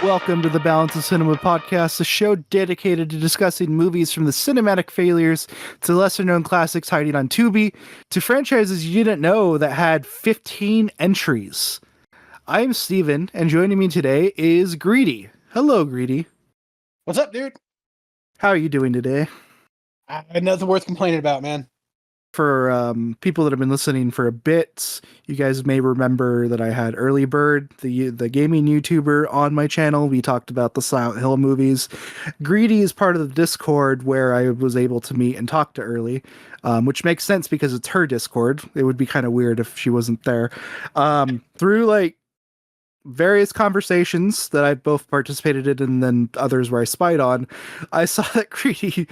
Welcome to the Balance of Cinema podcast, a show dedicated to discussing movies from the cinematic failures to lesser-known classics hiding on Tubi to franchises you didn't know that had 15 entries. I'm Steven, and joining me today is Greedy. Hello, Greedy. What's up, dude? How are you doing today? Nothing worth complaining about, man. For people that have been listening for a bit, you guys may remember that I had Early Bird, the gaming YouTuber, on my channel. We talked about the Silent Hill movies. Greedy is part of the Discord where I was able to meet and talk to Early, which makes sense because it's her Discord. It would be kind of weird if she wasn't there. Through like various conversations that I both participated in and then others where I spied on, I saw that Greedy...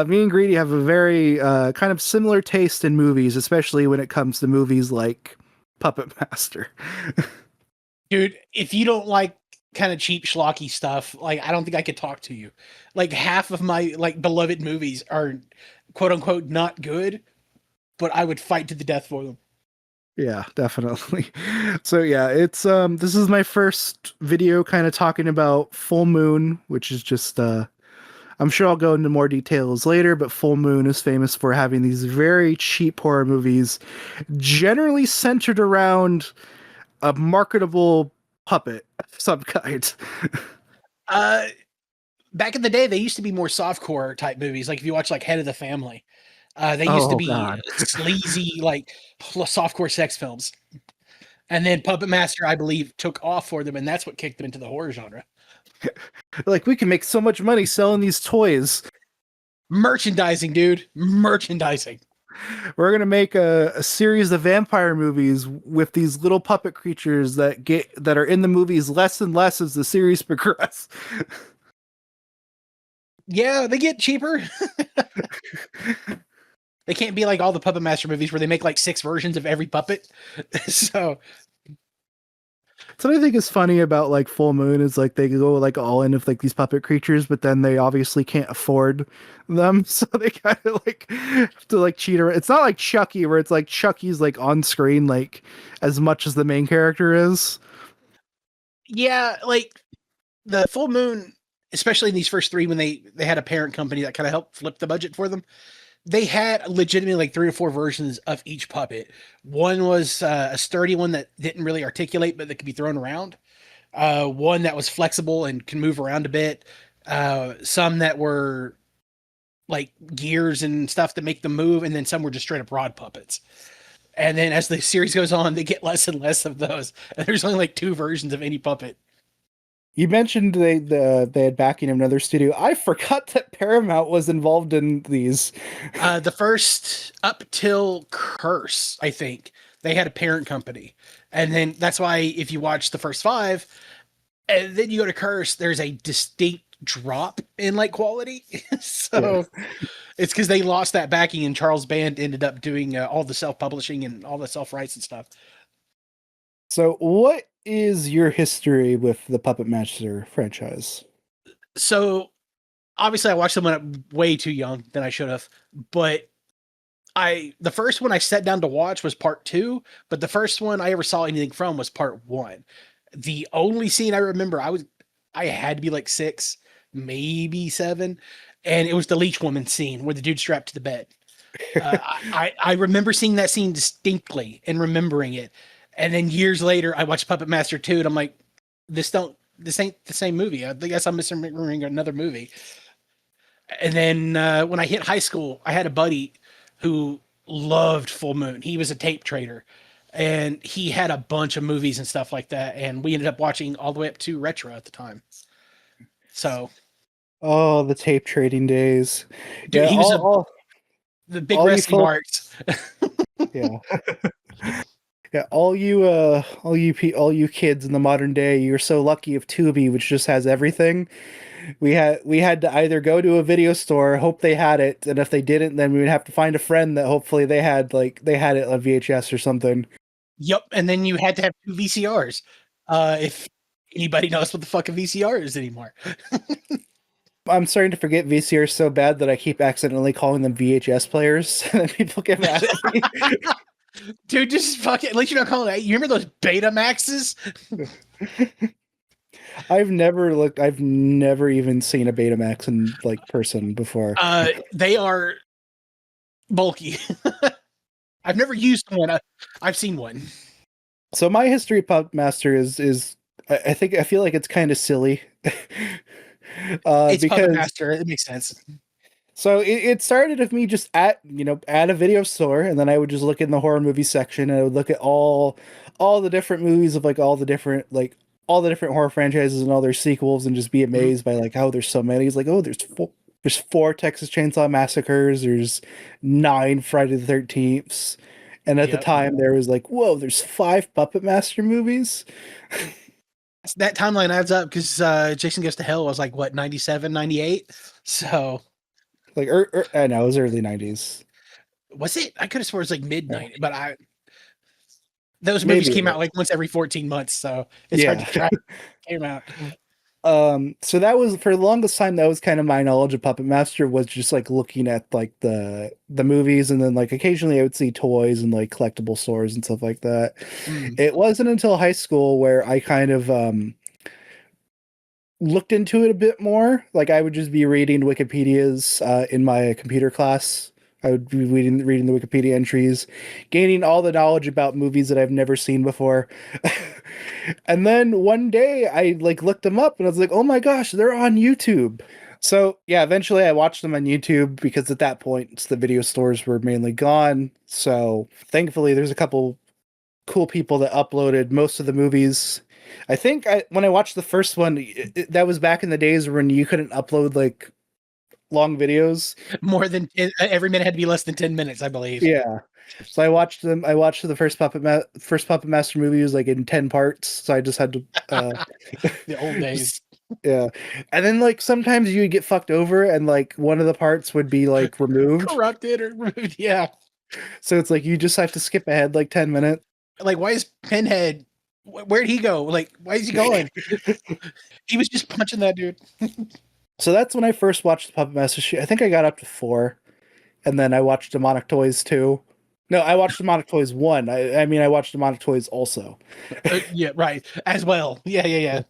me and Greedy have a very kind of similar taste in movies, especially when it comes to movies like Puppet Master. Dude, if you don't like kind of cheap schlocky stuff, like I don't think I could talk to you. Like half of my like beloved movies are quote unquote not good, but I would fight to the death for them. Yeah, definitely. So yeah, it's this is my first video kind of talking about Full Moon, which is just I'm sure I'll go into more details later, but Full Moon is famous for having these very cheap horror movies, generally centered around a marketable puppet of some kind. Back in the day, they used to be more softcore type movies. Like if you watch like Head of the Family, they used to be sleazy, like softcore sex films. And then Puppet Master, I believe, took off for them, and that's what kicked them into the horror genre. Like, we can make so much money selling these toys. Merchandising, dude. Merchandising. We're gonna make a series of vampire movies with these little puppet creatures that are in the movies less and less as the series progresses. Yeah, they get cheaper. They can't be like all the Puppet Master movies where they make like 6 versions of every puppet. So something I think is funny about like Full Moon is like they go like all in with like these puppet creatures, but then they obviously can't afford them, so they kind of like have to like cheat around. It's not like Chucky where it's like Chucky's like on screen like as much as the main character is. Yeah, like the Full Moon, especially in these first 3 when they had a parent company that kind of helped flip the budget for them. They had legitimately like 3 or 4 versions of each puppet. One was a sturdy one that didn't really articulate, but that could be thrown around. One that was flexible and can move around a bit. Some that were like gears and stuff to make them move, and then some were just straight up rod puppets. And then as the series goes on, they get less and less of those. And there's only like 2 versions of any puppet. You mentioned they had backing of another studio. I forgot that Paramount was involved in these. The first up till Curse, I think, they had a parent company. And then that's why if you watch the first 5, and then you go to Curse, there's a distinct drop in like quality. So yeah. It's because they lost that backing and Charles Band ended up doing all the self-publishing and all the self-rights and stuff. So what is your history with the Puppet Master franchise? So obviously I watched them when I'm way too young than I should have, but the first one I sat down to watch was part 2, but the first one I ever saw anything from was part 1. The only scene I remember, I had to be like 6, maybe 7, and it was the leech woman scene where the dude's strapped to the bed. I remember seeing that scene distinctly and remembering it. And then years later, I watched Puppet Master 2, and I'm like, this ain't the same movie. I guess I'm misremembering another movie. And then when I hit high school, I had a buddy who loved Full Moon. He was a tape trader, and he had a bunch of movies and stuff like that. And we ended up watching all the way up to Retro at the time. So, oh, the tape trading days. Dude, yeah, he was the big wrestling marks. Yeah. Yeah, all you kids in the modern day, you're so lucky of Tubi, which just has everything. We had to either go to a video store, hope they had it, and if they didn't, then we would have to find a friend that hopefully they had it on VHS or something. Yep, and then you had to have 2 VCRs. If anybody knows what the fuck a VCR is anymore. I'm starting to forget VCRs so bad that I keep accidentally calling them VHS players, and then people get mad at me. Dude, just fucking, at least you're not calling it. You remember those Betamaxes? I've never looked. I've never even seen a Betamax in like person before. They are bulky. I've never used one. I've seen one. So my history of Puppet Master is I think I feel like it's kind of silly. It's Puppet Because Master. It makes sense. so it started with me just at a video store, and then I would just look in the horror movie section, and I would look at all the different movies of like all the different horror franchises and all their sequels, and just be Mhm. amazed by like how there's so many. It's like, oh, there's four Texas Chainsaw Massacres, there's nine Friday the 13ths, and at the Yep. time there was like, whoa, there's five Puppet Master movies. That timeline adds up because Jason Goes to Hell was like what 97, 98. So Like, I know it was early '90s. was it? I could have sworn it was like mid 90, but I those movies Maybe it came was. out like once every 14 months, so it's hard to Yeah. track. Came out. So that was for the longest time, that was kind of my knowledge of Puppet Master, was just like looking at like the movies, and then like occasionally I would see toys and like collectible stores and stuff like that. Mm. It wasn't until high school where I kind of looked into it a bit more. Like I would just be reading Wikipedia's in my computer class. I would be reading the Wikipedia entries, gaining all the knowledge about movies that I've never seen before. And then one day I like looked them up, and I was like, "Oh my gosh, they're on YouTube." So, yeah, eventually I watched them on YouTube, because at that point the video stores were mainly gone. So, thankfully there's a couple cool people that uploaded most of the movies. I think when I watched the first one, that was back in the days when you couldn't upload like long videos. More than every minute had to be less than 10 minutes, I believe. Yeah. So I watched them. I watched the first Puppet Master movie was like in 10 parts. So I just had to The old days. just yeah. And then like sometimes you would get fucked over, and like one of the parts would be like removed. Corrupted or removed. Yeah. So it's like you just have to skip ahead like 10 minutes. Like, why is Pinhead? Where'd he go? Like, why is he going? He was just punching that dude. So that's when I first watched the Puppet Master shoot. I think I got up to 4, and then I watched Demonic Toys 2. No, I watched Demonic Toys 1. I mean, I watched Demonic Toys also. Yeah, right. As well. Yeah, yeah,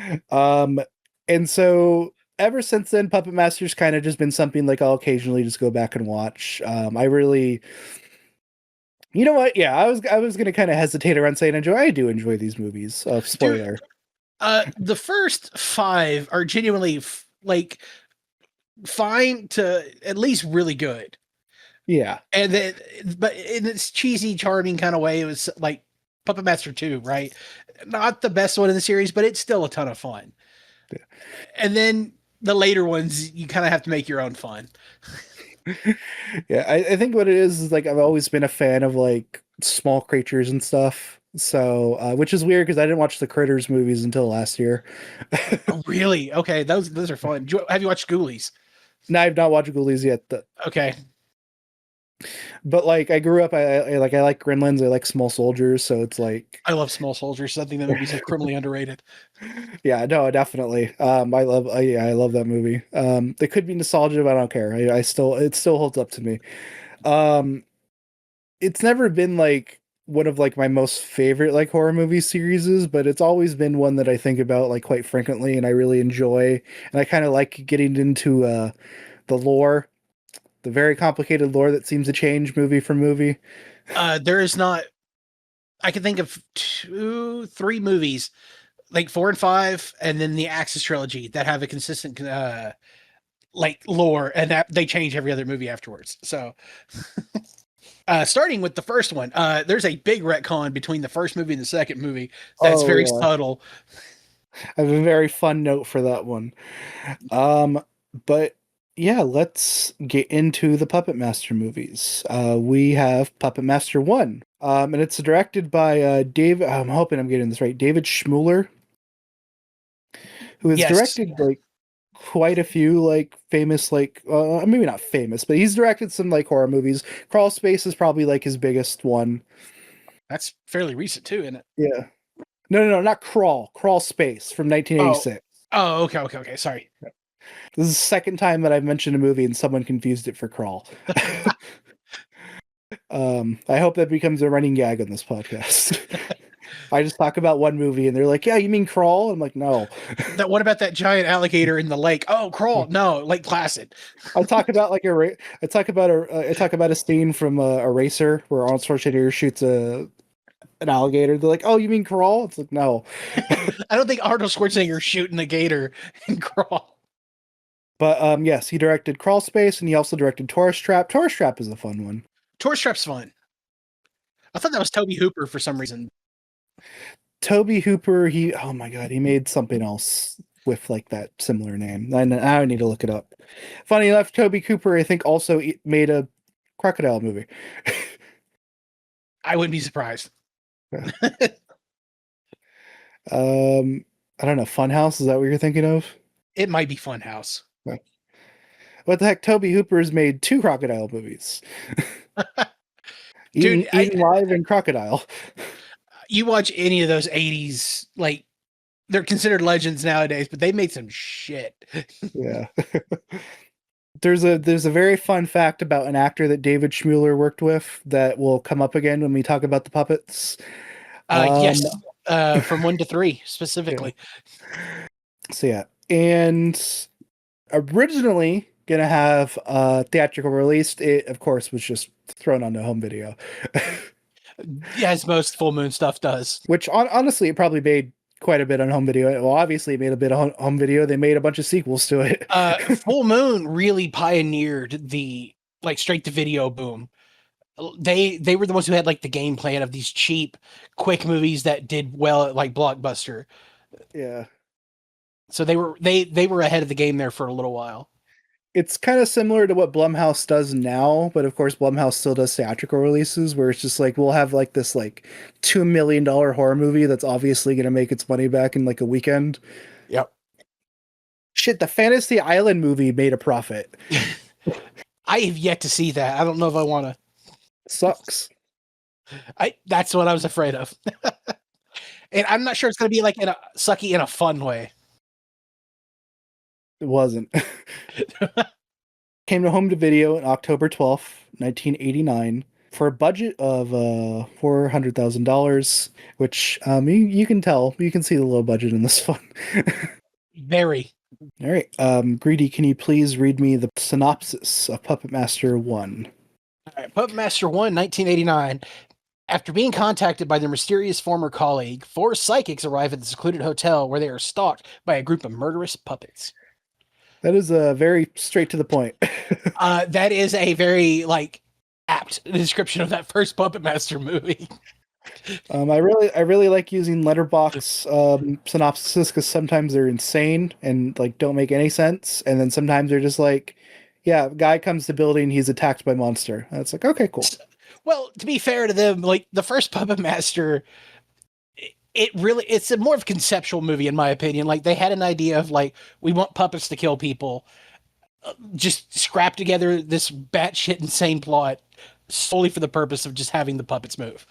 yeah. Um, and so ever since then, Puppet Master's kind of just been something like I'll occasionally just go back and watch. I really, you know what? Yeah, I was gonna kind of hesitate around saying enjoy. I do enjoy these movies. Spoiler. Dude, the first 5 are genuinely like fine to at least really good. Yeah. And then, but in this cheesy, charming kind of way, it was like Puppet Master 2, right? Not the best one in the series, but it's still a ton of fun. Yeah. And then the later ones, you kind of have to make your own fun. Yeah, I think what it is like I've always been a fan of like small creatures and stuff. So, which is weird because I didn't watch the Critters movies until last year. Oh, really? Okay, those are fun. Have you watched Ghoulies? No, I've not watched Ghoulies yet, Okay, but like I grew up, I like Gremlins, I like Small Soldiers, so it's like, I love Small Soldiers. I think that movie's so criminally underrated. yeah, no, definitely. Yeah, I love that movie. It could be nostalgia, but I don't care. I still, it still holds up to me. Um, it's never been like one of like my most favorite like horror movie series, but it's always been one that I think about like quite frequently, and I really enjoy. And I kind of like getting into the lore, the very complicated lore that seems to change movie from movie. There is not. I can think of 2, 3 movies, like 4 and 5, and then the Axis trilogy that have a consistent like lore, and that they change every other movie afterwards. So, starting with the first one, there's a big retcon between the first movie and the second movie that's Oh very yeah, subtle. I have a very fun note for that one. Um, but yeah, let's get into the Puppet Master movies. We have Puppet Master 1. And it's directed by Dave. I'm hoping I'm getting this right. David Schmuller, who has Yes, directed like quite a few like famous like maybe not famous, but he's directed some like horror movies. Crawl Space is probably like his biggest one. that's fairly recent too, isn't it? Yeah. No, not Crawl. Crawl Space from Oh, 1986. oh, okay. Sorry. This is the second time that I've mentioned a movie and someone confused it for Crawl. I hope that becomes a running gag on this podcast. I just talk about one movie and they're like, yeah, you mean Crawl? I'm like, no. That what about that giant alligator in the lake? Oh, Crawl. No, Lake Placid. I talk about like I talk about a scene from Eraser where Arnold Schwarzenegger shoots an alligator. They're like, oh, you mean Crawl? It's like, no. I don't think Arnold Schwarzenegger shooting a gator in Crawl. But yes, he directed Crawl Space and he also directed Tourist Trap. Tourist Trap is a fun one. Tourist Trap's fun. I thought that was Toby Hooper for some reason. Toby Hooper, oh my god, he made something else with like that similar name. I need to look it up. Funny enough, Toby Cooper, I think, also made a crocodile movie. I wouldn't be surprised. I don't know. Funhouse, is that what you're thinking of? It might be Funhouse. No. What the heck? Toby Hooper's made 2 crocodile movies. Dude, Eating Live and Crocodile. You watch any of those 80s, like, they're considered legends nowadays, but they made some shit. Yeah. There's a very fun fact about an actor that David Schmuller worked with that will come up again when we talk about the puppets. Yes, from 1 to 3 specifically. Yeah. So yeah, and originally gonna have a theatrical release. It of course was just thrown onto home video. As most Full Moon stuff does. Which honestly, it probably made quite a bit on home video. Well, obviously, it made a bit on home video. They made a bunch of sequels to it. Full Moon really pioneered the like straight to video boom. They were the ones who had like the game plan of these cheap, quick movies that did well at like Blockbuster. Yeah. So they were ahead of the game there for a little while. It's kind of similar to what Blumhouse does now, but of course Blumhouse still does theatrical releases where it's just like we'll have like this like $2 million horror movie that's obviously going to make its money back in like a weekend. Yep. Shit, the Fantasy Island movie made a profit. I have yet to see that. I don't know if I want to. Sucks. That's what I was afraid of. And I'm not sure it's going to be like in a sucky in a fun way. It wasn't. Came to home to video on October 12th, 1989 for a budget of $400,000, which you can tell. You can see the low budget in this one. Very. All right. Greedy, can you please read me the synopsis of Puppet Master 1? All right. Puppet Master 1, 1989. After being contacted by their mysterious former colleague, 4 psychics arrive at the secluded hotel where they are stalked by a group of murderous puppets. That is very straight to the point. That is a very like apt description of that first Puppet Master movie. I really like using letterbox synopsis because sometimes they're insane and like don't make any sense, and then sometimes they're just like, yeah, guy comes to building, he's attacked by monster. And it's like, okay, cool. Well, to be fair to them, like the first Puppet Master, it's a more of a conceptual movie in my opinion. Like they had an idea of like we want puppets to kill people, just scrap together this batshit insane plot solely for the purpose of just having the puppets move.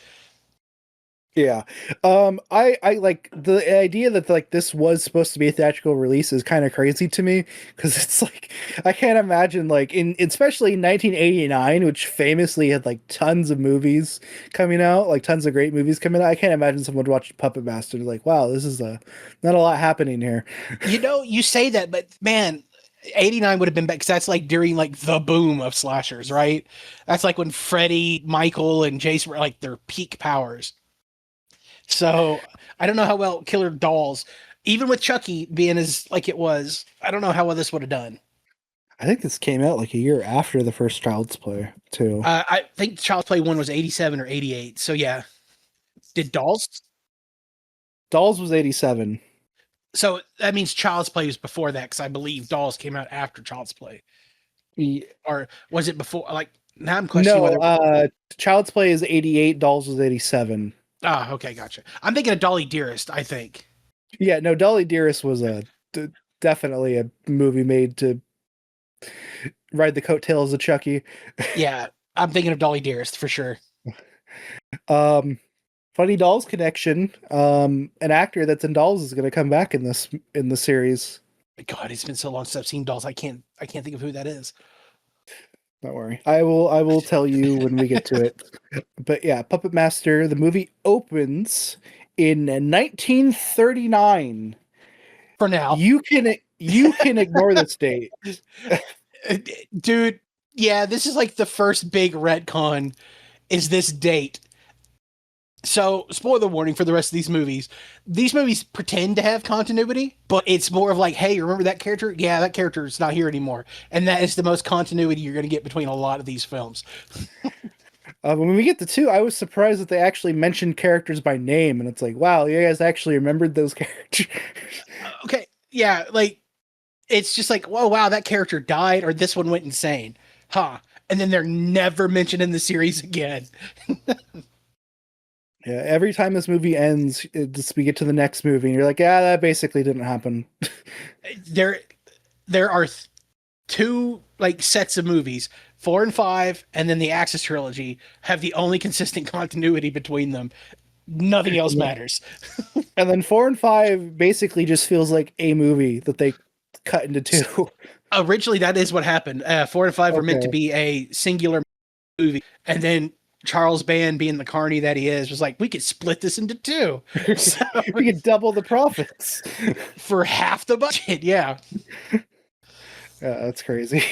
Yeah. I like the idea that like this was supposed to be a theatrical release is kind of crazy to me because it's like I can't imagine like especially in 1989, which famously had like tons of movies coming out, like tons of great movies coming out. I can't imagine someone would watch Puppet Master like, wow, this is not a lot happening here. You know, you say that, but man, 89 would have been back because that's like during like the boom of slashers, right? That's like when Freddy, Michael, and Jason were like their peak powers. So I don't know how well Killer Dolls, even with Chucky being as like it was, I don't know how well this would have done. I think this came out like a year after the first Child's Play too. I think Child's Play 1 was 87 or 88. So yeah. Did Dolls? Dolls was 87. So that means Child's Play was before that because I believe Dolls came out after Child's Play. Yeah. Or was it before? Like now I'm questioning whether Child's Play is 88, Dolls was 87. Ah, okay, gotcha. I'm thinking of Dolly Dearest, I think. Yeah, no, Dolly Dearest was definitely a movie made to ride the coattails of Chucky. Yeah, I'm thinking of Dolly Dearest for sure. Funny Dolls connection. An actor that's in Dolls is going to come back in the series. God, it's been so long since I've seen Dolls. I can't think of who that is. Don't worry. I will tell you when we get to it. But yeah, Puppet Master, the movie opens in 1939. For now. You can ignore this date. Dude, yeah, this is like the first big retcon is this date. So, spoiler warning for the rest of these movies. These movies pretend to have continuity, but it's more of like, hey, remember that character? Yeah, that character is not here anymore. And that is the most continuity you're going to get between a lot of these films. When we get to two, I was surprised that they actually mentioned characters by name, and it's like, wow, you guys actually remembered those characters. Okay, yeah, like, it's just like, whoa, wow, that character died, or this one went insane. Huh. And then they're never mentioned in the series again. Yeah, every time this movie ends, we get to the next movie, and you're like, yeah, that basically didn't happen. There, there are two like sets of movies, 4 and 5, and then the Axis trilogy have the only consistent continuity between them. Nothing else matters. And then 4 and 5 basically just feels like a movie that they cut into two. Originally, that is what happened. 4 and 5 were meant to Okay. be a singular movie, and then Charles Band, being the carny that he is, was like, we could split this into two. So, We could double the profits. for half the budget, yeah. Yeah, that's crazy.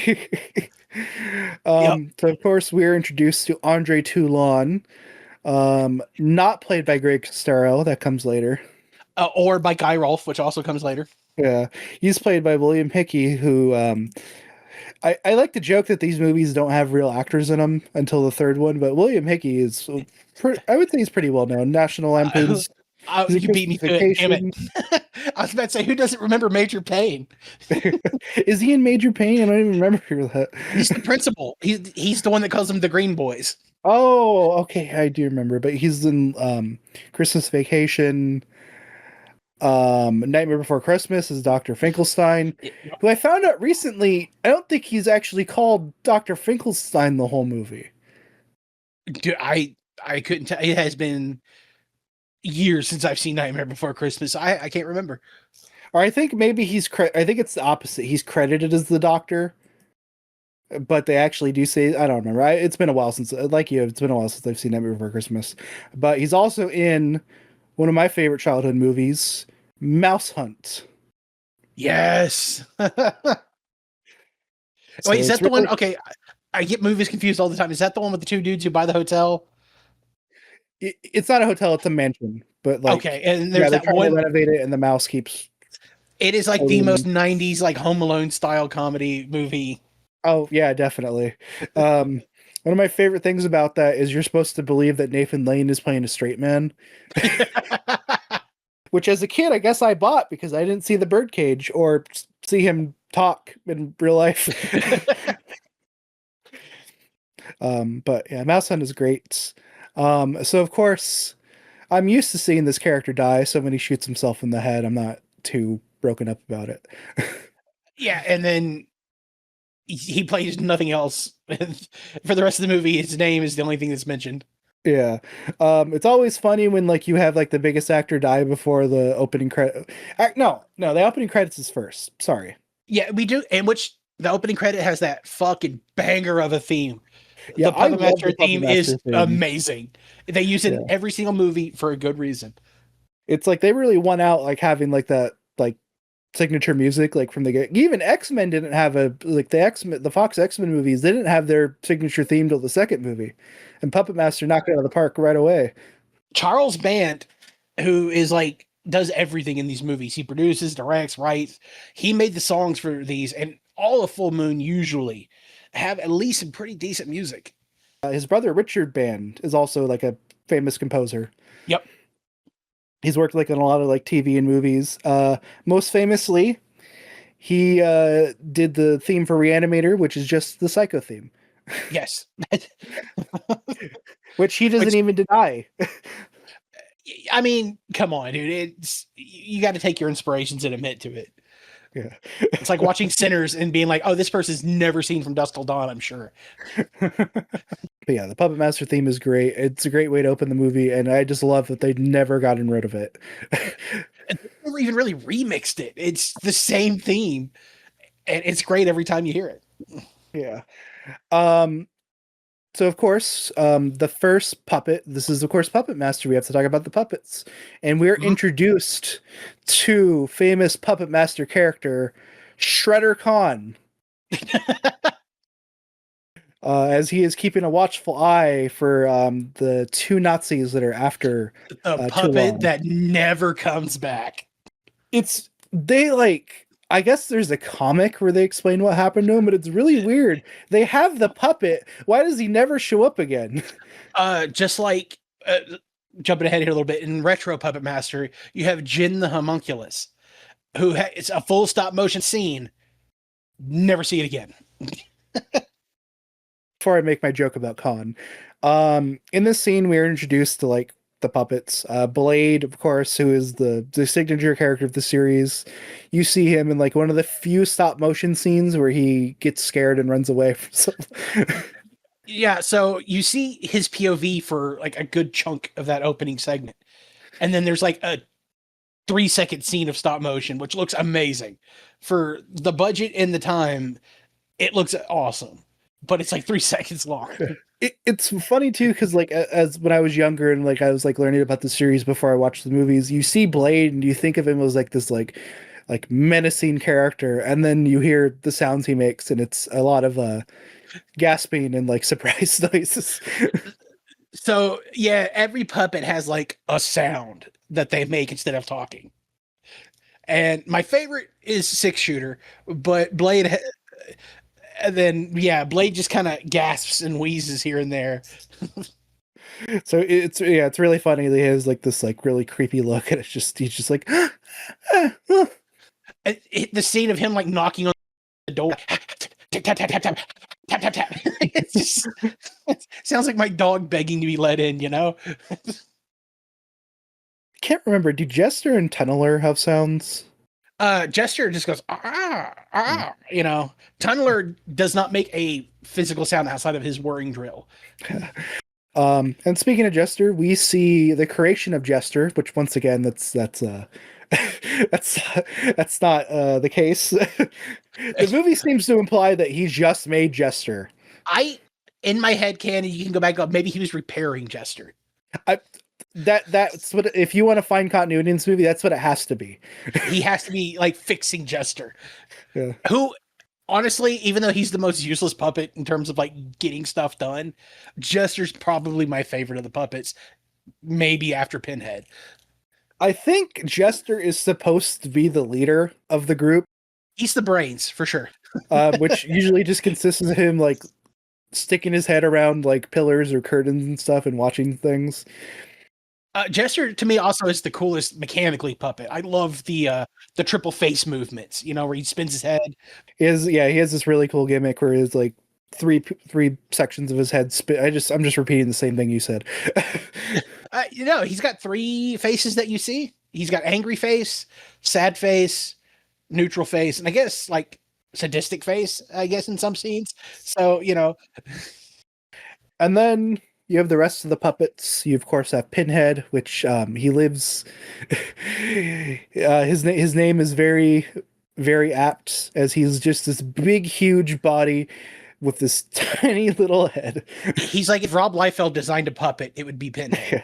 Yep. So of course we're introduced to Andre Toulon, not played by Greg Sestero. That comes later. Or by Guy Rolfe, which also comes later. Yeah, he's played by William Hickey, who I like to joke that these movies don't have real actors in them until the third one, but William Hickey is, I would say he's pretty well known. National Lampoon's. He's in You beat me Christmas to it. Damn it. Vacation. I was about to say, who doesn't remember Major Payne? Is he in Major Payne? I don't even remember that. He's the principal. He's the one that calls them the Green Boys. Oh, okay, I do remember, but he's in Christmas Vacation. Nightmare Before Christmas is Dr. Finkelstein, who I found out recently. I don't think he's actually called Dr. Finkelstein the whole movie. Dude, I couldn't tell. It has been years since I've seen Nightmare Before Christmas. I can't remember. Or I think maybe I think it's the opposite. He's credited as the doctor, but they actually do say, I don't remember. It's been a while since, like you, it's been a while since I've seen Nightmare Before Christmas. But he's also in one of my favorite childhood movies, Mouse Hunt. Yes. So Wait, is it's that the one? really, Okay, I get movies confused all the time. Is that the one with the two dudes who buy the hotel? it's not a hotel, it's a mansion. But Okay, like, and yeah, there's they're that trying to one. renovate it, and the mouse keeps. It is like the most Floating. 90s, like Home Alone style comedy movie. Oh yeah, definitely. One of my favorite things about that is you're supposed to believe that Nathan Lane is playing a straight man, which as a kid I guess I bought because I didn't see the birdcage or see him talk in real life. But yeah, Mouse Hunt is great. So of course I'm used to seeing this character die, so when he shoots himself in the head, I'm not too broken up about it. Yeah, and then he plays nothing else for the rest of the movie. His name is the only thing that's mentioned. Yeah. It's always funny when like you have like the biggest actor die before the opening credit. No, the opening credits is first. Sorry. Yeah, we do, and which the opening credit has that fucking banger of a theme. Yeah, The I Puppet love Master the Puppet theme is Master theme. amazing. They use it Yeah. in every single movie for a good reason. It's like they really won out like having like that like signature music like from the get. Even X-Men didn't have a like the Fox X-Men movies, they didn't have their signature theme till the second movie. And Puppet Master knocked it out of the park right away. Charles Band, who is like does everything in these movies. He produces, directs, writes. He made the songs for these, and all of Full Moon usually have at least some pretty decent music. His brother Richard Band is also like a famous composer. Yep. He's worked like on a lot of like TV and movies. Most famously, he did the theme for Reanimator, which is just the Psycho theme, Yes. which he doesn't Which, even deny. I mean, come on, dude. It's you got to take your inspirations and admit to it. Yeah. It's like watching Sinners and being like, "Oh, this person's never seen From Dusk Till Dawn." I'm sure. But yeah, the Puppet Master theme is great. It's a great way to open the movie, and I just love that they never gotten rid of it. And they never even really remixed it. It's the same theme, and it's great every time you hear it. Yeah. Um, So of course, the first puppet. This is of course Puppet Master. We have to talk about the puppets, and we're Mhm. introduced to famous Puppet Master character Shredder Khan, as he is keeping a watchful eye for the two Nazis that are after The puppet Toulon. that never comes back. It's they like. I guess there's a comic where they explain what happened to him, but it's really weird. They have the puppet. Why does he never show up again? Just like jumping ahead here a little bit in retro Puppet Master, you have Jin the Homunculus, who it's a full stop motion scene. Never see it again. Before I make my joke about Khan, in this scene we are introduced to like the puppets. Blade, of course, who is the signature character of the series. You see him in like one of the few stop motion scenes where he gets scared and runs away from something. Yeah, so you see his POV for like a good chunk of that opening segment. And then there's like a 3-second scene of stop motion, which looks amazing. For the budget and the time, it looks awesome. But it's like 3 seconds long. It's funny too because like as when I was younger and like I was like learning about the series before I watched the movies, you see Blade and you think of him as like this like menacing character, and then you hear the sounds he makes and it's a lot of gasping and like surprise noises. So yeah, every puppet has like a sound that they make instead of talking. And my favorite is Six Shooter, but and then yeah, Blade just kind of gasps and wheezes here and there. So it's yeah, it's really funny that he has like this like really creepy look, and it's just he's just like The scene of him like knocking on the door, tap tap tap tap tap tap tap tap. It's just it sounds like my dog begging to be let in. I can't remember. Do Jester and Tunneler have sounds? Gesture just goes Yeah. Tunneler does not make a physical sound outside of his whirring drill. And speaking of Jester, we see the creation of Jester, which once again, that's that's not the case. The movie seems to imply that he just made Jester. I in my head canon, you can go back and go, maybe he was repairing Jester. I that's what if you want to find continuity in this movie, that's what it has to be. He has to be like fixing Jester. Yeah. Who honestly, even though he's the most useless puppet in terms of like getting stuff done, Jester's probably my favorite of the puppets, maybe after Pinhead. I think Jester is supposed to be the leader of the group, He's the brains for sure. which usually just consists of him like sticking his head around like pillars or curtains and stuff and watching things. Jester to me also is the coolest mechanically puppet. I love the triple face movements, where he spins his head. He has this really cool gimmick where it's like three sections of his head spin. I'm just repeating the same thing you said. He's got 3 faces that you see. He's got angry face, sad face, neutral face, and I guess like sadistic face, I guess in some scenes. So, And then you have the rest of the puppets. You of course have Pinhead, which he lives. His name is very very apt as he's just this big huge body with this tiny little head. he's like if Rob Liefeld designed a puppet, it would be Pinhead.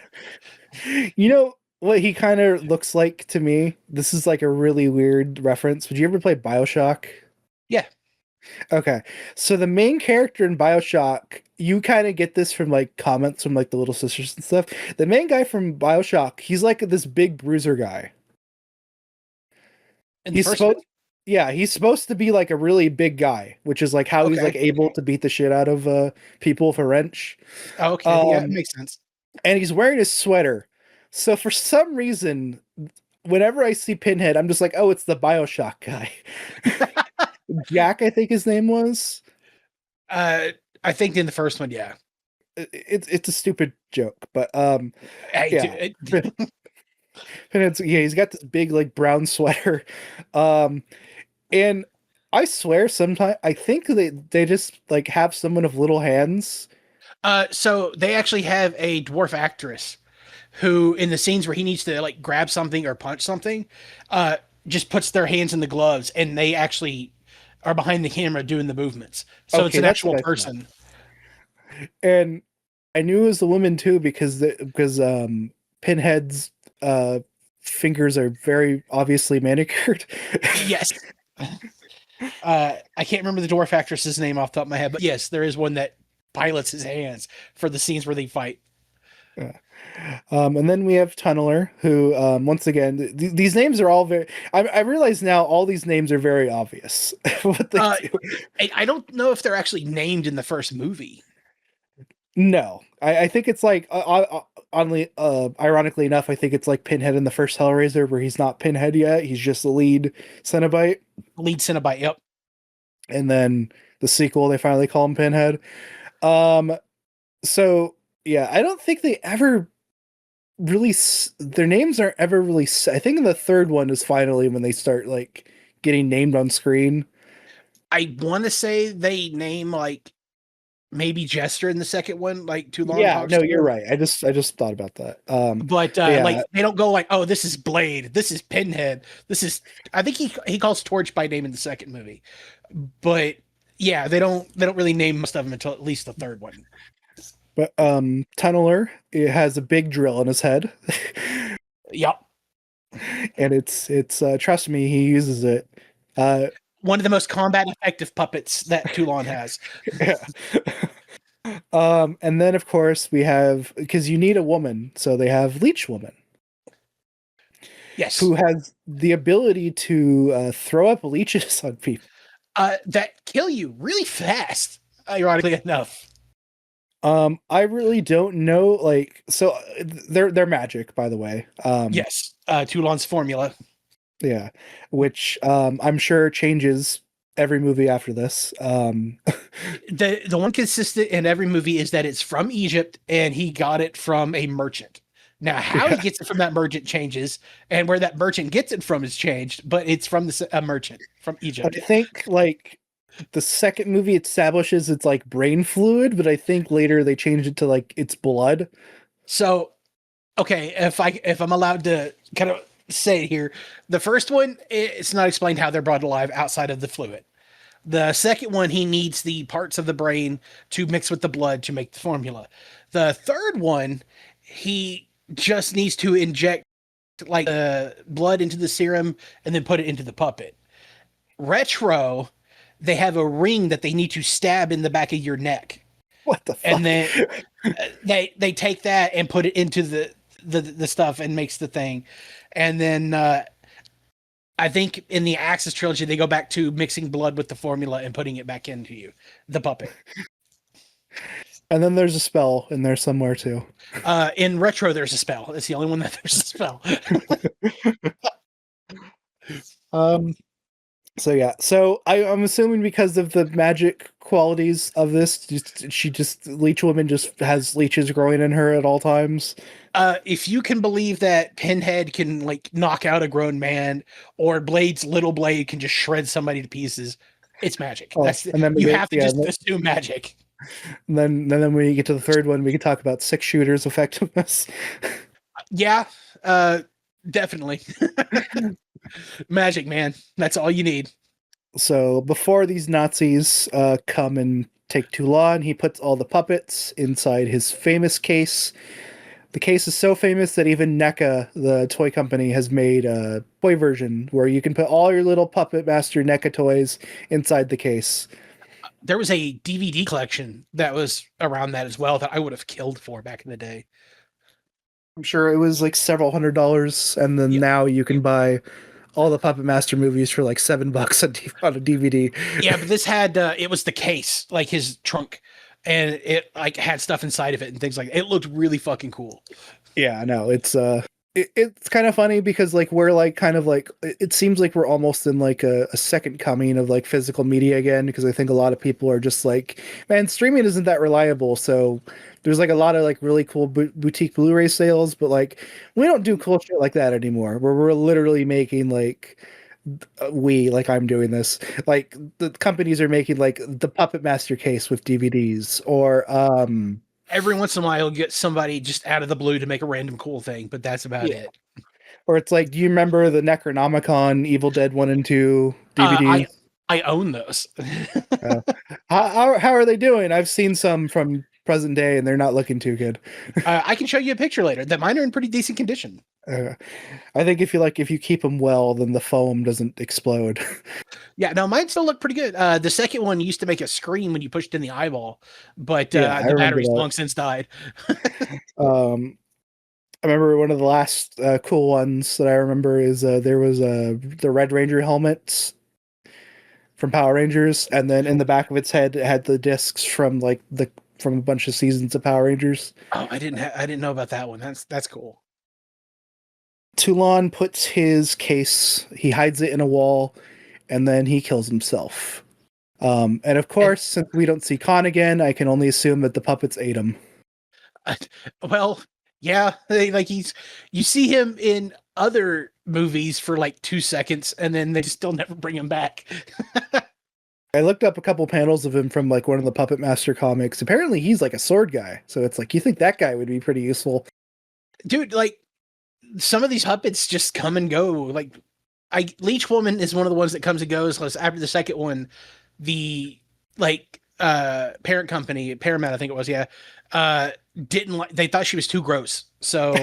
You know what he kind of looks like to me? This is like a really weird reference. Would you ever play BioShock? Yeah. Okay. So the main character in BioShock, you kind of get this from like comments from like the little sisters and stuff. The main guy from BioShock, he's like this big bruiser guy. In the He's first one? supposed Yeah, he's supposed to be like a really big guy, which is like how he's like Okay. able to beat the shit out of people with a wrench. Okay. Yeah, it Um makes sense. and he's wearing his sweater. So for some reason, whenever I see Pinhead, I'm just like, oh, it's the BioShock guy. Jack, I think his name was. Uh, I think in the first one, yeah. It's a stupid joke, but Hey, yeah. dude, Pinhead's yeah, he's got this big like brown sweater. Um and I swear sometimes I think they just like have someone with little hands. so they actually have a dwarf actress who, in the scenes where he needs to like grab something or punch something, uh, just puts their hands in the gloves, and they actually are behind the camera doing the movements. So it's Okay, an that's actual what I thought. person. And I knew it was the woman too because Pinhead's uh fingers are very obviously manicured. Yes. I can't remember the dwarf actress's name off the top of my head, but yes, there is one that pilots his hands for the scenes where they fight. Yeah. And then we have Tunneler, who once again these names are all very. I realize now all these names are very obvious what they Uh, do. I don't know if they're actually named in the first movie. No, I think it's like oddly, ironically enough, I think it's like Pinhead in the first Hellraiser, where he's not Pinhead yet; he's just the lead Cenobite. Lead Cenobite, yep. And then the sequel, they finally call him Pinhead. Um, so yeah, I don't think they ever really their names aren't ever really. I think in the third one is finally when they start like getting named on screen. I want to say they name like maybe Jester in the second one, like Toulon Yeah, no, you're Hogstall. right. I just thought about that. But Yeah, like they don't go like, oh, this is Blade, this is Pinhead, this is. I think he calls Torch by name in the second movie, but yeah, they don't really name most of them until at least the third one. but Tunneler, it has a big drill in his head. Yep, And it's trust me, he uses it. Uh one of the most combat effective puppets that Toulon has. yeah. And then of course we have, because you need a woman, so they have Leech Woman, Yes, who has the ability to throw up leeches on people. that kill you really fast. Ironically enough, I really don't know, like, so they're magic, by the way. yes, Toulon's formula. Yeah, which I'm sure changes every movie after this. The one consistent in every movie is that it's from Egypt and he got it from a merchant. Now, how he Yeah. gets it from that merchant changes, and where that merchant gets it from is changed, but it's from a merchant from I Egypt. think like the second movie establishes it's like brain fluid, but I think later they changed it to like it's blood. So, okay, if I'm allowed to kind of say it here, the first one it's not explained how they're brought alive outside of the fluid. The second one, he needs the parts of the brain to mix with the blood to make the formula. The third one, he just needs to inject like blood into the serum and then put it into the puppet. Retro, they have a ring that they need to stab in the back of your neck, What the and fuck? then they take that and put it into the stuff and makes the thing, and then I think in the Axis trilogy, they go back to mixing blood with the formula and putting it back into you, the puppet. And then there's a spell in there somewhere too. In Retro, there's a spell. It's the only one that there's a spell. Um, so yeah, so I'm assuming because of the magic qualities of this, she just Leech Woman just has leeches growing in her at all times. If you can believe that Pinhead can like knock out a grown man, or Blade's little blade can just shred somebody to pieces, it's magic. Oh, and then we You get have to yeah, just assume magic. and then when you get to the third one, we can talk about six shooters effectiveness. Yeah, definitely. Magic, man. That's all you need. So before these Nazis come and take Toulon, he puts all the puppets inside his famous case. The case is so famous that even NECA, the toy company, has made a toy version where you can put all your little Puppet Master NECA toys inside the case. There was a DVD collection that was around that as well that I would have killed for back in the day. I'm sure it was like several $100s, and then Yeah, now you can buy all the Puppet Master movies for like $7 on a DVD. yeah, but this had it was the case, like his trunk, and it like had stuff inside of it and things like that. It looked really fucking cool. Yeah, no, it's kind of funny because like we're like kind of like it seems like we're almost in like a second coming of like physical media again, because I think a lot of people are just like, man, streaming isn't that reliable. So there's like a lot of like really cool boutique Blu-ray sales, but like we don't do cool shit like that anymore, where we're literally making like like I'm doing this, like the companies are making like the Puppet Master case with DVDs, or Every once in a while, you'll get somebody just out of the blue to make a random cool thing, but that's about yeah, it. or it's like, do you remember the Necronomicon Evil Dead 1 and 2 Uh, DVDs? I I own those. Uh, how are they doing? I've seen some from present day, and they're not looking too good. I can show you a picture later. That mine are in pretty decent condition. Uh, I think if you keep them well, then the foam doesn't explode. Yeah, no, mine still look pretty good. The second one used to make a scream when you pushed in the eyeball, but Yeah, I the remember battery's that. long since died. I remember one of the last cool ones that I remember is there was the Red Ranger helmets from Power Rangers, and then in the back of its head it had the discs from from a bunch of seasons of Power Rangers. Oh, I didn't know about that one. That's cool. Toulon puts his case, he hides it in a wall, and then he kills himself. And of And course, since we don't see Khan again, I can only assume that the puppets ate him. well, yeah, like you see him in other movies for like 2 seconds, and then they still never bring him back. I looked up a couple panels of him from like one of the Puppet Master comics. Apparently, he's like a sword guy, so it's like you think that guy would be pretty useful. Dude, like some of these puppets just come and go. Like Leech Woman is one of the ones that comes and goes. Because after the second one, the parent company, Paramount, I think it was, yeah, didn't like. They thought she was too gross, so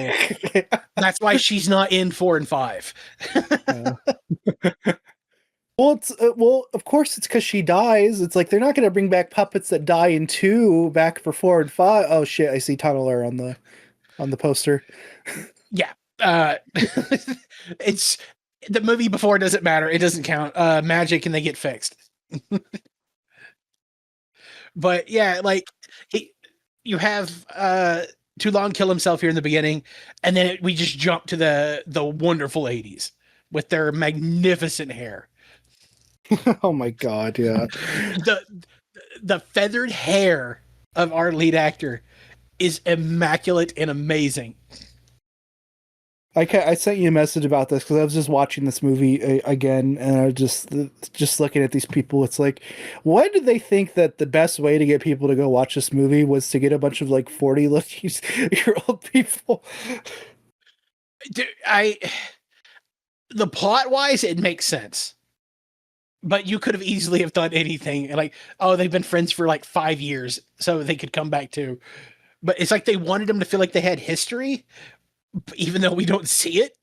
that's why she's not in 4 and 5. Uh, well, of course it's because she dies. It's like they're not going to bring back puppets that die in 2 back for 4 and 5. Oh shit! I see Tunneler on the poster. Yeah, it's the movie before doesn't matter. It doesn't count. Magic and they get fixed. But yeah, like he, you have Toulon kill himself here in the beginning, and then we just jump to the wonderful 80s with their magnificent hair. Oh my god! Yeah, the the feathered hair of our lead actor is immaculate and amazing. I sent you a message about this because I was just watching this movie again, and I was just looking at these people. It's like, why did they think that the best way to get people to go watch this movie was to get a bunch of like 40-year-old people? Dude, the plot wise, it makes sense. But you could have easily have done anything like, oh, they've been friends for like 5 years, so they could come back too. But it's like they wanted them to feel like they had history, even though we don't see it.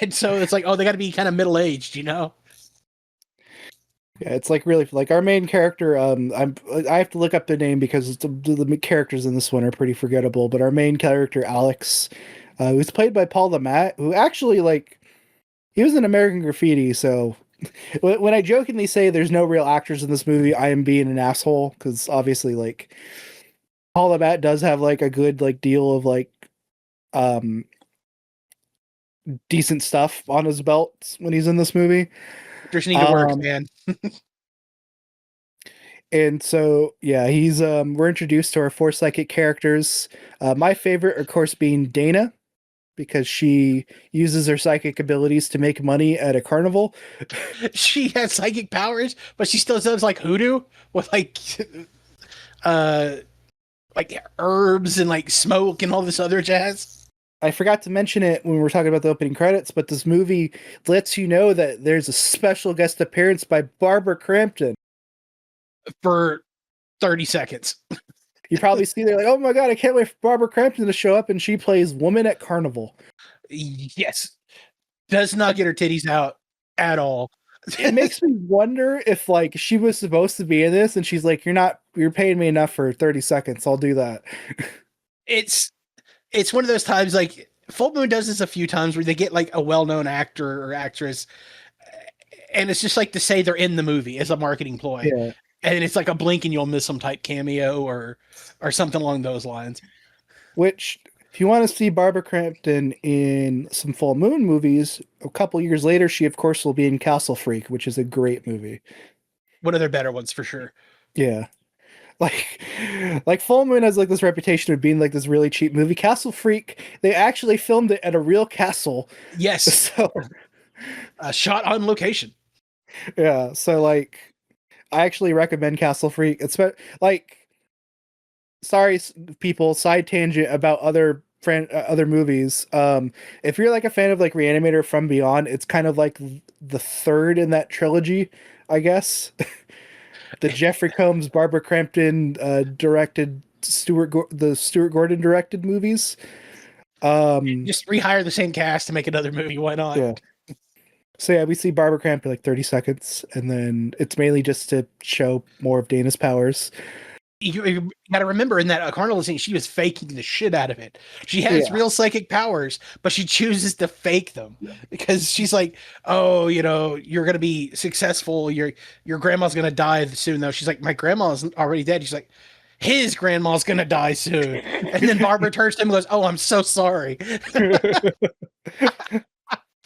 And so it's like, oh, they got to be kind of middle aged, you know? Yeah, it's like really like our main character. I have to look up the name because the characters in this one are pretty forgettable. But our main character Alex, who's played by Paul the Matt, who actually like he was in American Graffiti. So when I jokingly say there's no real actors in this movie, I am being an asshole because obviously like Paul the Matt does have like a good like deal of like um decent stuff on his belt when he's in this movie. Just need to work, man. And so, yeah, he's we're introduced to our 4 psychic characters. My favorite, of course, being Dana, because she uses her psychic abilities to make money at a carnival. She has psychic powers, but she still does like hoodoo with uh like herbs and like smoke and all this other jazz. I forgot to mention it when we were talking about the opening credits, but this movie lets you know that there's a special guest appearance by Barbara Crampton. For 30 seconds. You probably see there like, oh my god, I can't wait for Barbara Crampton to show up, and she plays Woman at Carnival. Yes. Does not get her titties out at all. It makes me wonder if like she was supposed to be in this and she's like, you're paying me enough for 30 seconds. I'll do that. It's one of those times like Full Moon does this a few times where they get like a well-known actor or actress and it's just like to say they're in the movie as a marketing ploy. Yeah. And it's like a blink and you'll miss some type cameo or something along those lines. Which, if you want to see Barbara Crampton in some Full Moon movies, a couple years later, she of course will be in Castle Freak, which is a great movie. One of their better ones for sure. Yeah. Like Full Moon has like this reputation of being like this really cheap movie. Castle Freak, they actually filmed it at a real castle. Yes. So shot on location. Yeah. So like I actually recommend Castle Freak. It's like, sorry, people, side tangent about other movies. If you're like a fan of like Reanimator From Beyond, it's kind of like the third in that trilogy, I guess. The Jeffrey Combs, Barbara Crampton directed the Stuart Gordon directed movies. Um, Just rehire the same cast to make another movie. Why not? yeah. So yeah, we see Barbara Cramp for like 30 seconds, and then it's mainly just to show more of Dana's powers. You got to remember in that carnival scene, she was faking the shit out of it. She has Yeah. real psychic powers, but she chooses to fake them because she's like, "Oh, you're gonna be successful. Your grandma's gonna die soon, though." She's like, "My grandma's already dead." She's like, "His grandma's gonna die soon," and then Barbara turns to him and goes, "Oh, I'm so sorry."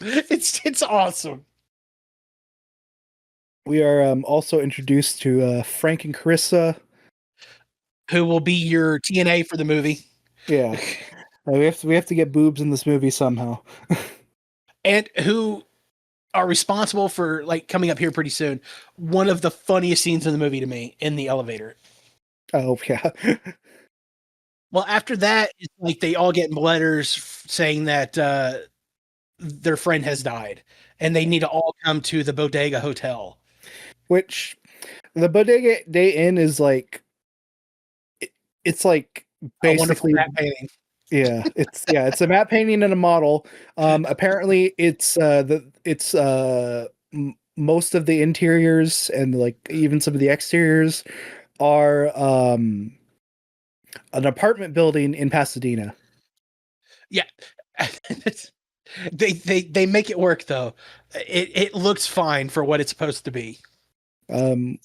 It's awesome. We are also introduced to Frank and Carissa. Who will be your TNA for the movie? Yeah, we have to get boobs in this movie somehow. And who are responsible for like coming up here pretty soon. One of the funniest scenes in the movie to me in the elevator. Oh yeah, Well, after that, it's like they all get letters saying that their friend has died, and they need to all come to the Bodega Hotel. which the Bodega Day Inn is like it's like A wonderful basically matte painting. it's a matte painting and a model. Apparently most of the interiors and like even some of the exteriors are an apartment building in Pasadena. Yeah. They make it work though. It looks fine for what it's supposed to be. Um,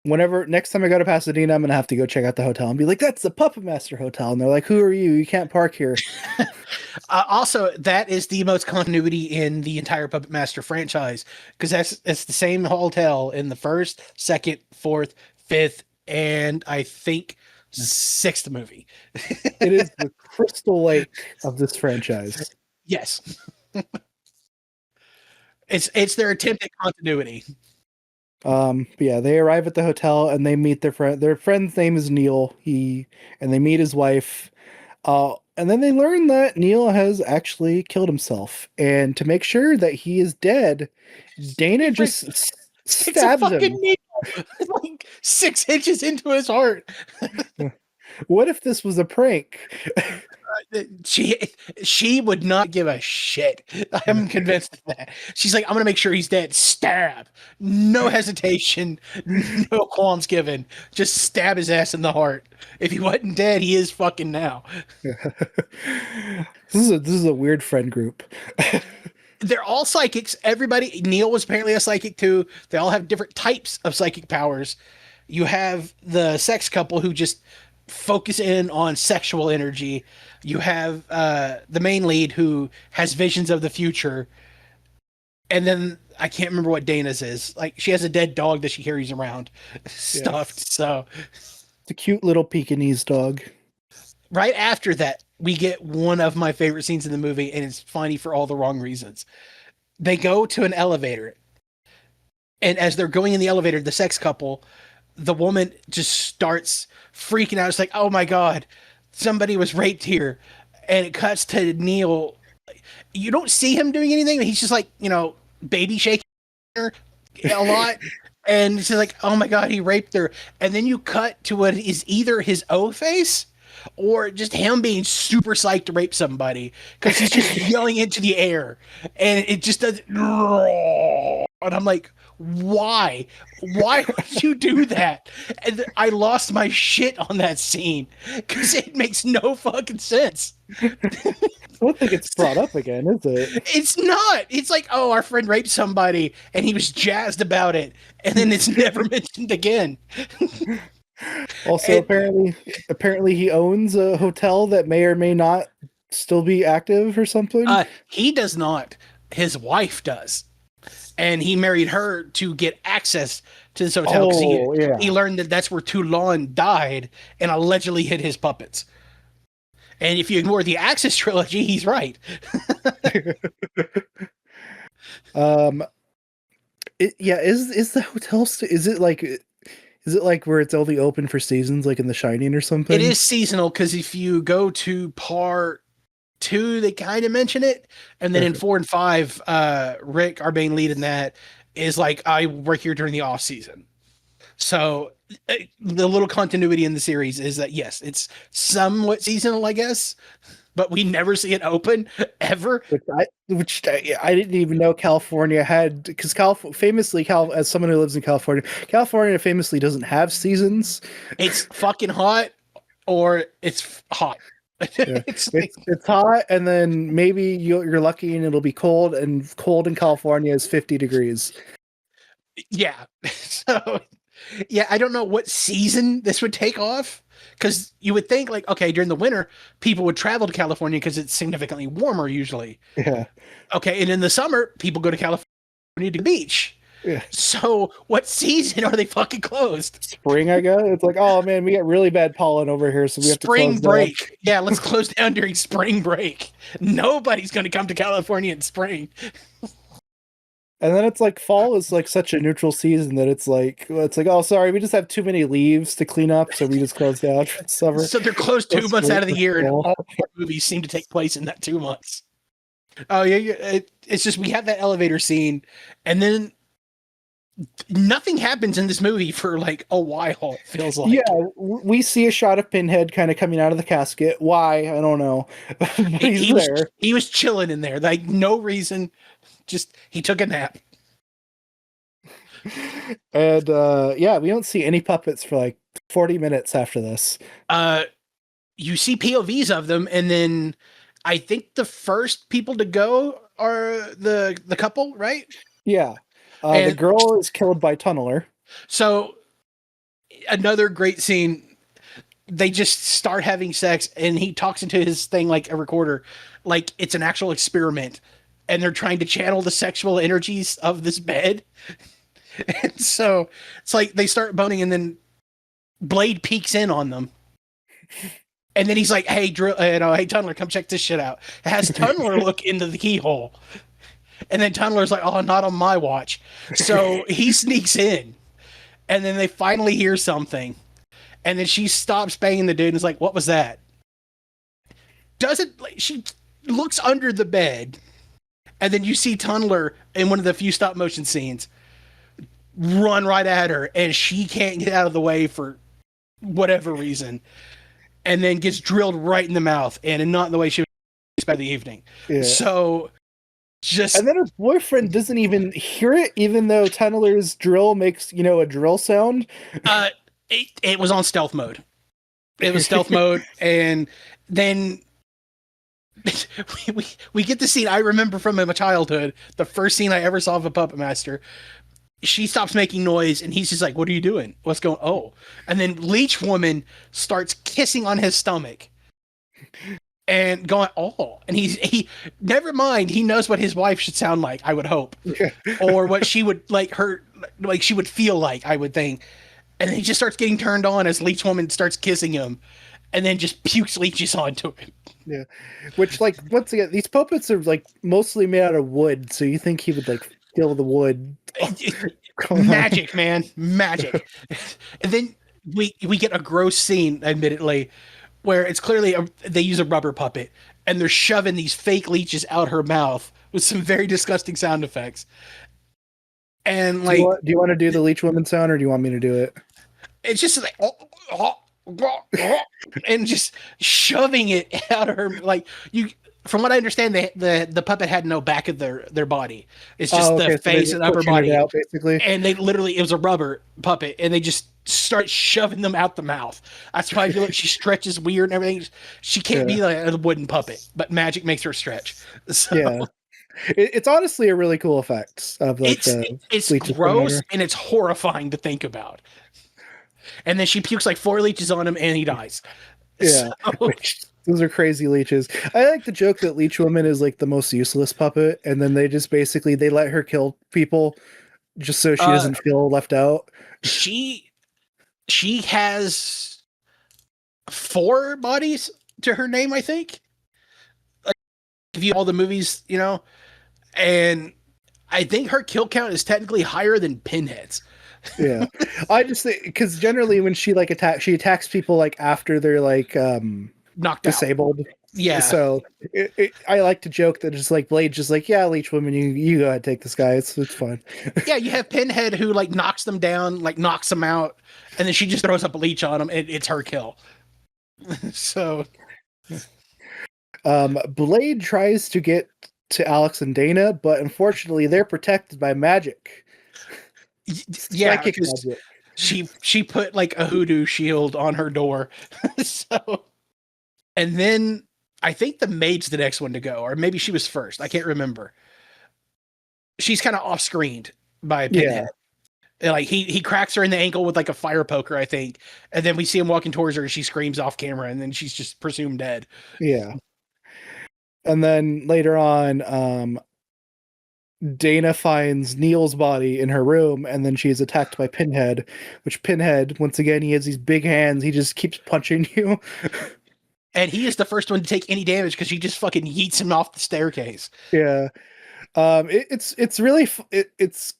Whenever next time I go to Pasadena, I'm gonna have to go check out the hotel and be like, "That's the Puppet Master Hotel," and they're like, "Who are you? You can't park here." Also, that is the most continuity in the entire Puppet Master franchise because it's the same hotel in the first, second, fourth, fifth, and I think sixth movie. It is the Crystal Lake of this franchise. Yes, it's their attempt at continuity. But yeah, they arrive at the hotel and they meet their friend. Their friend's name is Neil. And they meet his wife. And then they learn that Neil has actually killed himself. And to make sure that he is dead, Dana just It's a stabs fucking him. needle, like 6 inches into his heart. What if this was a prank? She she would not give a shit. I'm convinced of that. She's like, I'm gonna make sure he's dead. Stab. No hesitation, no qualms given. Just stab his ass in the heart. If he wasn't dead, he is fucking now. This is a weird friend group. They're all psychics. Everybody, Neil was apparently a psychic too. They all have different types of psychic powers. You have the sex couple who just focus in on sexual energy. You have the main lead who has visions of the future. And then I can't remember what Dana's is. Like she has a dead dog that she carries around, stuffed. Yes. So The cute little Pekingese dog. right after that, we get one of my favorite scenes in the movie, and it's funny for all the wrong reasons. They go to an elevator, and as they're going in the elevator, the sex couple, the woman just starts freaking out. It's like, oh my God, somebody was raped here. And it cuts to Neil. You don't see him doing anything. He's just like, baby shaking her a lot. And she's like, oh my God, he raped her. And then you cut to what is either his O face or just him being super psyched to rape somebody because he's just yelling into the air. And it just does. And I'm like, why? Why would you do that? And I lost my shit on that scene because it makes no fucking sense. I don't think it's brought up again, is it? It's not. It's like, oh, our friend raped somebody and he was jazzed about it. And then it's never mentioned again. Also, And, apparently he owns a hotel that may or may not still be active or something. he does not. His wife does. And he married her to get access to this hotel because Yeah. he learned that that's where Toulon died and allegedly hid his puppets. And if you ignore the Axis trilogy, he's right. um, is the hotel is it like where it's only open for seasons, like in The Shining or something? It is seasonal because if you go to part two, they kind of mention it, and then in 4 and 5, Rick, our main lead in that, is like, I work here during the off season. So the little continuity in the series is that yes, it's somewhat seasonal, I guess, but we never see it open ever. Which I didn't even know California had, because as someone who lives in California famously doesn't have seasons. It's fucking hot or it's hot. Yeah, It's like, it's hot, and then maybe you're lucky and it'll be cold, and cold in California is 50 degrees. yeah. So yeah, I don't know what season this would take off, because you would think like, okay, during the winter people would travel to California because it's significantly warmer usually. Yeah, Okay, and in the summer people go to California to the beach. yeah. So what season are they fucking closed? Spring, I guess. It's like, oh man, we get really bad pollen over here, so we have to Spring close down. break. Yeah, let's close down during spring break. Nobody's going to come to California in spring. And then it's like fall is like such a neutral season that it's like oh sorry, we just have too many leaves to clean up, so we just close down for summer. So they're closed 2 That's months great out of the for year, and fall. all the movies seem to take place in that 2 months. Oh yeah, it's just we have that elevator scene, and then nothing happens in this movie for like a while. It feels like Yeah, we see a shot of Pinhead kind of coming out of the casket. Why? I don't know. But he's there. he was chilling in there, like no reason. Just he took a nap. And yeah, we don't see any puppets for like 40 minutes after this. You see POVs of them, and then I think the first people to go are the couple, right? Yeah. The And girl is killed by Tunneler. so another great scene. They just start having sex, and he talks into his thing like a recorder, like it's an actual experiment, and they're trying to channel the sexual energies of this bed. And so it's like they start boning, and then Blade peeks in on them. And then he's like, "Hey, hey, Tunneler, come check this shit out." It has Tunneler look into the keyhole, and then Tunneler's like, "Oh, not on my watch." So he sneaks in, and then they finally hear something, and then she stops banging the dude and is like, "What was that?" Doesn't like she looks under the bed, and then you see Tunneler in one of the few stop motion scenes run right at her, and she can't get out of the way for whatever reason, and then gets drilled right in the mouth, and not in the way she was by the evening. Yeah. So just And then her boyfriend doesn't even hear it, even though Tunneler's drill makes, a drill sound. it was on stealth mode. It was stealth mode, and then we get the scene I remember from my childhood, the first scene I ever saw of a puppet master. She stops making noise, and he's just like, "What are you doing? What's going?" Oh, and then Leech Woman starts kissing on his stomach, and going, "Oh," and he never mind. He knows what his wife should sound like. I would hope, or what she would she would feel like. I would think, and then he just starts getting turned on as Leech Woman starts kissing him, and then just pukes leeches onto him. Yeah, which like once again, these puppets are like mostly made out of wood, so you think he would like feel the wood. Magic, man, magic. And then we get a gross scene, admittedly, where it's clearly they use a rubber puppet, and they're shoving these fake leeches out her mouth with some very disgusting sound effects. And like, do you want to do the Leech Woman sound, or do you want me to do it? it's just like and just shoving it out of her. Like, you, from what I understand, the puppet had no back of their body. It's just the face and upper body out, basically. And they literally, it was a rubber puppet, and they just start shoving them out the mouth. That's why I feel like she stretches weird and everything. She can't be like a wooden puppet, but magic makes her stretch. So, yeah, it's honestly a really cool effect of like it's gross and it's horrifying to think about. And then she pukes like 4 leeches on him, and he dies. Yeah, So, those are crazy leeches. I like the joke that Leech Woman is like the most useless puppet, and then they just basically they let her kill people just so she doesn't feel left out. She has 4 bodies to her name, I think. Like, if you all the movies, and I think her kill count is technically higher than Pinhead's. Yeah, I just think because generally when she like she attacks people like after they're like Knocked disabled. out. Yeah. So I like to joke that it's like Blade's just like, yeah, Leech Woman, you go ahead take this guy. It's fine. Yeah, you have Pinhead who like knocks them down, like knocks them out, and then she just throws up a leech on them, and it's her kill. So Blade tries to get to Alex and Dana, but unfortunately they're protected by magic. yeah, Psychic because magic. she put like a hoodoo shield on her door. So and then I think the maid's the next one to go, or maybe she was first. I can't remember. She's kind of off screened by Yeah, Pinhead. Like he cracks her in the ankle with like a fire poker, I think, and then we see him walking towards her, and she screams off camera, and then she's just presumed dead. yeah. And then later on, Dana finds Neil's body in her room, and then she is attacked by Pinhead. Which Pinhead, once again, he has these big hands. He just keeps punching you. And he is the first one to take any damage because she just fucking yeets him off the staircase. Yeah. It's really it's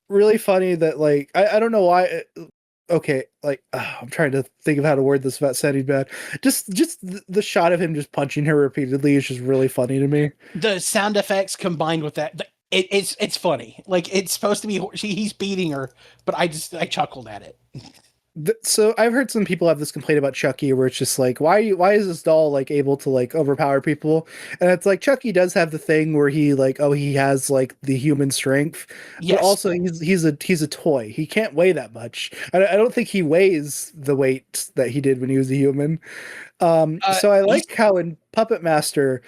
really funny that like I don't know why. Okay, like I'm trying to think of how to word this without sounding bad. Just the shot of him just punching her repeatedly is just really funny to me. The sound effects combined with that, it's funny. Like it's supposed to be he's beating her, but I chuckled at it. So I've heard some people have this complaint about Chucky, where it's just like, why is this doll like able to like overpower people? And it's like Chucky does have the thing where he like, oh, he has like the human strength, but Yes. also he's a toy. He can't weigh that much. I don't think he weighs the weight that he did when he was a human. So I He's like how in Puppet Master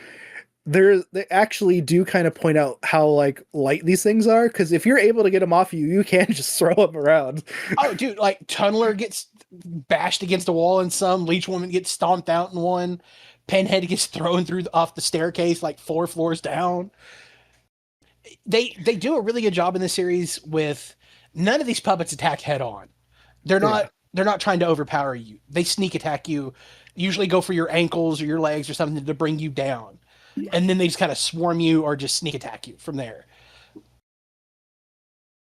they actually do kind of point out how like light these things are, because if you're able to get them off you, you can just throw them around. oh dude, like Tunneler gets bashed against a wall in some, Leech Woman gets stomped out in one, Pinhead gets thrown through off the staircase like 4 floors down. They do a really good job in this series with none of these puppets attack head on. They're Yeah. not trying to overpower you. They sneak attack you, usually go for your ankles or your legs or something to bring you down. And then they just kind of swarm you or just sneak attack you from there.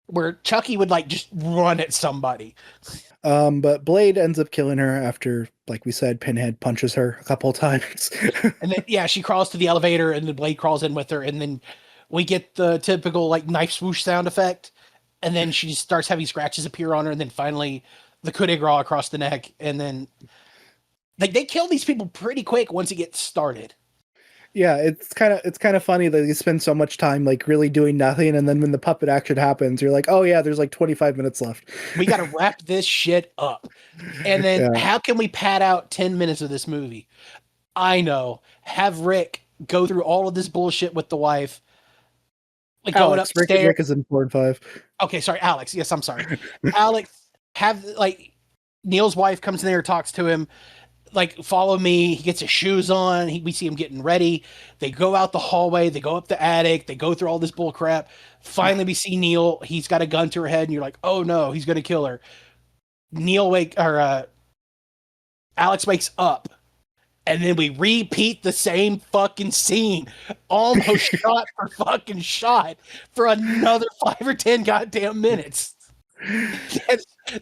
Where Chucky would like just run at somebody. But Blade ends up killing her after, like we said, Pinhead punches her a couple of times. And then yeah, she crawls to the elevator and the Blade crawls in with her, and then we get the typical like knife swoosh sound effect. And then she starts having scratches appear on her, and then finally the coup de grace across the neck, and then like they kill these people pretty quick once it gets started. Yeah, it's kind of funny that you spend so much time like really doing nothing, and then when the puppet action happens, you're like, oh yeah, there's like 25 minutes left. We got to wrap this shit up. And then Yeah. how can we pad out 10 minutes of this movie? I know. Have Rick go through all of this bullshit with the wife, like going Alex, upstairs. Rick is in 4 and 5. Okay, sorry, Alex. Yes, I'm sorry. Alex, have like Neil's wife comes in there, talks to him, like follow me. He gets his shoes on. We see him getting ready. They go out the hallway. They go up the attic. They go through all this bull crap. Finally, we see Neil. He's got a gun to her head, and you're like, oh no, he's gonna kill her. Alex wakes up, and then we repeat the same fucking scene, almost shot for fucking shot, for another 5 or 10 goddamn minutes.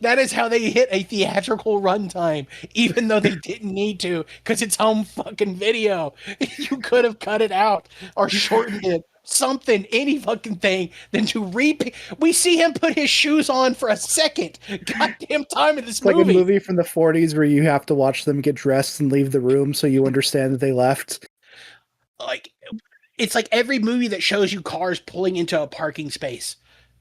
That is how they hit a theatrical runtime, even though they didn't need to, because it's home fucking video. You could have cut it out or shortened it, something, any fucking thing, than to repeat. We see him put his shoes on for a second, goddamn time in this It's like a movie. movie from the 40s where you have to watch them get dressed and leave the room so you understand that they left. Like, it's like every movie that shows you cars pulling into a parking space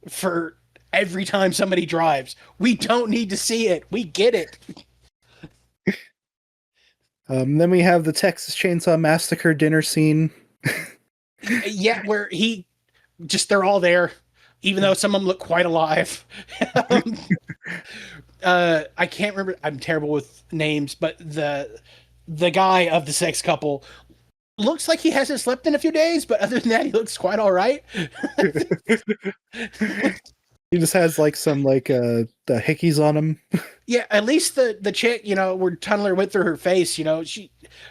for every time somebody drives. We don't need to see it. We get it. Then we have the Texas Chainsaw Massacre dinner scene. Yeah, where they're all there, even though some of them look quite alive. I can't remember. I'm terrible with names, but the guy of the sex couple looks like he hasn't slept in a few days, but other than that, he looks quite all right. He just has like some like the hickeys on him. Yeah, at least the chick, where Tunneler went through her face,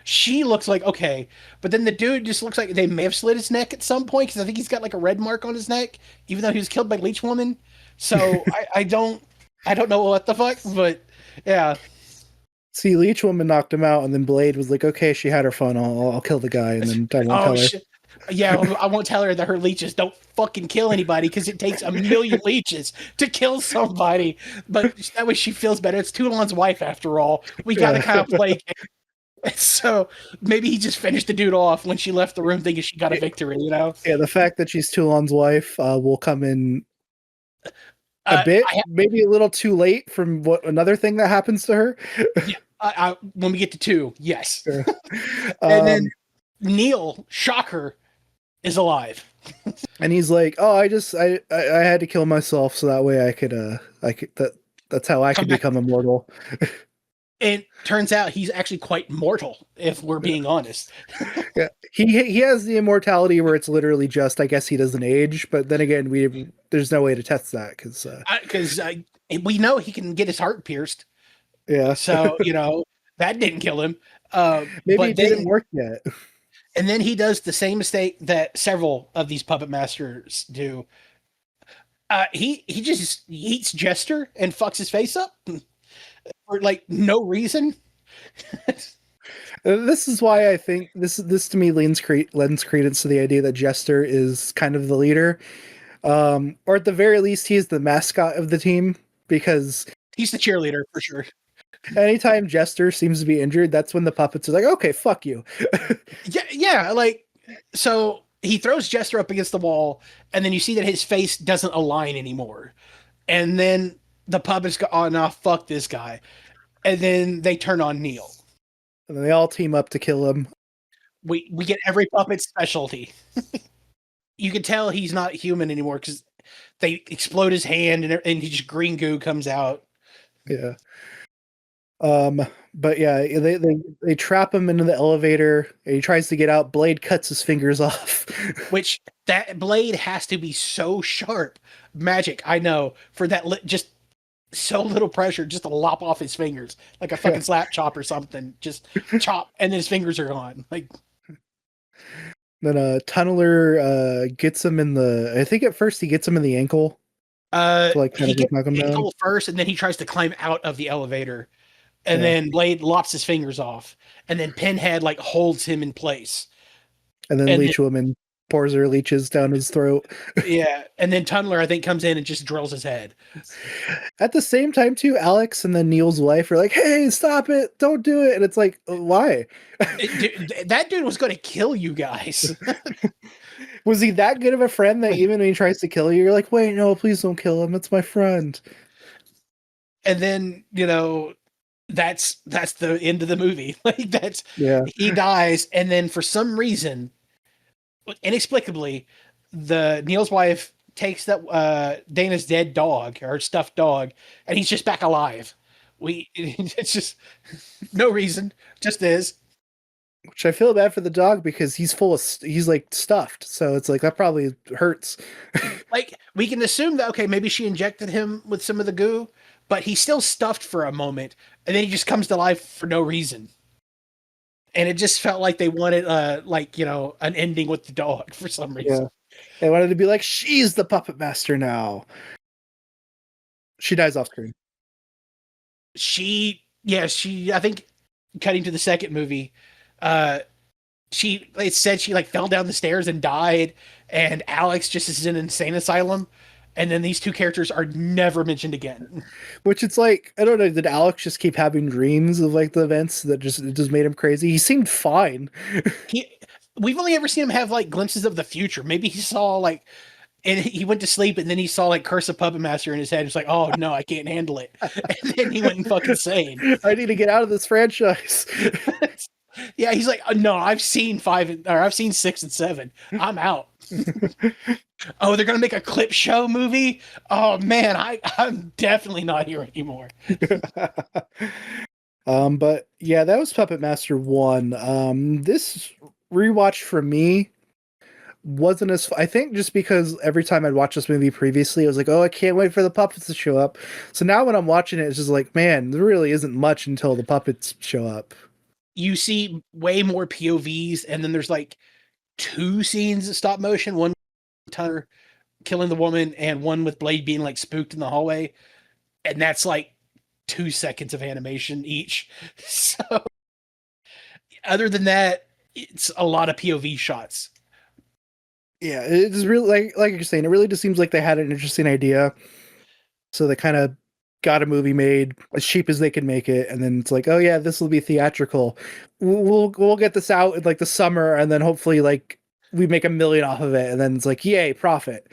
she looks like okay, but then the dude just looks like they may have slit his neck at some point because I think he's got like a red mark on his neck, even though he was killed by Leech Woman. So I don't know what the fuck, but yeah. See, Leech Woman knocked him out, and then Blade was like, "Okay, she had her fun. I'll kill the guy, and then I won't Oh tell her." shit. Yeah, I won't tell her that her leeches don't fucking kill anybody because it takes a million leeches to kill somebody. But that way she feels better. It's Toulon's wife after all. We got to Yeah, kind of play. So maybe he just finished the dude off when she left the room thinking she got a victory, you know? yeah. The fact that she's Toulon's wife will come in a Uh, bit, I have, maybe a little too late from what another thing that happens to her. yeah, when we get to 2, yes. Yeah. And then um, Neil, shocker, is alive. and he's like, "Oh, I had to kill myself so that way I could that's how I Come could back. become immortal." And turns out he's actually quite mortal, if we're being honest. Yeah, he has the immortality where it's literally just, I guess he doesn't age, but then again, there's no way to test that because Because we know he can get his heart pierced. yeah, So, that didn't kill him. maybe But it didn't then, work yet. and then he does the same mistake that several of these puppet masters do. He just eats Jester and fucks his face up for like no reason. This is why I think this to me lends credence to the idea that Jester is kind of the leader, or at the very least, he is the mascot of the team because He's the cheerleader for sure. anytime Jester seems to be injured, that's when the puppets are like, "Okay, fuck you." Yeah, like so he throws Jester up against the wall, and then you see that his face doesn't align anymore. And then the puppets go, "Oh no, fuck this guy," and then they turn on Neil. And then they all team up to kill him. We get every puppet specialty. You can tell he's not human anymore because they explode his hand and just green goo comes out. Yeah. But yeah, they trap him into the elevator. And he tries to get out. Blade cuts his fingers off. Which that blade has to be so sharp. Magic, I know, for that just so little pressure just to lop off his fingers like a fucking slap chop or something. Just chop, and then his fingers are gone. Like Then Tunneler gets him in the. I think at first he gets him in the ankle to like kind he of like gets knock him the down, ankle first, and then he tries to climb out of the elevator, and yeah. then Blade lops his fingers off, and then Pinhead like holds him in place, And then and then Leech Woman pours her leeches down his throat. yeah, and then Tunneler I think comes in and just drills his head. At the same time, too, Alex and then Neil's wife are like, "Hey, stop it! Don't do it!" And it's like, why? That dude was going to kill you guys. Was he that good of a friend that even when he tries to kill you, you're like, "Wait, no, please don't kill him. It's my friend." And then that's the end of the movie. Like that's Yeah. he dies, and then for some reason, inexplicably, the Neil's wife takes that Dana's dead dog or stuffed dog, and he's just back alive. It's just no reason, just is. Which I feel bad for the dog because he's like stuffed, so it's like that probably hurts. Like we can assume that okay, maybe she injected him with some of the goo, but he's still stuffed for a moment, and then he just comes to life for no reason. And it just felt like they wanted an ending with the dog for some reason. Yeah. They wanted to be like, she's the puppet master now. She dies off screen. She I think cutting to the second movie, it said she like fell down the stairs and died, and Alex just is in an insane asylum, and then these two characters are never mentioned again. Which it's like, I don't know, did Alex just keep having dreams of like the events that just made him crazy? He seemed fine. We've only ever seen him have like glimpses of the future. Maybe he saw like, and he went to sleep, and then he saw like Curse of Puppet Master in his head. It's like, oh no, I can't handle it. And then he went and fucking insane. I need to get out of this franchise. Yeah, he's like, no, I've seen 6 and 7. I'm out. Oh, they're gonna make a clip show movie. Oh man, I'm definitely not here anymore. But yeah, that was Puppet Master 1. This rewatch for me wasn't as I think just because every time I'd watched this movie previously, I was like, oh, I can't wait for the puppets to show up. So now when I'm watching it, it's just like, man, there really isn't much until the puppets show up. You see way more POVs, and then there's like 2 scenes of stop motion, one Tunner killing the woman and one with Blade being like spooked in the hallway. And that's like 2 seconds of animation each. So other than that, it's a lot of POV shots. Yeah, it's really like you're saying. It really just seems like they had an interesting idea, so they kind of got a movie made as cheap as they could make it, and then it's like, oh yeah, this will be theatrical. We'll get this out in like the summer, and then hopefully like we make $1 million off of it, and then it's like, yay, profit.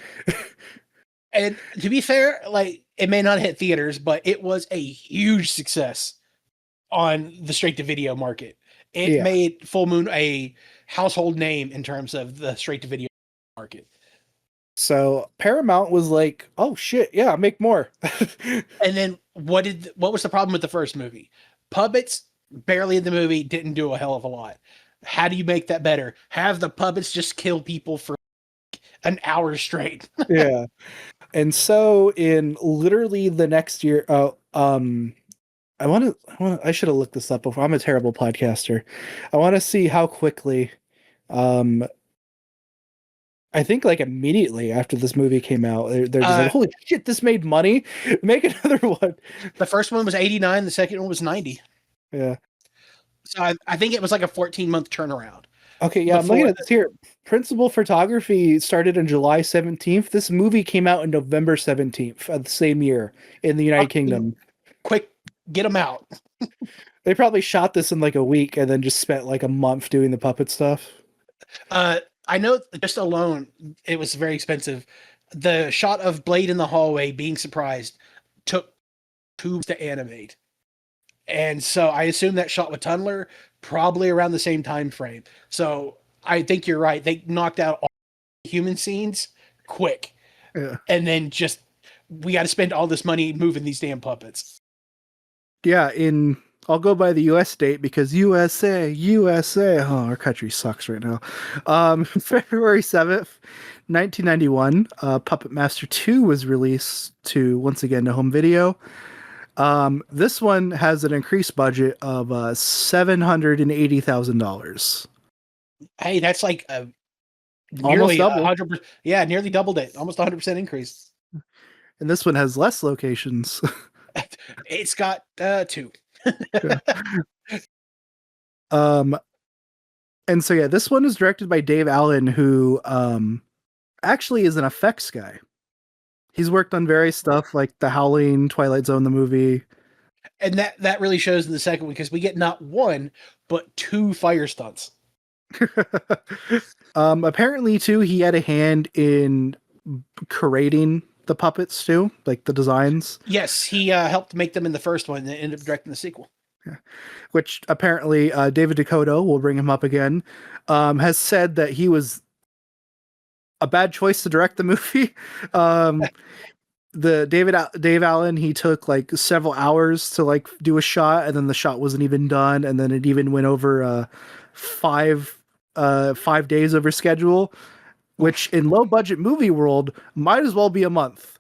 And to be fair, like it may not hit theaters, but it was a huge success on the straight to video market. It Yeah. made Full Moon a household name in terms of the straight to video market. So Paramount was like, oh shit, yeah, make more. And then what was the problem with the first movie? Puppets barely in the movie, didn't do a hell of a lot. How do you make that better? Have the puppets just kill people for an hour straight. Yeah. And so in literally the next year, I should have looked this up before. I'm a terrible podcaster. I want to see how quickly, um, I think like immediately after this movie came out, they're just like, holy shit, this made money. Make another one. The first one was 89, the second one was 90. Yeah. So I think it was like a 14-month turnaround. Okay, yeah, I'm looking at this here. Principal photography started on July 17th. This movie came out on November 17th of the same year in the United Kingdom. Quick, get them out. They probably shot this in like a week and then just spent like a month doing the puppet stuff. I know just alone, it was very expensive. The shot of Blade in the hallway being surprised took 2 weeks to animate. And so I assume that shot with Tunneler probably around the same time frame. So I think you're right. They knocked out all the human scenes quick. Yeah. And then just, we got to spend all this money moving these damn puppets. Yeah, I'll go by the US date because USA. Oh, our country sucks right now. February 7th, 1991, Puppet Master 2 was released to, once again, to home video. This one has an increased budget of $780,000. Hey, that's like Almost nearly double. 100%. Yeah, nearly doubled it. Almost 100% increase. And this one has less locations. It's got 2. Yeah. And so yeah, this one is directed by Dave Allen, who actually is an effects guy. He's worked on various stuff like The Howling, Twilight Zone, the movie. And that really shows in the second one because we get not 1, but 2 fire stunts. Apparently too, he had a hand in creating the puppets too, like the designs. Yes, he helped make them in the first one and ended up directing the sequel. Yeah. Which apparently David Dakota, will bring him up again, has said that he was a bad choice to direct the movie. The Dave Allen, he took like several hours to like do a shot, and then the shot wasn't even done, and then it even went over 5 days over schedule, which in low budget movie world might as well be a month.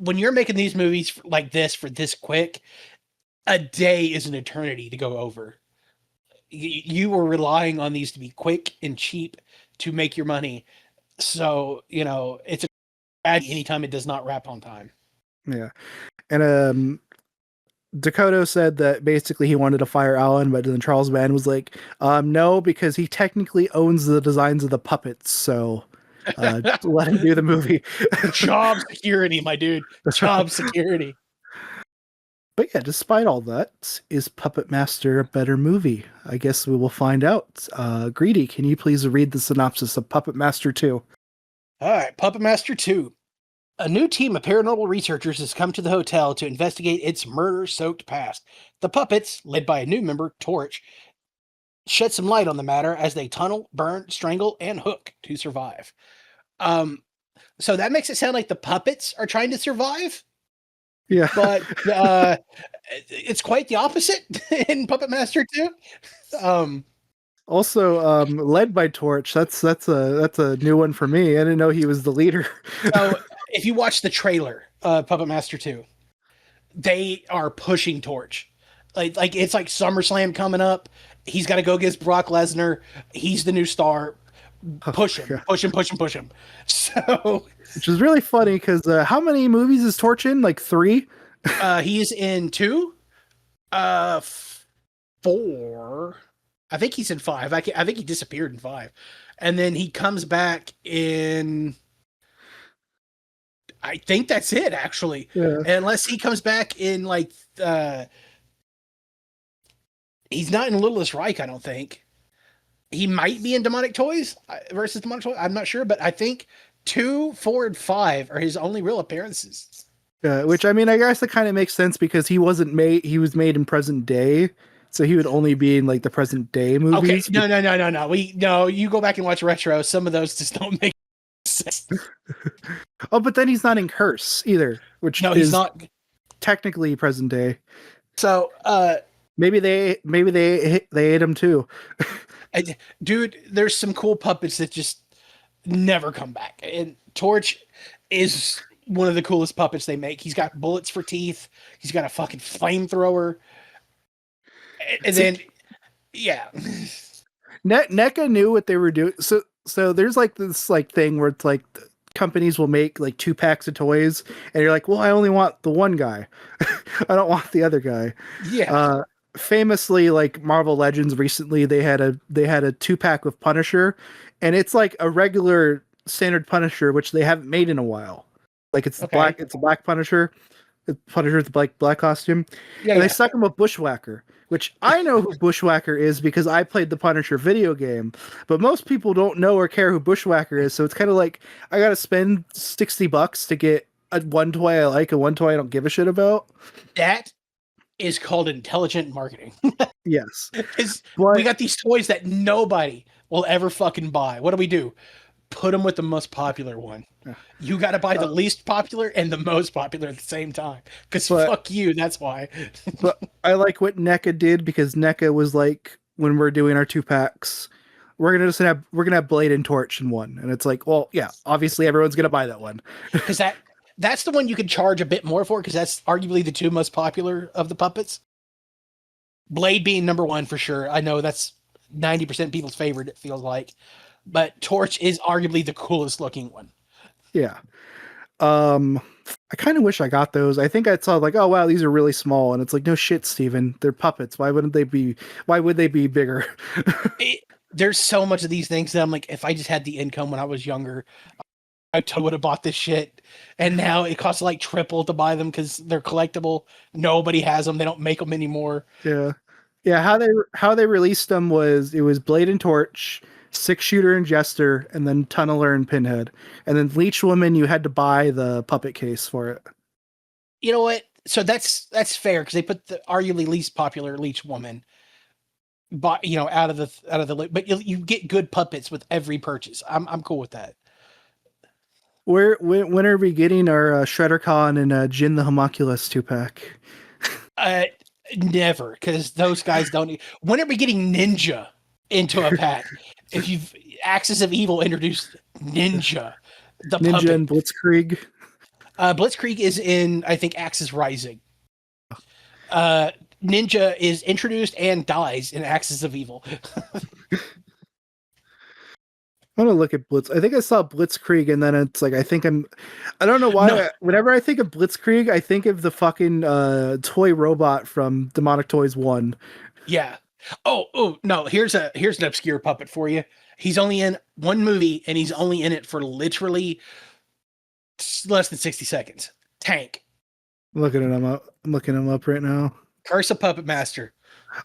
When you're making these movies like this for this quick, a day is an eternity to go over. You were relying on these to be quick and cheap to make your money. So, it's a bad anytime it does not wrap on time. Yeah. And Dakota said that basically he wanted to fire Allen, but then Charles Mann was like, no, because he technically owns the designs of the puppets, so let him do the movie. Job security, my dude. Job security. But yeah, despite all that, is Puppet Master a better movie? I guess we will find out. Greedy, can you please read the synopsis of Puppet Master 2? All right, Puppet Master 2. A new team of paranormal researchers has come to the hotel to investigate its murder-soaked past. The puppets, led by a new member, Torch, shed some light on the matter as they tunnel, burn, strangle, and hook to survive. So that makes it sound like the puppets are trying to survive. Yeah. But it's quite the opposite in Puppet Master 2. Also, led by Torch. That's a new one for me. I didn't know he was the leader. So if you watch the trailer, Puppet Master 2, they are pushing Torch. Like it's like SummerSlam coming up. He's got to go against Brock Lesnar. He's the new star. Push him, push him, push him, push him. So, which is really funny because how many movies is Torch in? Like 3? He's in 2, uh, 4. I think he's in 5. I think he disappeared in 5, and then he comes back in. I think that's it actually, Yeah. unless he comes back in like he's not in Littlest Reich. I don't think he might be in Demonic Toys versus Demonic Toys. I'm not sure, but I think 2, 4, and 5 are his only real appearances. Which I mean, I guess that kind of makes sense because he wasn't made. He was made in present day, so he would only be in like the present day Okay, movies. no. No. You go back and watch retro. Some of those just don't make sense. Oh, but then he's not in Curse either, which No, he's is not. technically present day. So, Maybe they ate him too. dude, there's some cool puppets that just never come back. And Torch is one of the coolest puppets they make. He's got bullets for teeth. He's got a fucking flamethrower. And then, yeah. NECA knew what they were doing. So there's like this like thing where it's like companies will make like 2 packs of toys, and you're like, well, I only want the one guy. I don't want the other guy. Yeah. Famously, like Marvel Legends recently, they had a 2 pack of Punisher, and it's like a regular standard Punisher, which they haven't made in a while. Like it's Okay. black, it's a black Punisher. The Punisher with the black costume, Yeah, and they yeah. stuck him with Bushwhacker, which I know who Bushwhacker is because I played the Punisher video game, but most people don't know or care who Bushwhacker is. So it's kind of like I gotta spend $60 to get one toy I like and one toy I don't give a shit about. That is called intelligent marketing. Yes, Because we but got these toys that nobody will ever fucking buy. What do? Put them with the most popular one. You got to buy the uh, least popular and the most popular at the same time. Because but fuck you, that's why. but I like what NECA did because NECA was like when we're doing our 2 packs. We're gonna have Blade and Torch in one, and it's like, well, yeah, obviously everyone's gonna buy that one. Because that's the one you could charge a bit more for, because that's arguably the 2 most popular of the puppets. Blade being number 1 for sure. I know that's 90% people's favorite, it feels like. But Torch is arguably the coolest looking one. Yeah. Um, I kind of wish I got those. I think I saw like, oh wow, these are really small, and it's like, no shit, Steven. They're puppets. Why wouldn't they be? Why would they be bigger? There's so much of these things that I'm like, if I just had the income when I was younger, I totally would have bought this shit. And now it costs like triple to buy them because they're collectible. Nobody has them. They don't make them anymore. Yeah, yeah. How they released them was it was Blade and Torch, Six Shooter and Jester, and then Tunneler and Pinhead, and then Leech Woman. You had to buy the puppet case for it. You know what? So that's fair because they put the arguably least popular Leech Woman, but out of the but you get good puppets with every purchase. I'm cool with that. When are we getting our Shredder Con and Jin the Homunculus 2 pack? Uh, Never, because those guys don't. When are we getting Ninja into a pack? If you've Axis of Evil introduced Ninja, the Ninja puppet. and Blitzkrieg. Blitzkrieg is in, I think, Axis Rising. Ninja is introduced and dies in Axis of Evil. I'm gonna look at Blitz. I think I saw Blitzkrieg, and then it's like I don't know why. No, Whenever I think of Blitzkrieg, I think of the fucking toy robot from Demonic Toys 1. yeah. Oh no. Here's an obscure puppet for you. He's only in one movie, and he's only in it for literally less than 60 seconds. Tank, I'm looking him up right now. Curse of Puppet Master.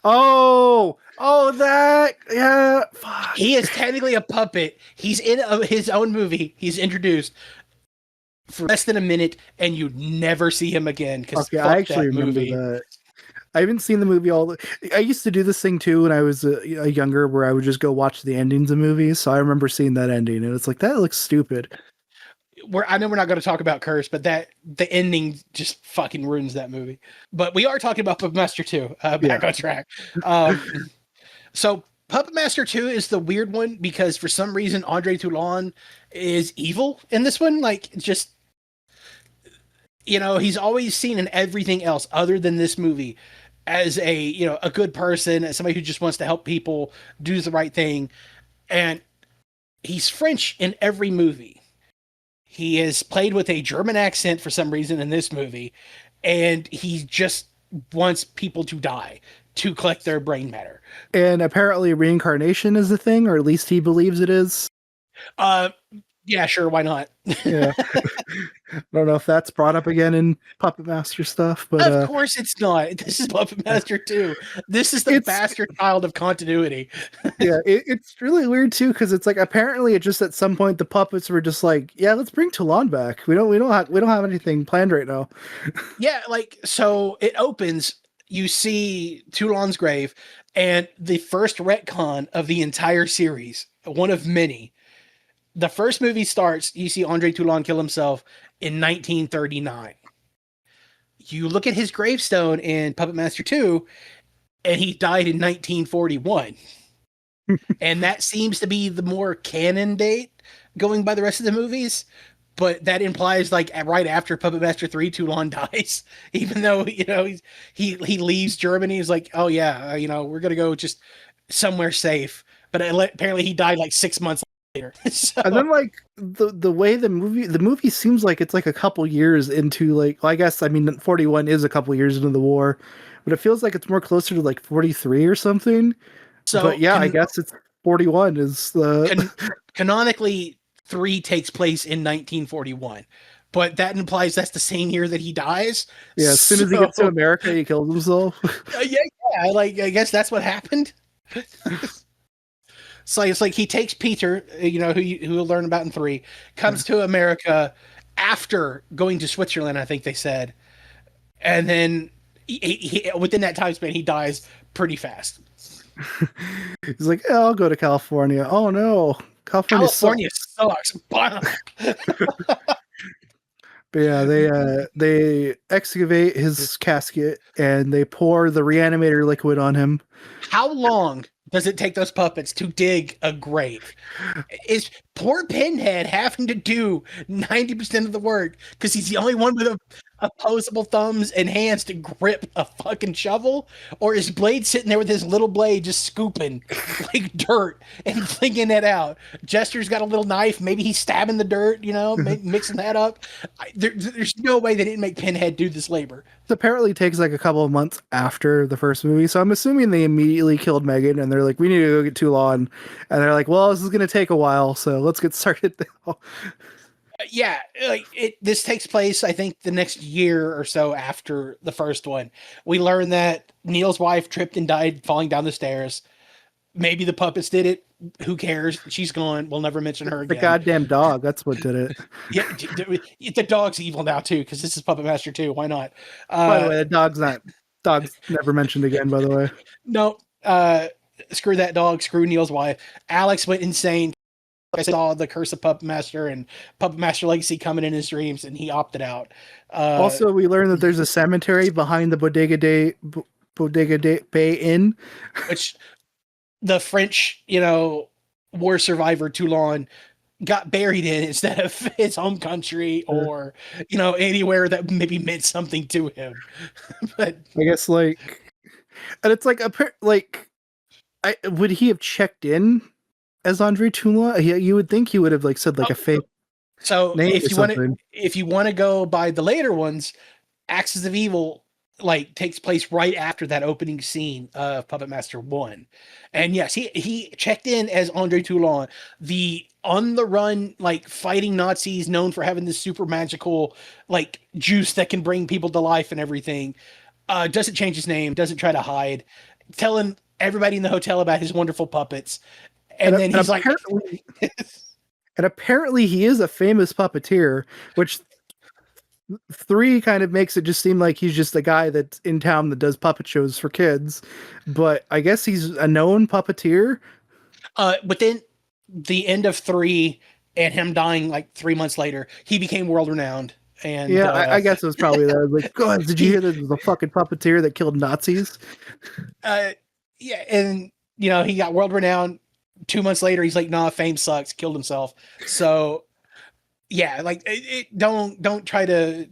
Oh, that, yeah. Fuck. He is technically a puppet. He's in his own movie. He's introduced for less than a minute, and you never see him again. Because Okay, I actually remember that. I haven't seen the movie I used to do this thing too when I was a younger, where I would just go watch the endings of movies. So I remember seeing that ending, and it's like that looks stupid. I know we're not going to talk about Curse, but the ending just fucking ruins that movie. But we are talking about Puppet Master 2. Back on track. So Puppet Master 2 is the weird one because for some reason Andre Toulon is evil in this one. Like, just, he's always seen in everything else other than this movie as a good person, as somebody who just wants to help people do the right thing. And he's French in every movie. He is played with a German accent for some reason in this movie. and he just wants people to die to collect their brain matter. And apparently reincarnation is a thing, or at least he believes it is. Uh, yeah, sure, why not? Yeah. I don't know if that's brought up again in Puppet Master stuff, but Of course it's not. This is Puppet Master 2. This is the it's bastard child of continuity. yeah, it's really weird too because it's like apparently it just at some point the puppets were just like, yeah, let's bring Toulon back. We don't have anything planned right now. Yeah, like, so it opens, you see Toulon's grave, and the first retcon of the entire series, one of many. The first movie starts, you see Andre Toulon kill himself in 1939. You look at his gravestone in Puppet Master 2, and he died in 1941. And that seems to be the more canon date going by the rest of the movies. But that implies like right after Puppet Master 3, Toulon dies, even though, he leaves Germany. He's like, oh yeah, we're going to go just somewhere safe. But apparently he died like 6 months later. So, And then like the way the movie seems like it's like a couple years into like well, I guess I mean 41 is a couple years into the war, but it feels like it's more closer to like 43 or something. But so yeah, I guess it's 41 is the can, canonically, 3 takes place in 1941. But that implies that's the same year that he dies. yeah, as soon as he So, gets to America, he kills himself. yeah, like I guess that's what happened. So it's like he takes Peter, who we'll learn about in 3, comes to America after going to Switzerland, I think they said, and then within that time span he dies pretty fast. He's like, yeah, I'll go to California. Oh no, California California sucks. sucks. But yeah, they excavate his casket and they pour the reanimator liquid on him. How long does it take those puppets to dig a grave? Is poor Pinhead having to do 90% of the work because he's the only one with opposable thumbs and hands to grip a fucking shovel? Or is Blade sitting there with his little blade just scooping like dirt and flinging it out? Jester's got a little knife. Maybe he's stabbing the dirt, mixing that up. There's no way they didn't make Pinhead do this labor. It apparently takes like a couple of months after the first movie, so I'm assuming they immediately killed Megan and they're like, we need to go get Toulon. And they're like, well, this is going to take a while, so let's get started now. Yeah, like this takes place, I think, the next year or so after the first one. We learn that Neil's wife tripped and died falling down the stairs. Maybe the puppets did it. Who cares? She's gone. We'll never mention her The again. goddamn dog, that's what did it. Yeah, the dog's evil now too, because this is Puppet Master 2. Why not? By the way, the dog's never mentioned again, by the way. No, screw that dog. Screw Neil's wife. Alex went insane. I saw the Curse of Puppet Master and Puppet Master Legacy coming in his dreams, and he opted out. Also, we learned that there's a cemetery behind the Bodega de Bay Inn. Which the French, war survivor Toulon got buried in instead of his home country or, anywhere that maybe meant something to him. But I guess and it's like would he have checked in as Andre Toulon? You would think he would have said a fake so name or something. if you want to go by the later ones, Axis of Evil takes place right after that opening scene of Puppet Master 1. And yes, he checked in as Andre Toulon, the on the run, fighting Nazis, known for having this super magical juice that can bring people to life and everything. Doesn't change his name, doesn't try to hide, telling everybody in the hotel about his wonderful puppets. And then he's and apparently he is a famous puppeteer, which 3 kind of makes it just seem like he's just a guy that's in town that does puppet shows for kids. But I guess he's a known puppeteer. Within the end of 3 and him dying 3 months later, he became world renowned. And yeah, I guess it was probably that. God, did you hear that there's a fucking puppeteer that killed Nazis? Yeah, and he got world renowned. 2 months later, he's like, "Nah, fame sucks." Killed himself. So, yeah, don't try to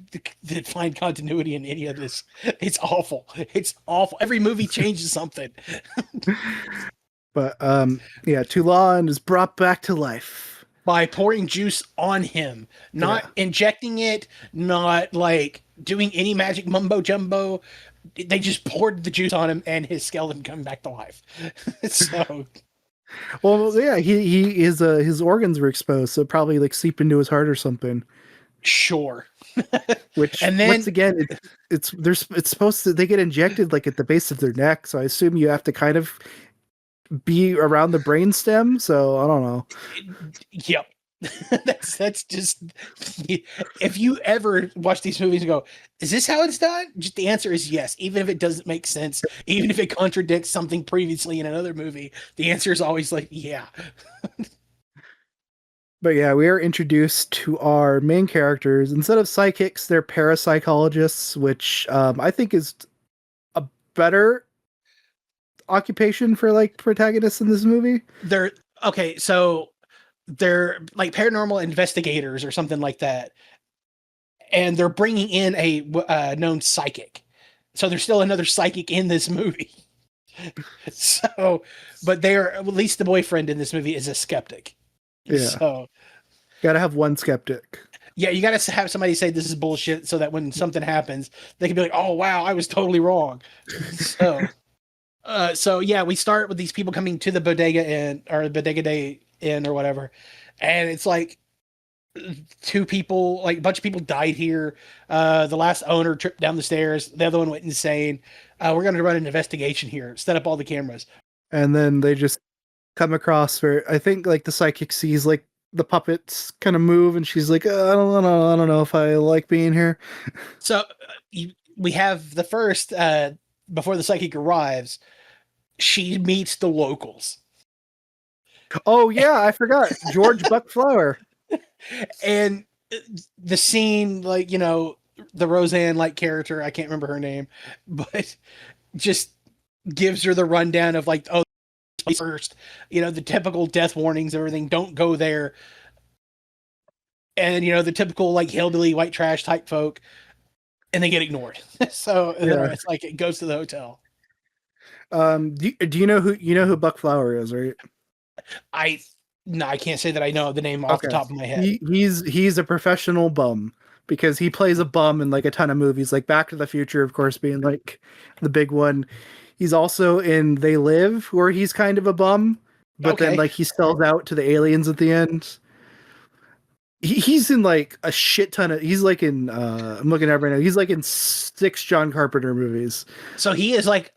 find continuity in any of this. It's awful. It's awful. Every movie changes something. But yeah, Toulon is brought back to life By pouring juice on him, not injecting it, not doing any magic mumbo jumbo. They just poured the juice on him, and his skeleton come back to life. So Well, yeah, his organs were exposed, so probably like seep into his heart or something. sure. Which And once then again, it's supposed to, they get injected like at the base of their neck, so I assume you have to kind of be around the brainstem. So I don't know. yep. That's just if you ever watch these movies and go, is this how it's done? Just the answer is yes, even if it doesn't make sense, even if it contradicts something previously in another movie, the answer is always like, yeah. But yeah, we are introduced to our main characters. Instead of psychics, they're parapsychologists, which I think is a better occupation for like protagonists in this movie. They're okay, so they're like paranormal investigators or something like that, and they're bringing in a known psychic. So there's still another psychic in this movie. So, but they're at least the boyfriend in this movie is a skeptic. Yeah, So gotta have one skeptic. yeah, you got to have somebody say this is bullshit, so that when something happens, they can be like, "Oh wow, I was totally wrong." So, so yeah, we start with these people coming to the bodega inn or bodega day inn or whatever, and it's like two people, like a bunch of people died here. The last owner tripped down the stairs. The other one went insane. We're going to run an investigation here. Set up all the cameras. And then they just come across where I think like the psychic sees like the puppets kind of move, and she's like, I don't know if I like being here. So we have the first before the psychic arrives. She meets the locals, Oh yeah, I forgot George Buckflower. and the scene, like the Roseanne like character, I can't remember her name, but just gives her the rundown of like, oh, first, the typical death warnings, everything. Don't go there, and the typical like hillbilly white trash type folk, and they get ignored. So then Yeah. it's like it goes to the hotel. Do you know who Buck Flower is, right? I No, I can't say that I know the name off the Okay. top of my head. He's a professional bum because he plays a bum in like a ton of movies, like Back to the Future, of course, being like the big one. He's also in They Live, where he's kind of a bum, but then Okay, like he sells out to the aliens at the end. He's in like a shit ton of. He's like in. I'm looking at right now. He's like in 6 John Carpenter movies. so he is like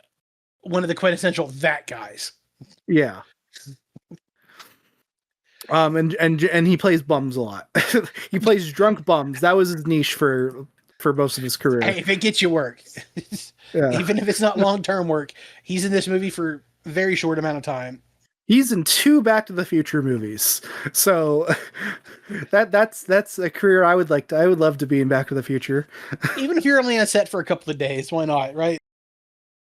one of the quintessential that guys. Yeah. And he plays bums a lot. He plays drunk bums. That was his niche for most of his career. Hey, if it gets you work, Yeah. even if it's not long term work, he's in this movie for a very short amount of time. He's in 2 Back to the Future movies. So that's a career I would love to be in Back to the Future. Even if you're only on set for a couple of days, why not, right?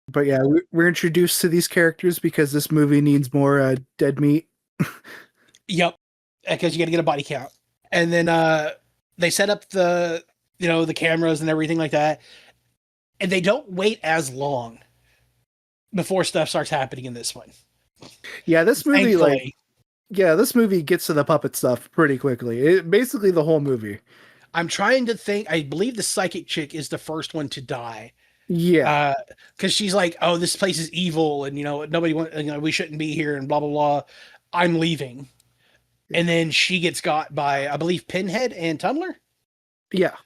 But yeah, we're introduced to these characters because this movie needs more dead meat. Yep, because you got to get a body count, and then they set up the cameras and everything like that, and they don't wait as long before stuff starts happening in this one. Yeah, this movie Thankfully, this movie gets to the puppet stuff pretty quickly. Basically the whole movie. I'm trying to think. I believe the psychic chick is the first one to die. Yeah. Because she's like, "Oh, this place is evil, and nobody want, we shouldn't be here, and blah blah blah. I'm leaving." And then she gets got by, I believe, Pinhead and Tumbler. Yeah.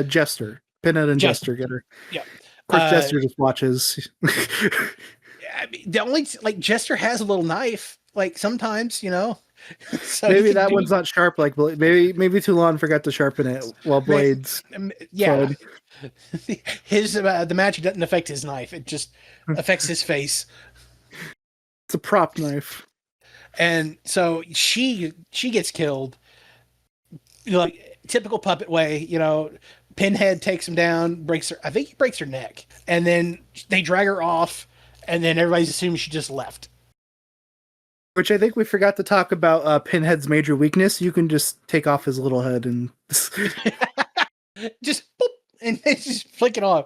Jester. Pinhead and Jester get her. Yeah. Of course, Jester just watches. I mean, the only like Jester has a little knife, like sometimes, so Maybe that one's not sharp. Like maybe Toulon forgot to sharpen it while Blades. Yeah, flowed. his the magic doesn't affect his knife; it just affects his face. It's a prop knife. And so she gets killed, like typical puppet way. Pinhead takes him down, breaks her. I think he breaks her neck, and then they drag her off, and then everybody's assuming she just left. Which I think we forgot to talk about Pinhead's major weakness. You can just take off his little head and Just boop, and they just flick it off.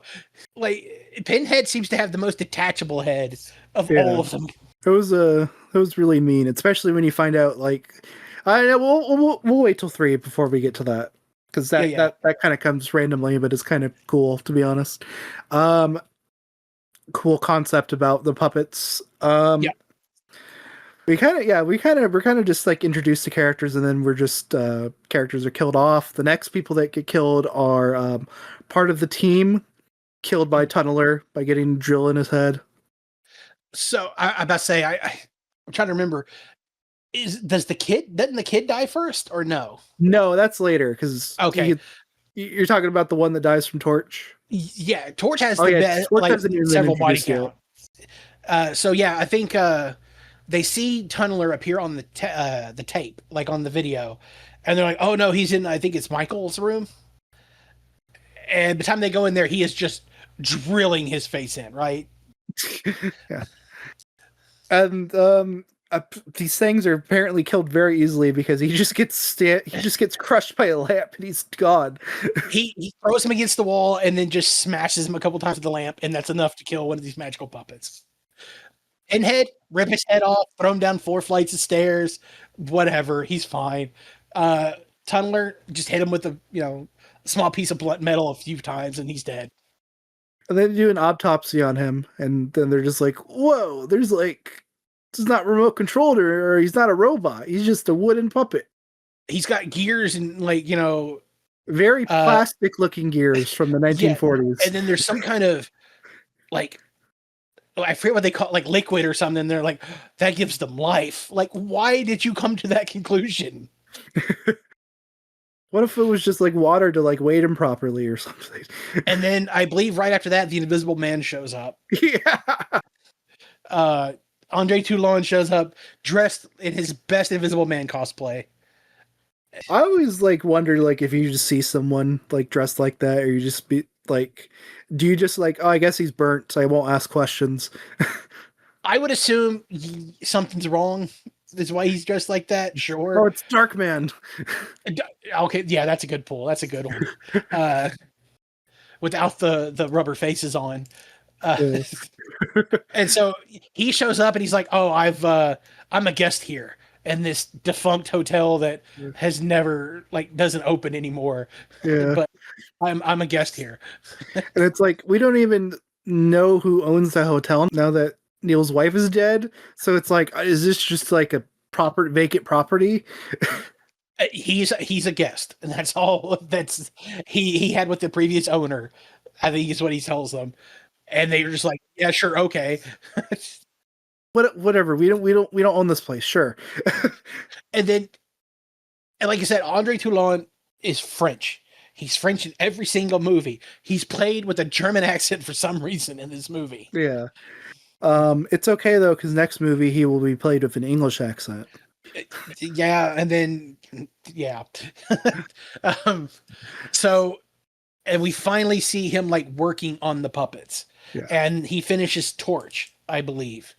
Like Pinhead seems to have the most detachable head of all of them. It was really mean, especially when you find out like I know we'll wait till 3 before we get to that. because Yeah, that yeah. that kind of comes randomly, but it's kind of cool to be honest. Um, cool concept about the puppets. Yeah. We're kind of just like introduced to characters, and then we're just characters are killed off. The next people that get killed are part of the team killed by Tunneler by getting a drill in his head. So I about to say I'm trying to remember. Doesn't the kid die first or no? No, that's later because Okay. you're talking about the one that dies from Torch. Yeah, Torch has Oh the yeah, best, Torch like hasn't even been several body introduced yet. count. So yeah, I think they see Tunneler appear on the tape, like on the video, and they're like, "Oh no, he's in. I think it's Michael's room." And by the time they go in there, he is just drilling his face in. Right? Yeah. And these things are apparently killed very easily because he just gets crushed by a lamp and he's gone. He throws him against the wall and then just smashes him a couple times with the lamp, and that's enough to kill one of these magical puppets. Pinhead, rip his head off, throw him down 4 flights of stairs, whatever. He's fine. Tunneler, just hit him with a small piece of blunt metal a few times, and he's dead. And they do an autopsy on him, and then they're just like, "Whoa, there's like, it's not remote controlled, or he's not a robot. He's just a wooden puppet. He's got gears and Very plastic looking gears from the yeah. 1940s." And then there's some kind of like I forget what they call it, like liquid or something. They're like, that gives them life. Like, why did you come to that conclusion? What if it was just like water to like weight him properly or something? And then I believe right after that, the Invisible Man shows up. Yeah. Andre Toulon shows up dressed in his best Invisible Man cosplay. I always like wonder like if you just see someone like dressed like that, or you just be like, do you just like, oh, I guess he's burnt, so I won't ask questions. I would assume something's wrong. Is why he's dressed like that. Oh, Sure. it's Darkman. Okay. Yeah, that's a good pull. That's a good one. Without the rubber faces on. Yeah. And so he shows up and he's like, "Oh, I'm a guest here in this defunct hotel that has never doesn't open anymore. Yeah. But I'm a guest here." And it's like we don't even know who owns the hotel now that Neil's wife is dead. So it's like, is this just like a proper vacant property? He's a guest, and that's all. That's he had with the previous owner. I think is what he tells them, and they were just like, "Yeah, sure, okay." Whatever. We don't own this place. Sure. And then, and like I said, Andre Toulon is French. He's French in every single movie. He's played with a German accent for some reason in this movie. Yeah. It's okay though, because next movie he will be played with an English accent. Yeah, and then yeah. So, and we finally see him working on the puppets. Yeah. And he finishes Torch, I believe.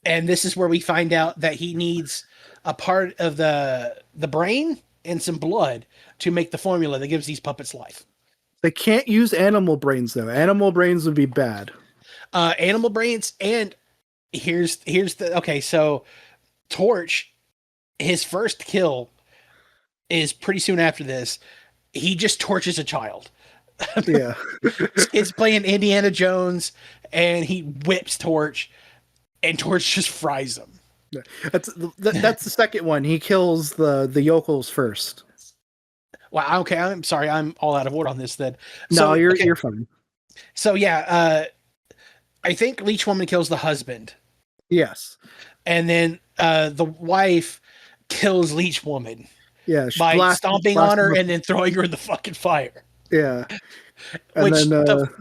And this is where we find out that he needs a part of the brain and some blood to make the formula that gives these puppets life. They can't use animal brains though. Animal brains would be bad. Animal brains, and here's the okay. So Torch, his first kill is pretty soon after this. He just torches a child. Yeah. It's playing Indiana Jones, and he whips Torch, and Torch just fries him. That's the second one. He kills the yokels first. Wow. Okay. I'm sorry. I'm all out of order on this then. No, So, you're fine. So yeah, I think Leech Woman kills the husband, Yes. and then the wife kills Leech Woman Yeah. by stomping on her and then throwing her in the fucking fire. Yeah. And Which then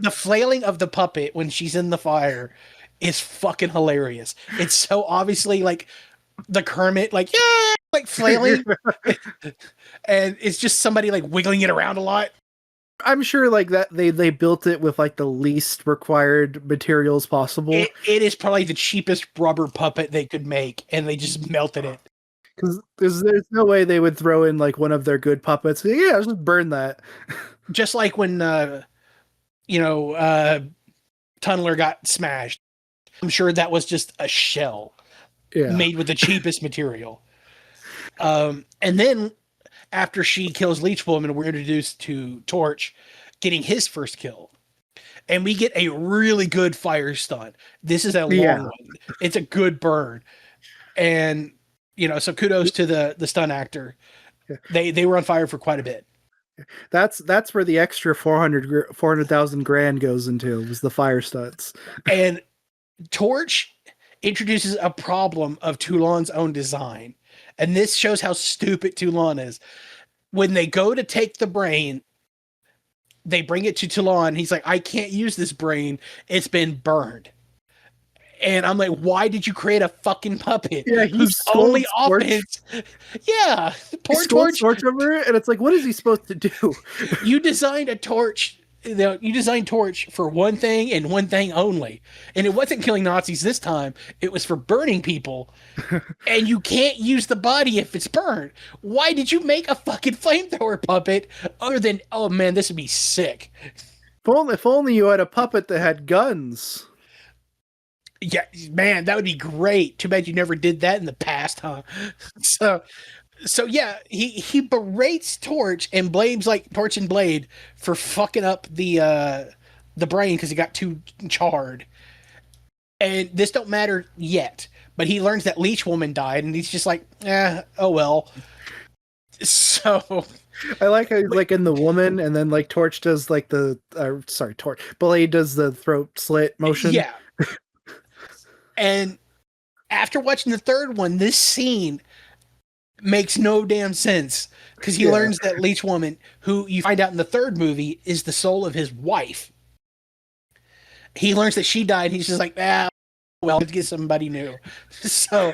the flailing of the puppet when she's in the fire is fucking hilarious. It's so obviously the Kermit, yeah, flailing, and it's just somebody wiggling it around a lot. I'm sure that they built it with the least required materials possible. It is probably the cheapest rubber puppet they could make, and they just melted it. Because there's no way they would throw in one of their good puppets. Yeah, just burn that. Just like when Tunneler got smashed. I'm sure that was just a shell made with the cheapest material. And then after she kills Leech Woman, we're introduced to Torch getting his first kill. And we get a really good fire stunt. This is a long Yeah. one. It's a good burn. And so kudos to the stunt actor. Yeah. They were on fire for quite a bit. That's where the extra 400,000 grand goes into, was the fire stunts. And Torch introduces a problem of Toulon's own design. And this shows how stupid Toulon is. When they go to take the brain, they bring it to Toulon. He's like, I can't use this brain. It's been burned. And I'm like, why did you create a fucking puppet? Yeah, whose only offense? Yeah, poor Torch. Torch over it, and it's like, what is he supposed to do? You designed a torch. You designed Torch for one thing and one thing only, and it wasn't killing Nazis this time. It was for burning people, and you can't use the body if it's burned. Why did you make a fucking flamethrower puppet? Other than, oh man, this would be sick. If only you had a puppet that had guns. Yeah, man, that would be great. Too bad you never did that in the past, huh? So yeah, he berates Torch and blames like Torch and Blade for fucking up the brain because he got too charred. And this don't matter yet, but he learns that Leech Woman died, and he's just like, oh well. So I like how he's like in the woman, and then like Torch does like Torch Blade does the throat slit motion. Yeah. And after watching the third one, this scene makes no damn sense because he learns that Leech Woman, who you find out in the third movie, is the soul of his wife. He learns that she died. He's just like, well, let's get somebody new. So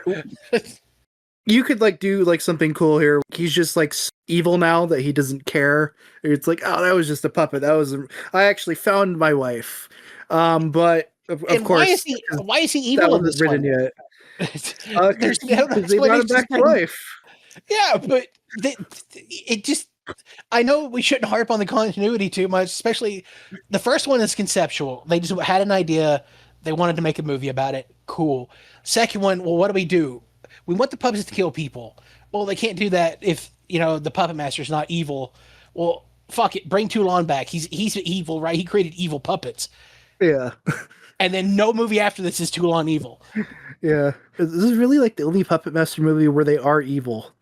you could like do like something cool here. He's just like evil now that he doesn't care. It's like, oh, that was just a puppet. I actually found my wife. But of course, why is he evil in this one? Yet? There's no they brought him back to life. Yeah, but it just, I know we shouldn't harp on the continuity too much, especially the first one is conceptual. They just had an idea. They wanted to make a movie about it. Cool. Second one, well, what do? We want the puppets to kill people. Well, they can't do that if, the puppet master's not evil. Well, fuck it. Bring Toulon back. He's evil, right? He created evil puppets. Yeah. And then no movie after this is Toulon evil. Yeah. This is really like the only Puppet Master movie where they are evil.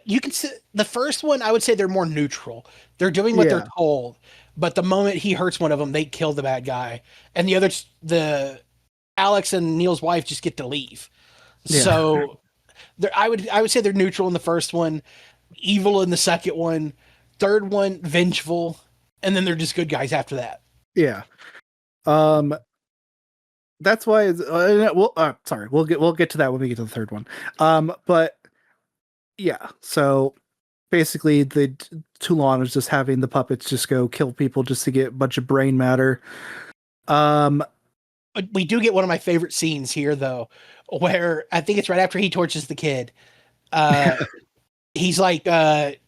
You can see the first one, I would say they're more neutral. They're doing what they're told. But the moment he hurts one of them, they kill the bad guy. And the others, Alex and Neil's wife just get to leave. Yeah. So I would say they're neutral in the first one, evil in the second one, third one, vengeful, and then they're just good guys after that. Yeah. That's why we'll get to that when we get to the third one. But yeah, so basically the Toulon is just having the puppets just go kill people just to get a bunch of brain matter. We do get one of my favorite scenes here though, where I think it's right after he torches the kid. He's like, I'm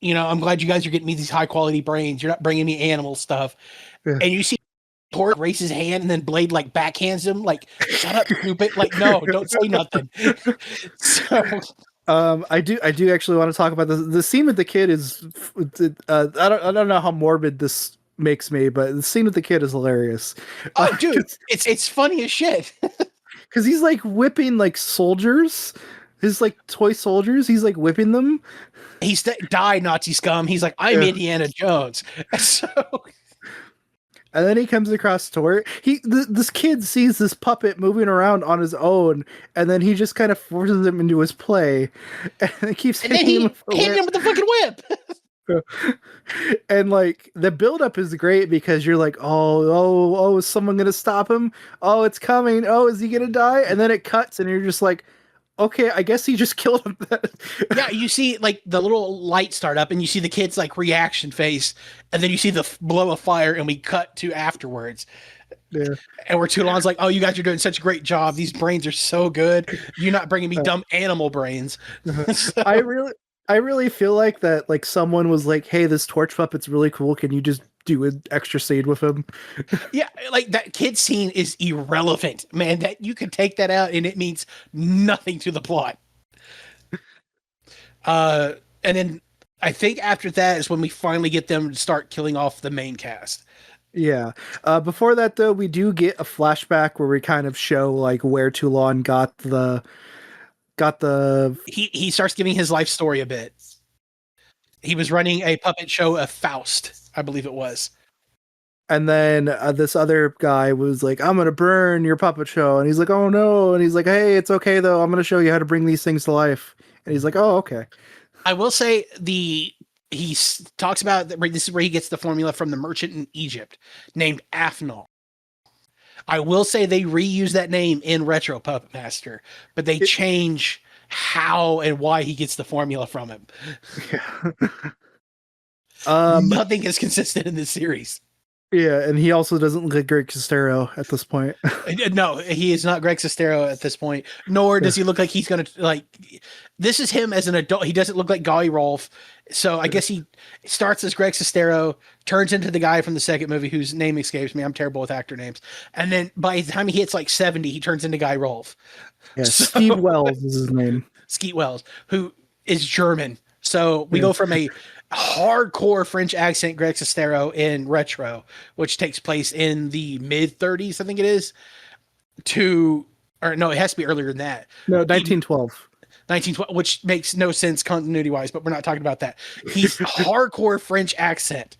glad you guys are getting me these high quality brains. You're not bringing me animal stuff. Yeah. And you see Torch raise his hand and then Blade like backhands him like, shut up, stupid. Like, no, don't say nothing. So I do actually want to talk about the scene with the kid is I don't know how morbid this makes me, but the scene with the kid is hilarious. Oh dude, it's funny as shit. Cause he's like whipping like soldiers, his like toy soldiers, he's like whipping them. He's die Nazi scum. He's like, I'm Indiana Jones. So and then he comes across Tor. This kid sees this puppet moving around on his own, and then he just kind of forces him into his play, and it keeps hitting him with the fucking whip. And like the buildup is great because you're like, oh, is someone gonna stop him? Oh, it's coming. Oh, is he gonna die? And then it cuts, and you're just like, okay, I guess he just killed him. Yeah, you see like the little light start up and you see the kid's like reaction face and then you see the blow of fire and we cut to afterwards. Yeah. And where Toulon's like, oh, you guys are doing such a great job. These brains are so good. You're not bringing me dumb animal brains. So, I really feel like that like someone was like, hey, this Torch puppet's really cool. Can you just do an extra scene with him? Yeah, like that kid scene is irrelevant, man. That you could take that out and it means nothing to the plot. And And then I think after that is when we finally get them to start killing off the main cast. Yeah. Before that, though, we do get a flashback where we kind of show like where Toulon got the He starts giving his life story a bit. He was running a puppet show of Faust, I believe it was. and then this other guy was like, "I'm gonna burn your puppet show," and he's like, "Oh no!" And he's like, "Hey, it's okay though. I'm gonna show you how to bring these things to life." And he's like, "Oh, okay." I will say talks about this is where he gets the formula from the merchant in Egypt named Afnal. I will say they reuse that name in Retro Puppet Master, but they change how and why he gets the formula from him. Nothing is consistent in this series. Yeah, and he also doesn't look like Greg Sestero at this point. No, he is not Greg Sestero at this point, nor does he look like he's going to, like, this is him as an adult. He doesn't look like Guy Rolfe. So I guess he starts as Greg Sestero, turns into the guy from the second movie whose name escapes me. I'm terrible with actor names. And then by the time he hits like 70, he turns into Guy Rolfe. Yeah, Steve Wells is his name. Skeet Wells, who is German. So we go from a hardcore French accent Greg Sestero in Retro, which takes place in the mid 30s, I think it is, or no, it has to be earlier than that. No, 1912. 1912, which makes no sense continuity wise, but we're not talking about that. He's hardcore French accent.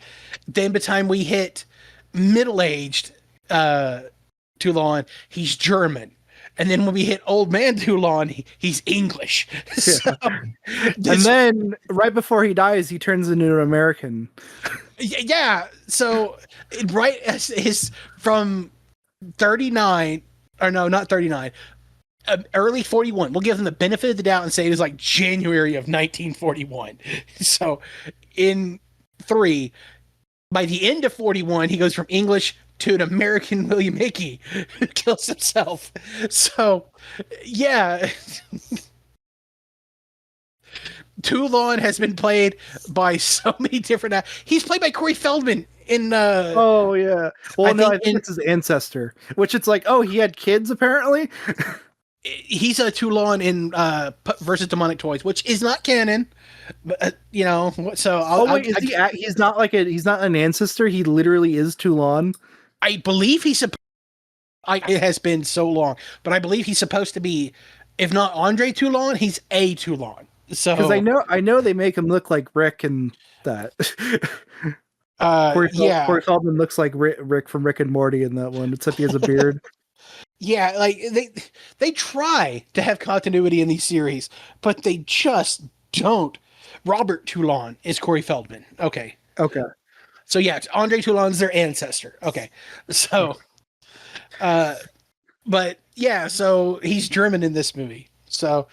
Then by the time we hit middle aged Toulon, he's German. And then when we hit old man Toulon, he's English. So, and then right before he dies, he turns into an American. Yeah. So right as his from 39, or no, not 39, early 41. We'll give him the benefit of the doubt and say it was like January of 1941. So in 3, by the end of 41, he goes from English to an American William Hickey who kills himself. So, yeah. Toulon has been played by so many different. He's played by Corey Feldman in. Oh yeah. Well, I think it's his ancestor. Which it's like, oh, he had kids apparently. He's a Toulon in versus Demonic Toys, which is not canon. But so he's not an ancestor. He literally is Toulon. I believe he's supposed. It has been so long, but I believe he's supposed to be, if not Andre Toulon, he's a Toulon. So because I know they make him look like Rick and that. Corey Feldman looks like Rick from Rick and Morty in that one, except he has a beard. Yeah, like they try to have continuity in these series, but they just don't. Robert Toulon is Corey Feldman. Okay. So yeah, Andre Toulon's their ancestor. Okay. So but yeah, so he's German in this movie. So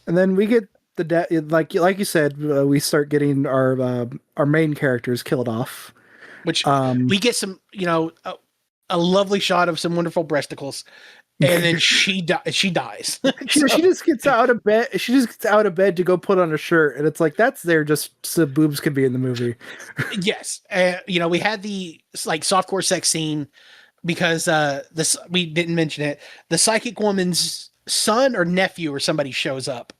and then we get like you said, we start getting our main characters killed off. Which we get some, a lovely shot of some wonderful breasticles, and then she dies. She just gets out of bed. She just gets out of bed to go put on a shirt, and it's like that's there just so boobs can be in the movie. Yes, we had the like softcore sex scene because this we didn't mention it. The psychic woman's son or nephew or somebody shows up,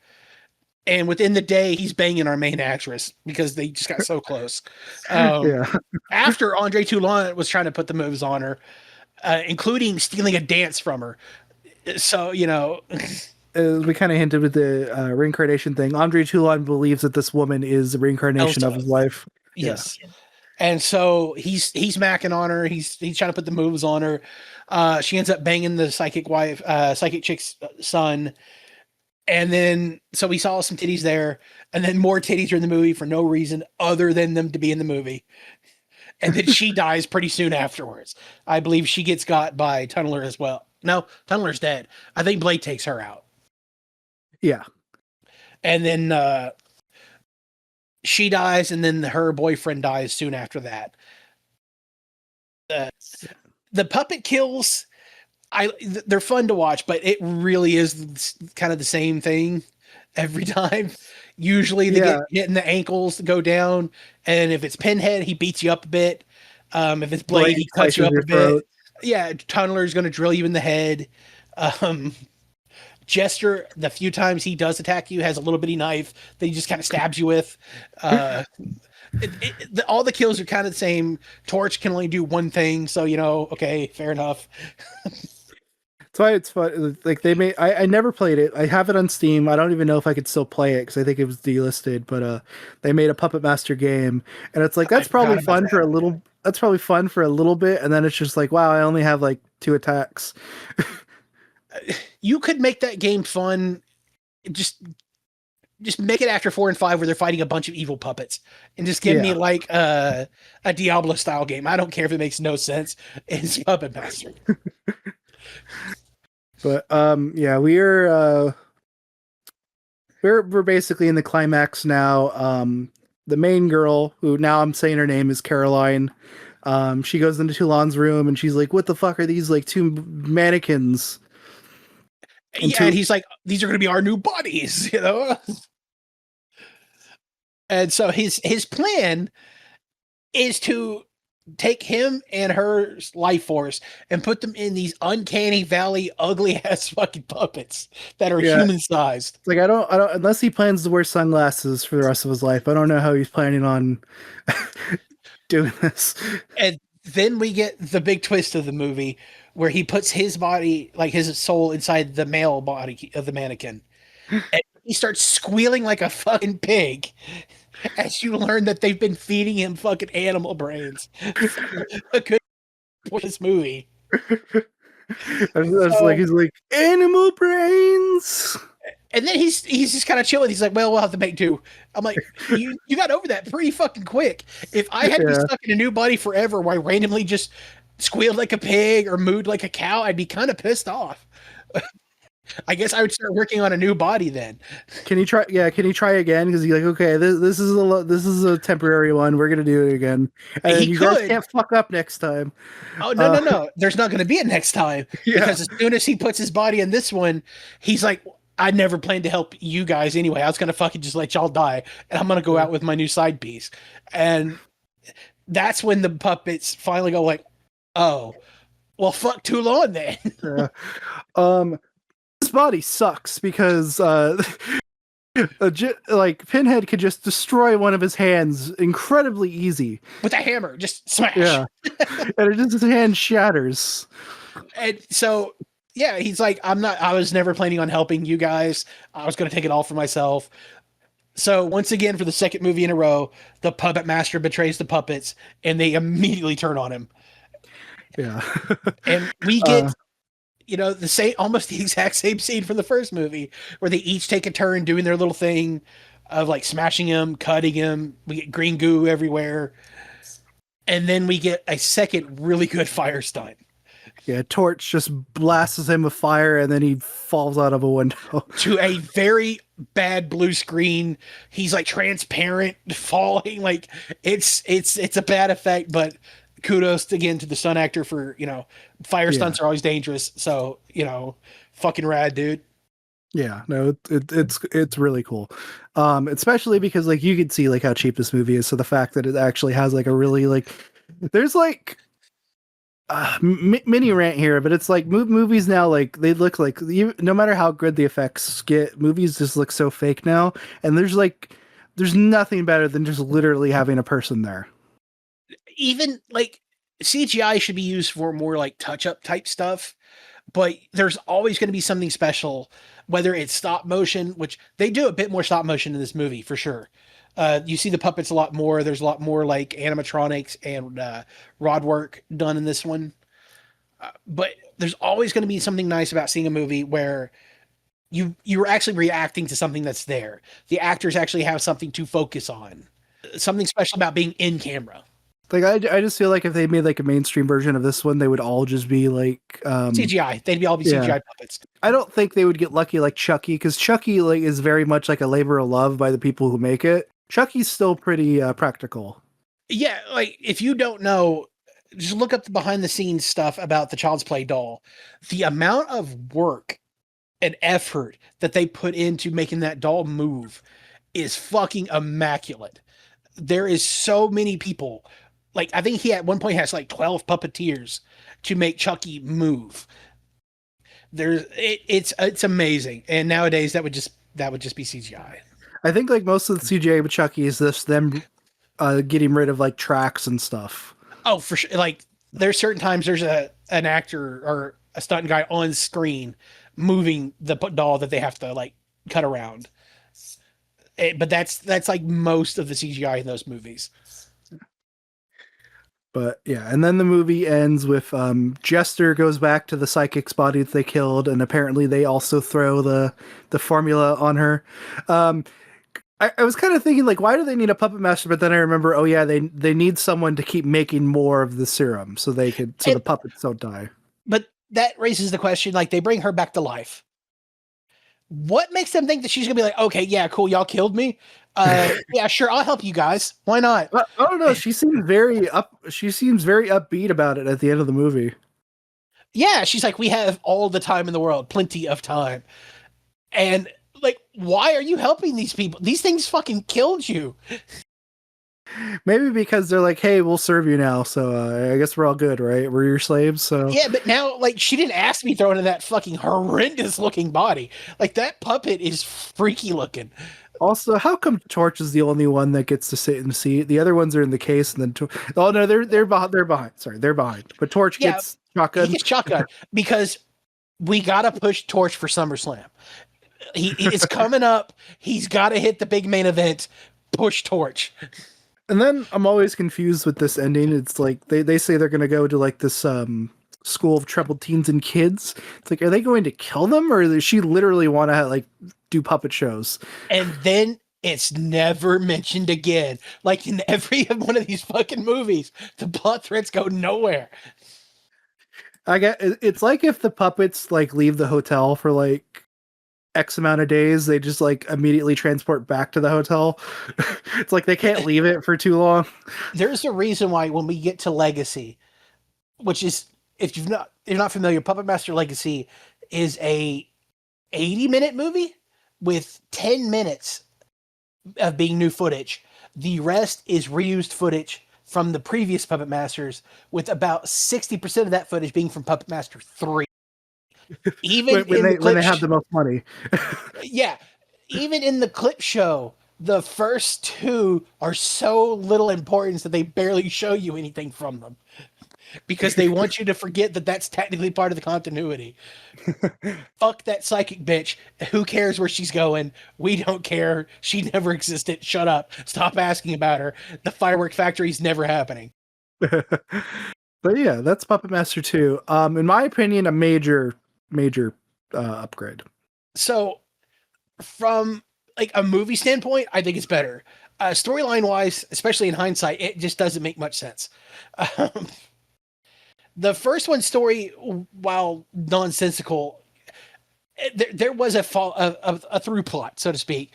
and within the day he's banging our main actress because they just got so close. After Andre Toulon was trying to put the moves on her, including stealing a dance from her. So, we kind of hinted with the reincarnation thing. Andre Toulon believes that this woman is the reincarnation of his wife. Yes. Yeah. And so he's macking on her. He's trying to put the moves on her. She ends up banging the psychic chick's son. And then, so we saw some titties there, and then more titties are in the movie for no reason other than them to be in the movie. And then she dies pretty soon afterwards. I believe she gets got by Tunneler as well. No, Tunneler's dead. I think Blade takes her out. Yeah. And then she dies, and then her boyfriend dies soon after that. The puppet kills, they're fun to watch, but it really is kind of the same thing every time. Usually they get hit in the ankles to go down, and if it's Pinhead, he beats you up a bit. If it's Blade, he cuts you up a bit. Yeah, Tunneler's going to drill you in the head. Jester, the few times he does attack you, has a little bitty knife that he just kind of stabs you with. Uh, all the kills are kind of the same. Torch can only do one thing, so okay, fair enough. That's why it's fun. Like they made, I never played it. I have it on Steam. I don't even know if I could still play it because I think it was delisted. But they made a Puppet Master game, and it's like I that's forgot probably about fun for a that. little. That's probably fun for a little bit, and then it's just like, wow, I only have like 2 attacks. You could make that game fun. Just just make it after 4 and 5 where they're fighting a bunch of evil puppets, and just give me Yeah, like a Diablo style game. I don't care if it makes no sense. It's Puppet Master. but yeah, we're basically in the climax now. The main girl, who now I'm saying her name is Caroline, she goes into Toulon's room and she's like, "What the fuck are these like two mannequins?" And Yeah, and to he's like, these are going to be our new buddies, And so his plan is to take him and her life force and put them in these uncanny valley, ugly ass fucking puppets that are yeah, human sized. it's like I don't unless he plans to wear sunglasses for the rest of his life. I don't know how he's planning on doing this. And then we get the big twist of the movie where he puts his body, like his soul, inside the male body of the mannequin. And he starts squealing like a fucking pig as you learn that they've been feeding him fucking animal brains for a good for this movie. That's like So, he's like animal brains. and then he's just kind of chilling. He's like, "Well, we'll have to make do." I'm like, "You got over that pretty fucking quick. If I had to be Yeah. stuck in a new body forever, where I randomly just squealed like a pig or mooed like a cow, I'd be kind of pissed off. I guess I would start working on a new body then." Can you try? Yeah, can you try again? Because you're like, okay, this is a temporary one. We're gonna do it again, He and you guys could. can't fuck up next time. Oh no, Uh, no, no! There's not going to be a next time yeah, because as soon as he puts his body in this one, he's like, "I never planned to help you guys anyway. I was going to fucking just let y'all die, and I'm going to go out with my new side piece." And that's when the puppets finally go like, "Oh, well, fuck Toulon then." yeah. Um, this body sucks because like Pinhead could just destroy one of his hands incredibly easy. With a hammer, just smash. Yeah, and it just his hand shatters. And so, yeah, he's like, "I'm not. I was never planning on helping you guys. I was going to take it all for myself." So once again, for the second movie in a row, the puppet master betrays the puppets, and they immediately turn on him. Yeah. And we uh, get, the same, almost the exact same scene from the first movie, where they each take a turn doing their little thing of like smashing him, cutting him. We get green goo everywhere, and then we get a second really good fire stunt yeah, Torch just blasts him with fire, and then he falls out of a window. to a very bad blue screen. He's like transparent, falling. Like it's a bad effect, but kudos again to the stunt actor for fire Yeah. stunts are always dangerous. So fucking rad, dude. Yeah, no, it's really cool, especially because like you could see like how cheap this movie is. So the fact that it actually has like a really like, there's like mini rant here, but it's like movies now like they look like no matter how good the effects get, movies just look so fake now. And there's nothing better than just literally having a person there. Even like CGI should be used for more like touch up type stuff, but there's always going to be something special, whether it's stop motion, which they do a bit more stop motion in this movie for sure. You see the puppets a lot more. There's a lot more like animatronics and rod work done in this one. But there's always going to be something nice about seeing a movie where you're actually reacting to something that's there. The actors actually have something to focus on. Something special about being in camera. Like I just feel like if they made like a mainstream version of this one, they would all just be like CGI. They'd be all be yeah. CGI puppets. I don't think they would get lucky like Chucky, because Chucky like is very much like a labor of love by the people who make it. Chucky's still pretty practical. Yeah, like if you don't know, just look up the behind the scenes stuff about the Child's Play doll. The amount of work and effort that they put into making that doll move is fucking immaculate. There is so many people. Like I think he at one point has like 12 puppeteers to make Chucky move. It's amazing, and nowadays that would just be CGI. I think like most of the CGI with Chucky is this them getting rid of like tracks and stuff. Oh, for sure. Like there's certain times there's a an actor or a stunt guy on screen moving the doll that they have to like cut around. But that's like most of the CGI in those movies. But yeah, and then the movie ends with Jester goes back to the psychic's body that they killed, and apparently they also throw the formula on her. Um, I was kind of thinking like, why do they need a puppet master? But then I remember, oh yeah, they need someone to keep making more of the serum so the And puppets don't die. but that raises the question: like they bring her back to life. What makes them think that she's gonna be like, okay, yeah, cool, y'all killed me. Yeah, sure, I'll help you guys. Why not? But I don't know. She seems very up. She seems very upbeat about it at the end of the movie. Yeah, she's like, we have all the time in the world, plenty of time. And like, why are you helping these people? These things fucking killed you. Maybe because they're like, "Hey, we'll serve you now." So I guess we're all good, right? We're your slaves. So Yeah, but now, like, she didn't ask to be thrown in that fucking horrendous looking body. Like, that puppet is freaky looking. also, how come Torch is the only one that gets to sit in the seat? The other ones are in the case, and then oh no, they're behind. They're behind. Sorry, they're behind. But Torch Yeah, gets he shotgun. gets shotgun because we gotta push Torch for SummerSlam. It's coming up. He's got to hit the big main event. Push Torch. And then I'm always confused with this ending. It's like they say they're gonna go to like this school of troubled teens and kids. It's like, are they going to kill them, or does she literally want to like do puppet shows? And then it's never mentioned again. Like in every one of these fucking movies, the plot threads go nowhere. I get it's like if the puppets like leave the hotel for like X amount of days, they just like immediately transport back to the hotel. It's like they can't leave it for too long. There's a reason why when we get to Legacy, which is if you're not familiar, Puppet Master Legacy is a 80-minute movie with 10 minutes of being new footage. The rest is reused footage from the previous Puppet Masters, with about 60% of that footage being from Puppet Master 3. Even when in the they clip have the most money. yeah, even in the clip show, the first two are so little importance that they barely show you anything from them because they want you to forget that that's technically part of the continuity. Fuck that psychic bitch. Who cares where she's going? We don't care. She never existed. Shut up. Stop asking about her. The firework factory's never happening. But yeah, that's Puppet Master 2. In my opinion, a major upgrade. So, from like a movie standpoint, I think it's better. Storyline wise, especially in hindsight, it just doesn't make much sense. Um, the first one's story, while nonsensical, there was a through plot, so to speak.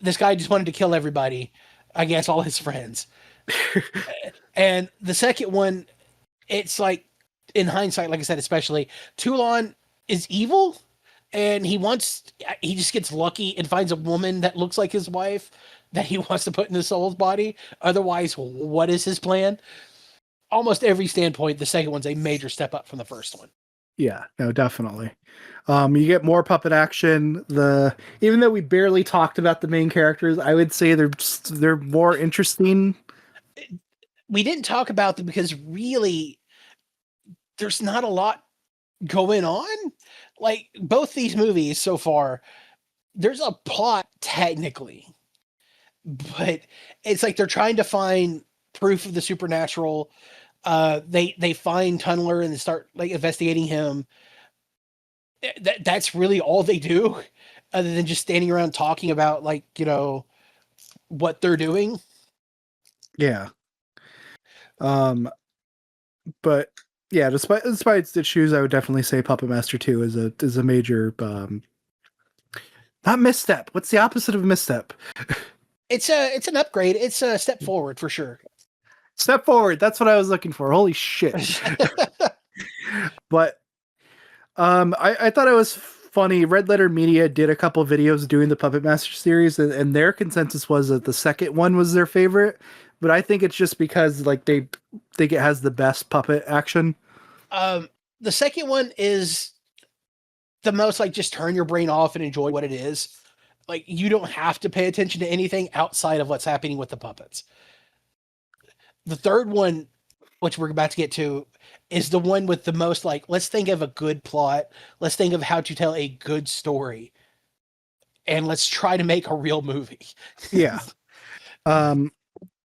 This guy just wanted to kill everybody, I guess all his friends. And the second one, it's like in hindsight, like I said, especially Toulon is evil, and he just gets lucky and finds a woman that looks like his wife that he wants to put in his soul's body. Otherwise, what is his plan? Almost every standpoint, the second one's a major step up from the first one. Yeah, no, definitely. You get more puppet action. Even though we barely talked about the main characters, I would say they're more interesting. We didn't talk about them because really there's not a lot going on. Like both these movies so far, there's a plot technically, but it's like they're trying to find proof of the supernatural. They find Tunneler and they start like investigating him. That's really all they do, other than just standing around talking about like what they're doing. Yeah. But yeah, despite its issues, I would definitely say Puppet Master 2 is a major not misstep. What's the opposite of misstep? It's an upgrade. It's a step forward for sure. Step forward. That's what I was looking for. Holy shit. But I thought it was funny. Red Letter Media did a couple videos doing the Puppet Master series, and their consensus was that the second one was their favorite. But I think it's just because like they think it has the best puppet action. The second one is the most like just turn your brain off and enjoy what it is. Like you don't have to pay attention to anything outside of what's happening with the puppets. The third one, which we're about to get to, is the one with the most like, let's think of a good plot, let's think of how to tell a good story, and let's try to make a real movie. Yeah.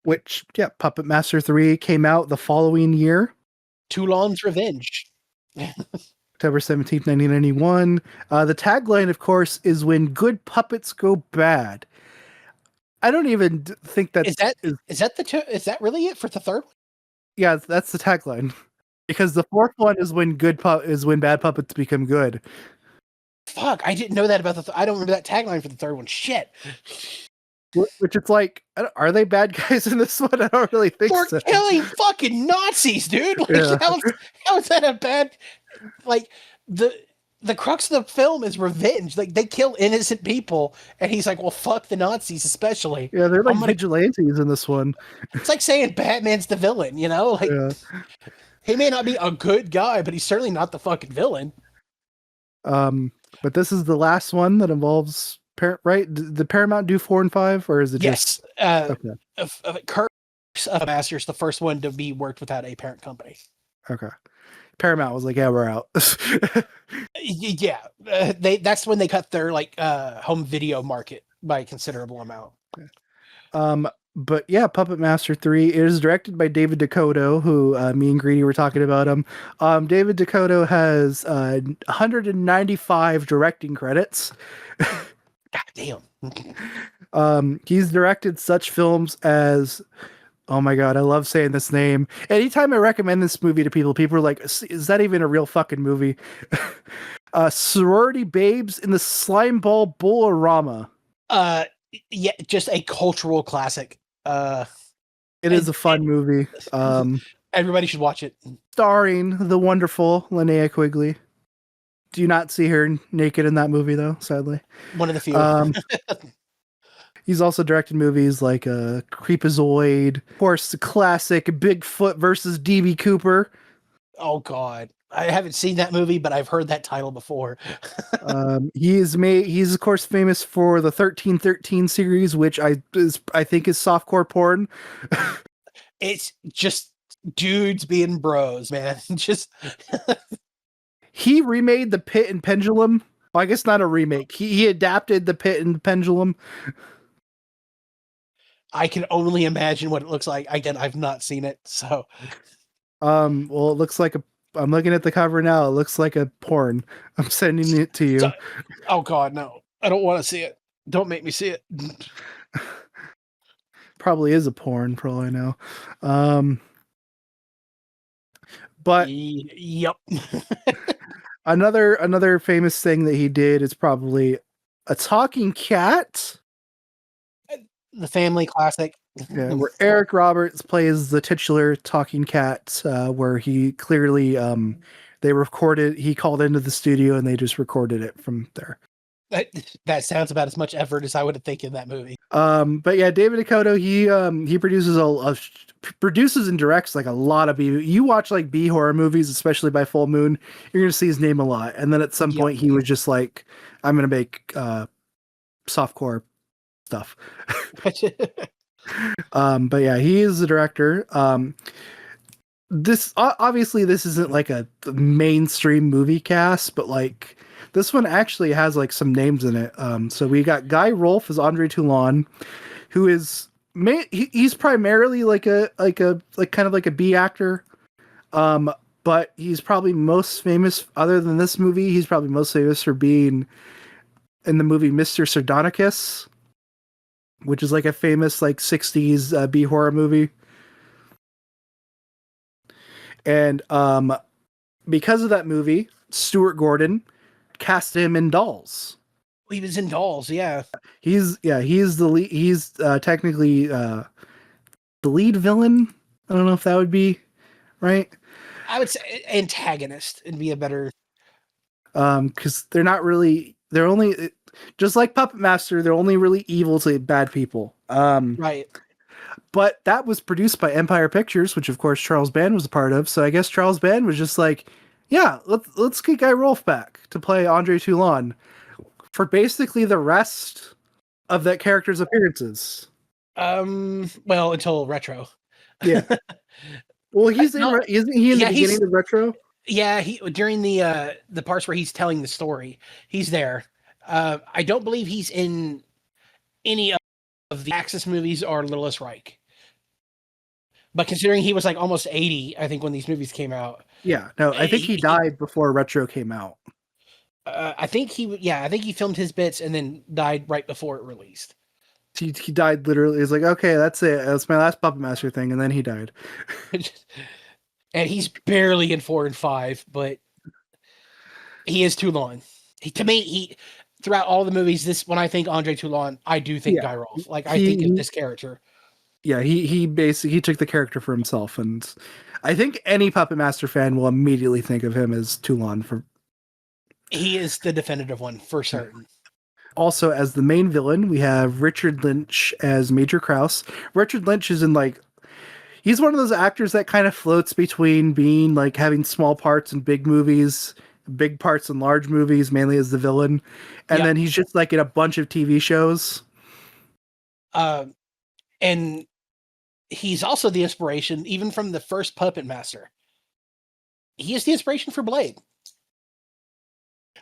Which, yeah, Puppet Master 3 came out the following year, Toulon's Revenge. October 17th, 1991. The tagline, of course, is when good puppets go bad. I don't even think Is that is that really it for the third one? yeah, that's the tagline. Because the fourth one is when is when bad puppets become good. Fuck, I didn't know that about I don't remember that tagline for the third one. Shit. Which it's like, are they bad guys in this one? I don't really think For so. killing fucking Nazis, dude. Like Yeah. how is that a bad like the crux of the film is revenge. Like they kill innocent people, and he's like, "Well, fuck the Nazis, especially." Yeah, they're like vigilantes in this one. It's like saying Batman's the villain, you know? Like Yeah. he may not be a good guy, but he's certainly not the fucking villain. But this is the last one that involves right? Did Paramount do 4 and 5, or is it Yes, just okay? Curse of Masters, the first one to be worked without a parent company. Okay. Paramount was like, yeah, we're out. Yeah, that's when they cut their like home video market by a considerable amount. But yeah, Puppet Master 3 is directed by David Dakota, who me and Greedy were talking about him. David Dakota has 195 directing credits. God damn. He's directed such films as, oh my god, I love saying this name. Anytime I recommend this movie to people, people are like, is that even a real fucking movie? Sorority Babes in the Slimeball Bull-O-Rama. Yeah, just a cultural classic. It is a fun movie. Everybody should watch it. Starring the wonderful Linnea Quigley. Do you not see her naked in that movie, though, sadly? One of the few. He's also directed movies like Creepazoid, of course, the classic Bigfoot versus DB Cooper. Oh, God. I haven't seen that movie, but I've heard that title before. He's of course famous for the 1313 series, which I think is softcore porn. It's just dudes being bros, man. Just he remade The Pit and Pendulum. Well, I guess not a remake. He adapted The Pit and Pendulum. I can only imagine what it looks like. Again, I've not seen it, so. Well, it looks like I'm looking at the cover now. It looks like a porn. I'm sending it to you. Oh God, no! I don't want to see it. Don't make me see it. Probably is a porn, for all I know. But yep. another famous thing that he did is probably A Talking Cat. The family classic. Yeah, where Eric Roberts plays the titular talking cat, where he clearly he called into the studio and they just recorded it from there. That sounds about as much effort as I would have taken in that movie. But yeah, David Dakota, he produces and directs like a lot of you watch like B horror movies, especially by Full Moon, you're gonna see his name a lot. And then at some point he was just like, I'm gonna make softcore stuff. But yeah, he is the director. This obviously this isn't like a mainstream movie cast, but like this one actually has like some names in it. So we got Guy Rolfe as Andre Toulon, who is he's primarily like kind of like a B actor. But he's probably most famous, other than this movie, he's probably most famous for being in the movie Mr. Sardonicus, which is like a famous like 60s B horror movie. And because of that movie, Stuart Gordon cast him in Dolls. He was in Dolls, yeah. He's the lead. He's technically the lead villain. I don't know if that would be right. I would say antagonist would be a better. Because they're only just like Puppet Master. They're only really evil to bad people. Right. But that was produced by Empire Pictures, which of course Charles Band was a part of. So I guess Charles Band was just like, Yeah, let's get Guy Rolfe back to play Andre Toulon for basically the rest of that character's appearances. Well, until Retro. Yeah. Well, he's in. No, Isn't he in the yeah, beginning of Retro? yeah, he during the parts where he's telling the story, he's there. I don't believe he's in any of the Axis movies or Littlest Reich. But considering he was like almost 80, I think when these movies came out, Yeah. No, I think he died before Retro came out. I think I think he filmed his bits and then died right before it released. He died literally. He's like, okay, that's it. That's my last Puppet Master thing, and then he died. And he's barely in 4 and 5, but he is Toulon. To me, he throughout all the movies, this when I think Andre Toulon, I do think Guy Rolfe. Like I think of this character. Yeah, he basically he took the character for himself, and I think any Puppet Master fan will immediately think of him as Toulon. For He is the definitive one for certain. Also, as the main villain, we have Richard Lynch as Major Krause. Richard Lynch is in like he's one of those actors that kind of floats between being like having small parts in big movies, big parts in large movies, mainly as the villain, and then he's just like in a bunch of TV shows. And he's also the inspiration, even from the first Puppet Master. He is the inspiration for Blade.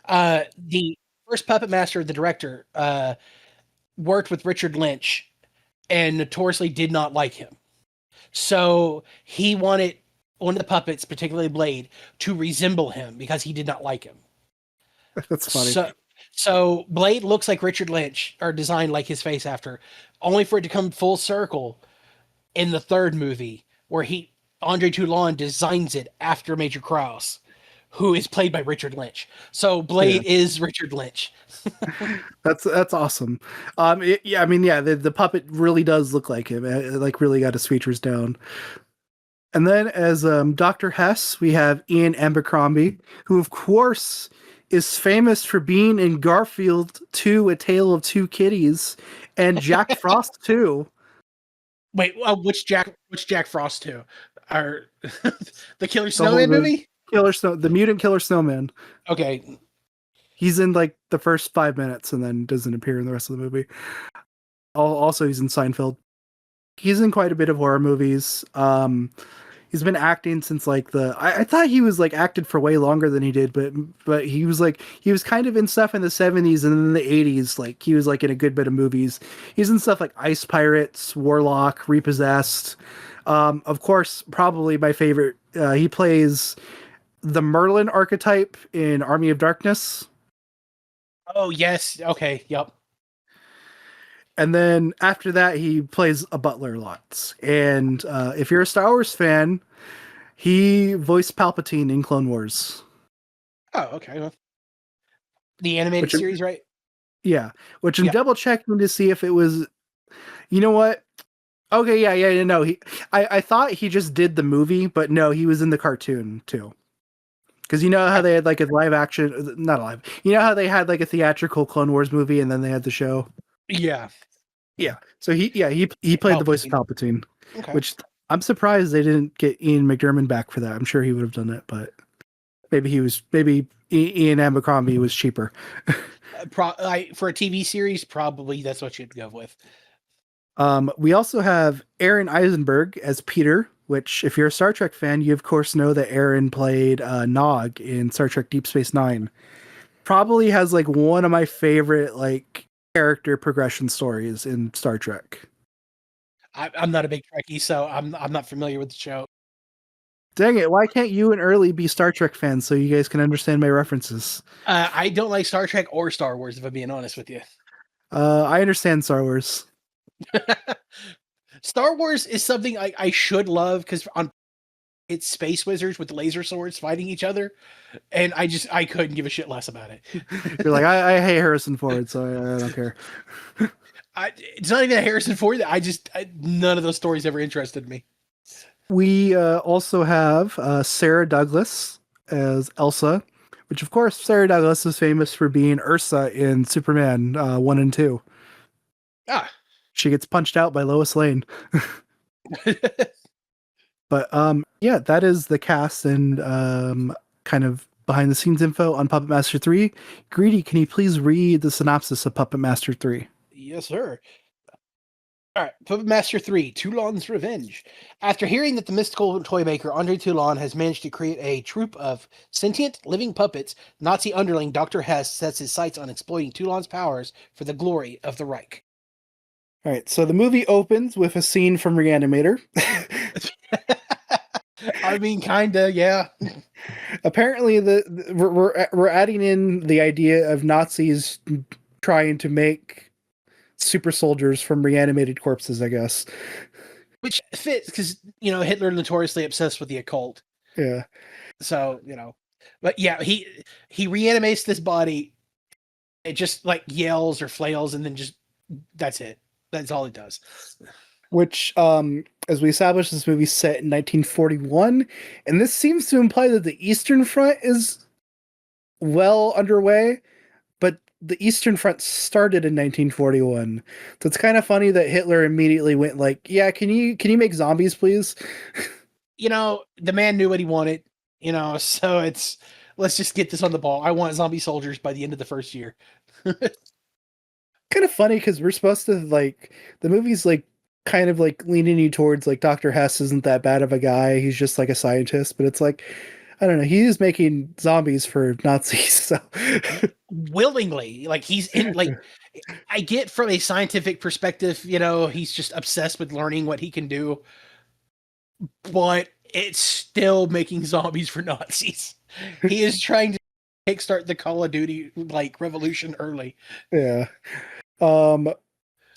The first Puppet Master, the director, worked with Richard Lynch and notoriously did not like him. So he wanted one of the puppets, particularly Blade, to resemble him because he did not like him. That's funny. So Blade looks like Richard Lynch, or designed like his face after, only for it to come full circle in the third movie where Andre Toulon designs it after Major Krause, who is played by Richard Lynch. So Blade is Richard Lynch. That's awesome. The puppet really does look like him. It, like really got his features down. And then as Dr. Hess, we have Ian Abercrombie, who of course is famous for being in Garfield 2: A Tale of Two Kitties and Jack Frost 2. Wait, which Jack Frost 2? Are the Killer Snowman movie? The Mutant Killer Snowman. Okay. He's in like the first 5 minutes and then doesn't appear in the rest of the movie. Also, he's in Seinfeld. He's in quite a bit of horror movies. He's been acting since like I thought he was like acted for way longer than he did, but he was kind of in stuff in the 70s and then the 80s. Like he was like in a good bit of movies. He's in stuff like Ice Pirates, Warlock, Repossessed. Of course, probably my favorite. He plays the Merlin archetype in Army of Darkness. Oh yes, okay, yep. And then after that, he plays a butler lots. And if you're a Star Wars fan, he voiced Palpatine in Clone Wars. Oh, okay. Well, the animated series, right? Yeah, which I'm double checking to see if it was. You know what? Okay, yeah. No, I thought he just did the movie, but no, he was in the cartoon too. Because you know how they had like a live action, not live. You know how they had like a theatrical Clone Wars movie, and then they had the show. Yeah. So he played the voice of Palpatine, which I'm surprised they didn't get Ian McDiarmid back for that. I'm sure he would have done it, but maybe Ian Abercrombie was cheaper. For a TV series, probably that's what you'd go with. We also have Aaron Eisenberg as Peter, which if you're a Star Trek fan, you of course know that Aaron played Nog in Star Trek Deep Space Nine. Probably has like one of my favorite like character progression stories in Star Trek. I'm not a big Trekkie, so I'm not familiar with the show. Dang it, why can't you and Early be Star Trek fans so you guys can understand my references? I don't like Star Trek or Star Wars, if I'm being honest with you. I understand Star Wars. Star Wars is something I should love because it's space wizards with laser swords fighting each other, and I couldn't give a shit less about it. You're like, I hate Harrison Ford, so I don't care. It's not even a Harrison Ford. None of those stories ever interested me. We also have Sarah Douglas as Elsa, which of course Sarah Douglas is famous for being Ursa in Superman 1 and 2. Ah. She gets punched out by Lois Lane. But that is the cast and kind of behind the scenes info on Puppet Master 3. Greedy, can you please read the synopsis of Puppet Master 3? Yes, sir. All right, Puppet Master 3, Toulon's Revenge. After hearing that the mystical toy maker Andre Toulon has managed to create a troupe of sentient living puppets, Nazi underling Dr. Hess sets his sights on exploiting Toulon's powers for the glory of the Reich. All right, so the movie opens with a scene from Reanimator. I mean, kinda, yeah. Apparently, we're adding in the idea of Nazis trying to make super soldiers from reanimated corpses, I guess. Which fits because Hitler notoriously obsessed with the occult. Yeah. So but yeah, he reanimates this body. It just like yells or flails, and then just that's it. That's all it does. Which, as we established, this movie's set in 1941, and this seems to imply that the Eastern Front is well underway, but the Eastern Front started in 1941. So it's kind of funny that Hitler immediately went like, "Yeah, can you make zombies, please?" The man knew what he wanted. So let's just get this on the ball. I want zombie soldiers by the end of the first year. Kind of funny because we're supposed to like the movie's like kind of like leaning you towards like Dr. Hess isn't that bad of a guy. He's just like a scientist, but it's like I don't know. He is making zombies for Nazis, so Willingly, like he's in like I get from a scientific perspective, he's just obsessed with learning what he can do, but it's still making zombies for Nazis. He is trying to kickstart the Call of Duty like revolution early. yeah.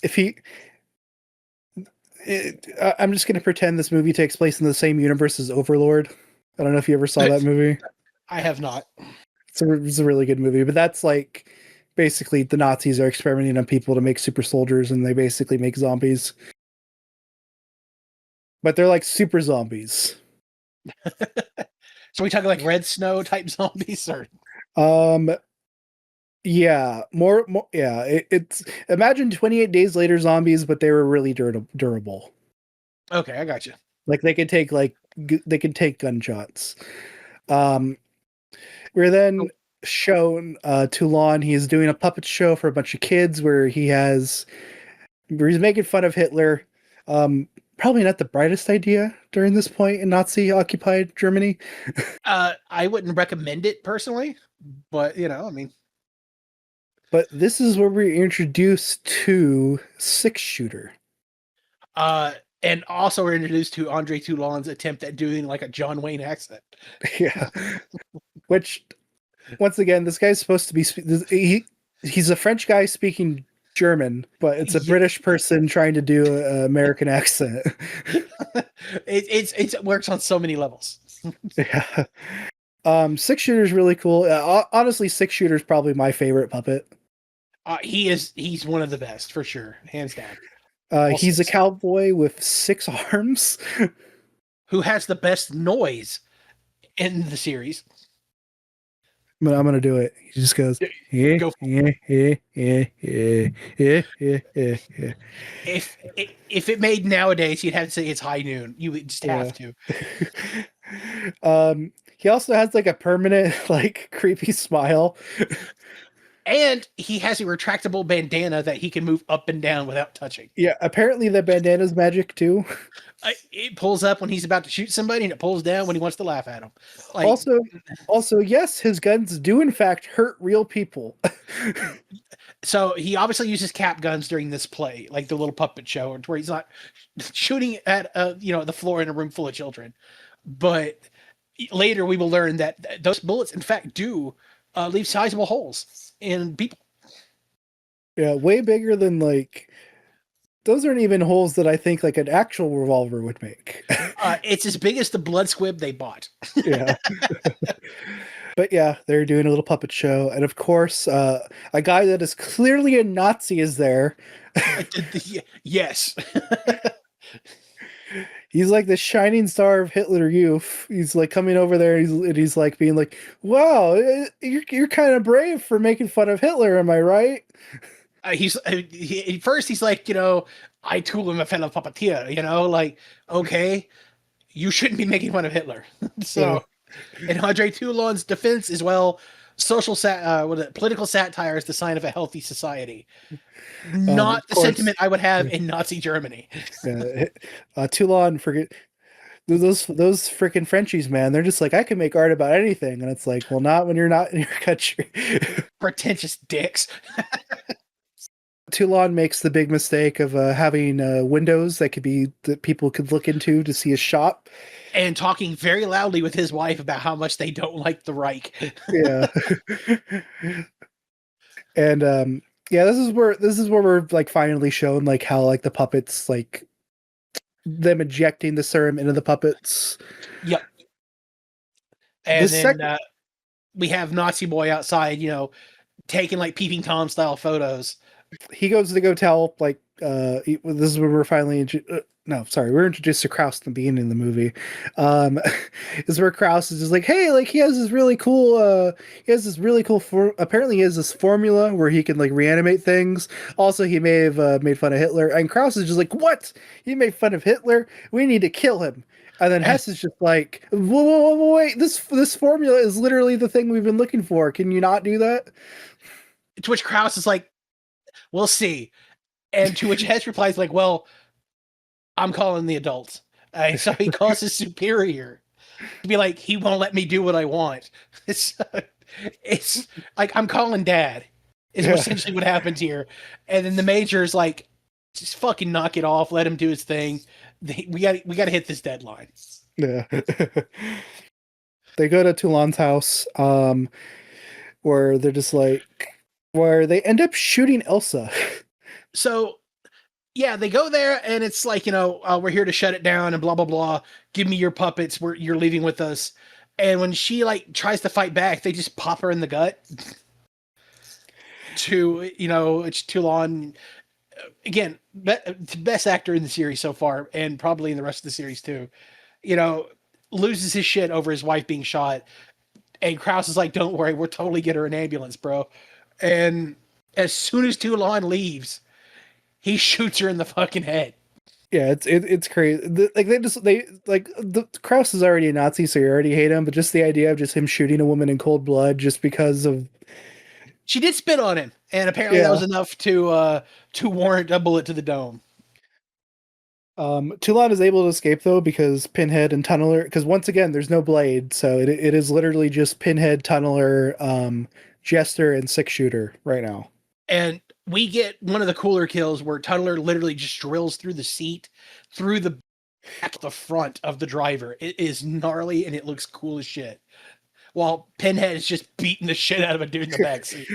If he, I'm just gonna pretend this movie takes place in the same universe as Overlord. I don't know if you ever saw that movie. I have not. It's a really good movie, but that's like basically the Nazis are experimenting on people to make super soldiers, and they basically make zombies. But they're like super zombies. So we talking like Red Snow type zombies, or yeah, more yeah. It's imagine 28 Days Later zombies, but they were really durable. Okay, I got you. Like they could take gunshots. We're then shown Toulon. He is doing a puppet show for a bunch of kids where he's making fun of Hitler. Probably not the brightest idea during this point in Nazi occupied Germany. I wouldn't recommend it personally, but I mean. But this is where we're introduced to Six Shooter. And also we're introduced to Andre Toulon's attempt at doing like a John Wayne accent. Yeah. Which, once again, this guy's supposed to be... He's a French guy speaking German, but it's a British person trying to do an American accent. It works on so many levels. Yeah. Six Shooter's really cool. Honestly, Six Shooter's probably my favorite puppet. He's one of the best for sure, hands down. He's a cowboy with 6 arms. Who has the best noise in the series. But I'm gonna do it. He just goes, yeah, Go yeah, yeah, yeah, yeah, yeah, yeah, yeah. If it made nowadays, you'd have to say it's high noon. You would just have to. He also has like a permanent, like creepy smile. And he has a retractable bandana that he can move up and down without touching. Yeah, apparently the bandana's magic too. It pulls up when he's about to shoot somebody, and it pulls down when he wants to laugh at them. Like, also, yes, his guns do in fact hurt real people. So he obviously uses cap guns during this play, like the little puppet show, where he's not shooting at the floor in a room full of children. But later we will learn that those bullets, in fact, do leave sizable holes in people. Yeah, way bigger than like. Those aren't even holes that I think like an actual revolver would make. It's as big as the blood squib they bought. Yeah. But yeah, they're doing a little puppet show. And of course, a guy that is clearly a Nazi is there. Yes. He's like the shining star of Hitler Youth. He's like coming over there and he's like being like, wow, you're kind of brave for making fun of Hitler. Am I right? First he's like, I too am a fellow puppeteer, like, okay, you shouldn't be making fun of Hitler. So In Andre Toulon's defense as well, political satire is the sign of a healthy society. Not Of the course, sentiment I would have in Nazi Germany. Toulon forget those freaking Frenchies, man. They're just like, I can make art about anything, and it's like, well, not when you're not in your country. Pretentious dicks. Toulon makes the big mistake of having windows that people could look into to see a shop. And talking very loudly with his wife about how much they don't like the Reich. Yeah. And yeah, this is where we're like finally shown like how like the puppets, like them injecting the serum into the puppets. Yep. The And then second we have Nazi boy outside, taking like peeping Tom style photos. he goes to go tell like this is where we're finally no, sorry, we're introduced to Kraus at the beginning of the movie. Um, is where Kraus is just like, hey, like he has this really cool, apparently he has this formula where he can like reanimate things. Also, he may have made fun of Hitler, and Kraus is just like, what? He made fun of Hitler? We need to kill him. And then Hess is just like, whoa, whoa, whoa, whoa, wait, this formula is literally the thing we've been looking for. Can you not do that? To which Kraus is like, we'll see. And to which Hess replies like, well, I'm calling the adults. So he calls his superior to be like, he won't let me do what I want. It's like, I'm calling dad is Yeah. essentially what happens here. And then the major's like, just fucking knock it off. Let him do his thing. We got to hit this deadline. Yeah. They go to Toulon's house, where they're just like, where they end up shooting Elsa. So yeah, they go there and it's like, we're here to shut it down and blah, blah, blah. Give me your puppets. You're leaving with us. And when she like tries to fight back, they just pop her in the gut. It's Toulon. Again, best actor in the series so far, and probably in the rest of the series too. Loses his shit over his wife being shot. And Kraus is like, don't worry, we'll totally get her an ambulance, bro. And as soon as Toulon leaves, he shoots her in the fucking head. Yeah, it's crazy. The Kraus is already a Nazi, so you already hate him. But just the idea of just him shooting a woman in cold blood just because of She did spit on him, and apparently that was enough to warrant a bullet to the dome. Toulon is able to escape though because Pinhead and Tunneler. Because once again, there's no blade, so it is literally just Pinhead, Tunneler, Jester, and Six Shooter right now. And we get one of the cooler kills where Tunneler literally just drills through the seat, through the back, the front of the driver. It is gnarly and it looks cool as shit. While Pinhead is just beating the shit out of a dude in the backseat.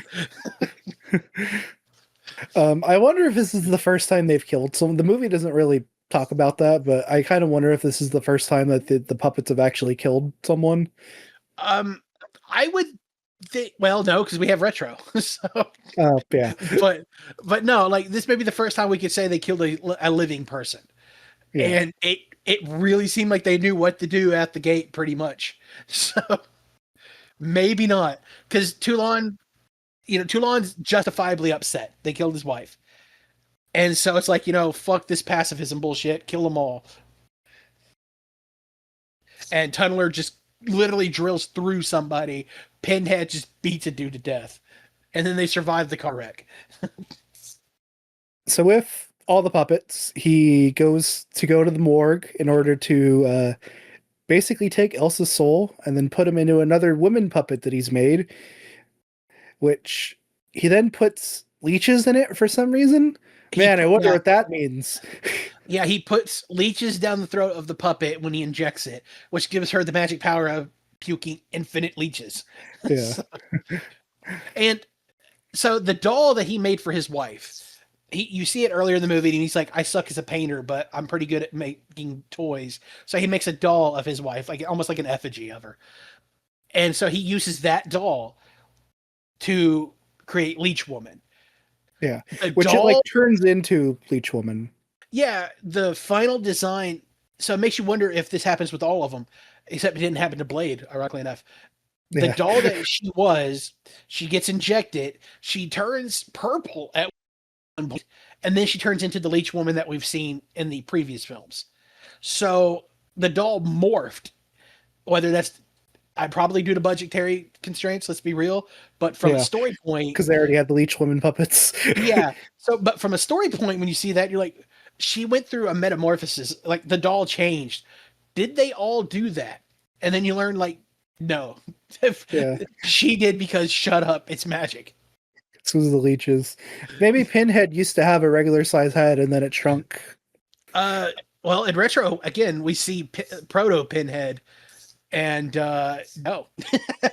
I wonder if this is the first time they've killed someone. The movie doesn't really talk about that, but I kind of wonder if this is the first time that the puppets have actually killed someone. I would think, well, no, because we have retro. So, yeah. but no, like this may be the first time we could say they killed a living person. Yeah. And it really seemed like they knew what to do at the gate pretty much. So maybe not. Because Toulon's justifiably upset. They killed his wife. And so it's like, fuck this pacifism bullshit. Kill them all. And Tunneler just literally drills through somebody. Pinhead just beats a dude to death. And then they survive the car wreck. So with all the puppets, he goes to go to the morgue in order to basically take Elsa's soul and then put him into another woman puppet that he's made, which he then puts leeches in it for some reason. Man, I wonder what that means. Yeah, he puts leeches down the throat of the puppet when he injects it, which gives her the magic power of puking infinite leeches. Yeah. And so the doll that he made for his wife, you see it earlier in the movie, and he's like, I suck as a painter, but I'm pretty good at making toys. So he makes a doll of his wife, like almost like an effigy of her. And so he uses that doll to create Leech Woman. Yeah, which it like turns into Bleach Woman. Yeah, the final design. So it makes you wonder if this happens with all of them, except it didn't happen to Blade, ironically enough. The doll that she gets injected, she turns purple at one point, and then she turns into the Leech Woman that we've seen in the previous films. So the doll morphed, whether that's I probably due to budgetary constraints. Let's be real. But from a Yeah, story point, because they already had the Leech Woman puppets. yeah. So, but from a story point, when you see that, you're like, she went through a metamorphosis. Like the doll changed. Did they all do that? And then you learn, like, no, Yeah, she did because shut up, it's magic. this was the leeches. Maybe Pinhead used to have a regular size head and then it shrunk. Uh, well, in retro, again, we see proto Pinhead, and no, I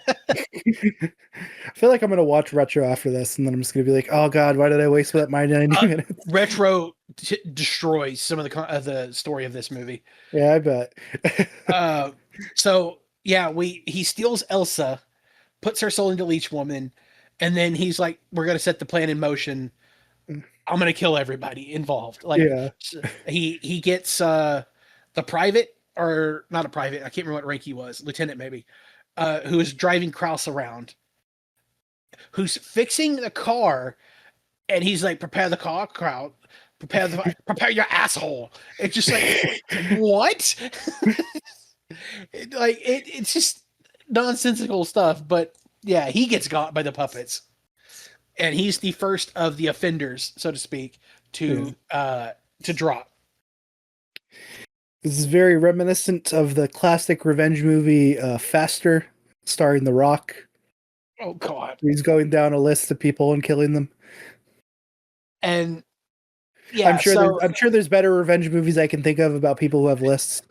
feel like I'm gonna watch retro after this, and then I'm just gonna be like, "Oh God, why did I waste that my 90 minutes?" retro destroys some of the story of this movie. Yeah, I bet. Uh, so yeah, he steals Elsa, puts her soul into Leech Woman, and then he's like, "We're gonna set the plan in motion. I'm gonna kill everybody involved." Like Yeah, he gets the private, or not a private, I can't remember what rank he was, lieutenant maybe, who is driving Kraus around, who's fixing the car, and he's like, "Prepare the car, crowd. Prepare your asshole." It's just like, what? It's just nonsensical stuff. But yeah, he gets got by the puppets, and he's the first of the offenders, so to speak, to drop. this is very reminiscent of the classic revenge movie Faster, starring The Rock. Oh God. He's going down a list of people and killing them. And yeah, I'm sure there's better revenge movies I can think of about people who have lists.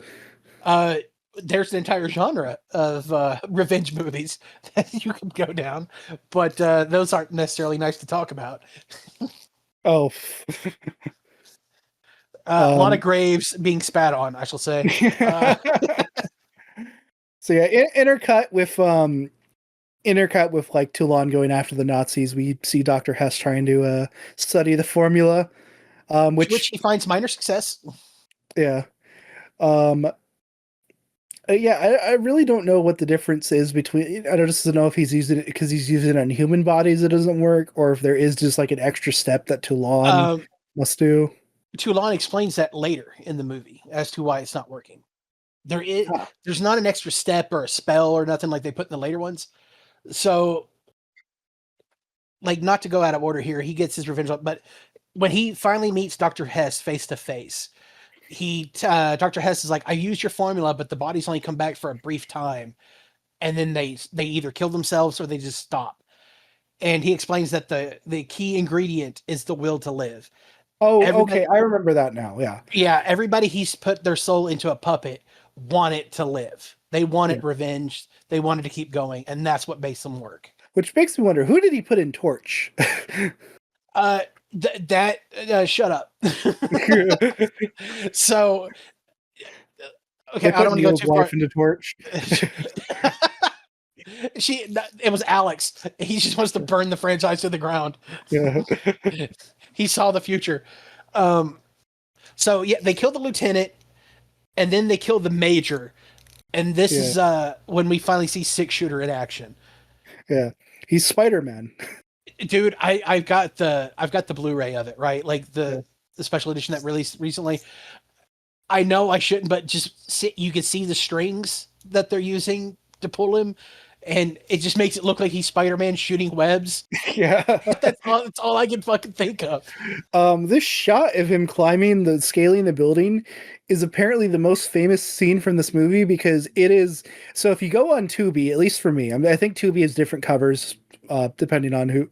uh there's an entire genre of revenge movies that you can go down, but those aren't necessarily nice to talk about. Oh, A lot of graves being spat on, I shall say. So yeah, intercut with like Toulon going after the Nazis. We see Dr. Hess trying to study the formula, Which which he finds minor success. yeah, um, yeah. I really don't know what the difference is between. I don't just know if he's using it because he's using it on human bodies. It doesn't work, or if there is just like an extra step that Toulon Um, must do. Toulon explains that later in the movie as to why it's not working. Huh. There's not an extra step or a spell or nothing like they put in the later ones. So, like, not to go out of order here, he gets his revenge, but when he finally meets Dr. Hess face to face, Dr. Hess is like, "I used your formula, but the bodies only come back for a brief time, and then they either kill themselves or they just stop." And he explains that the key ingredient is the will to live. Oh, Everybody, okay. I remember that now. Yeah. yeah, everybody he's put their soul into a puppet want it to live. They wanted Yeah. revenge. They wanted to keep going, and that's what makes them work. Which makes me wonder, who did he put in Torch? Uh, shut up. So, okay, They I put don't want to go Neil's too far. wife into Torch. It was Alex. He just wants to burn the franchise to the ground. Yeah. He saw the future. So yeah, they killed the lieutenant, and then they killed the major. And this is when we finally see Six Shooter in action. Yeah. He's Spider-Man. Dude, I've got the Blu-ray of it, right? Like the special edition that released recently. I know I shouldn't, but you can see the strings that they're using to pull him, and it just makes it look like he's Spider-Man shooting webs. Yeah. That's all I can fucking think of. This shot of him scaling the building is apparently the most famous scene from this movie because it is. So if you go on Tubi, at least for me, I think Tubi has different covers, depending on who.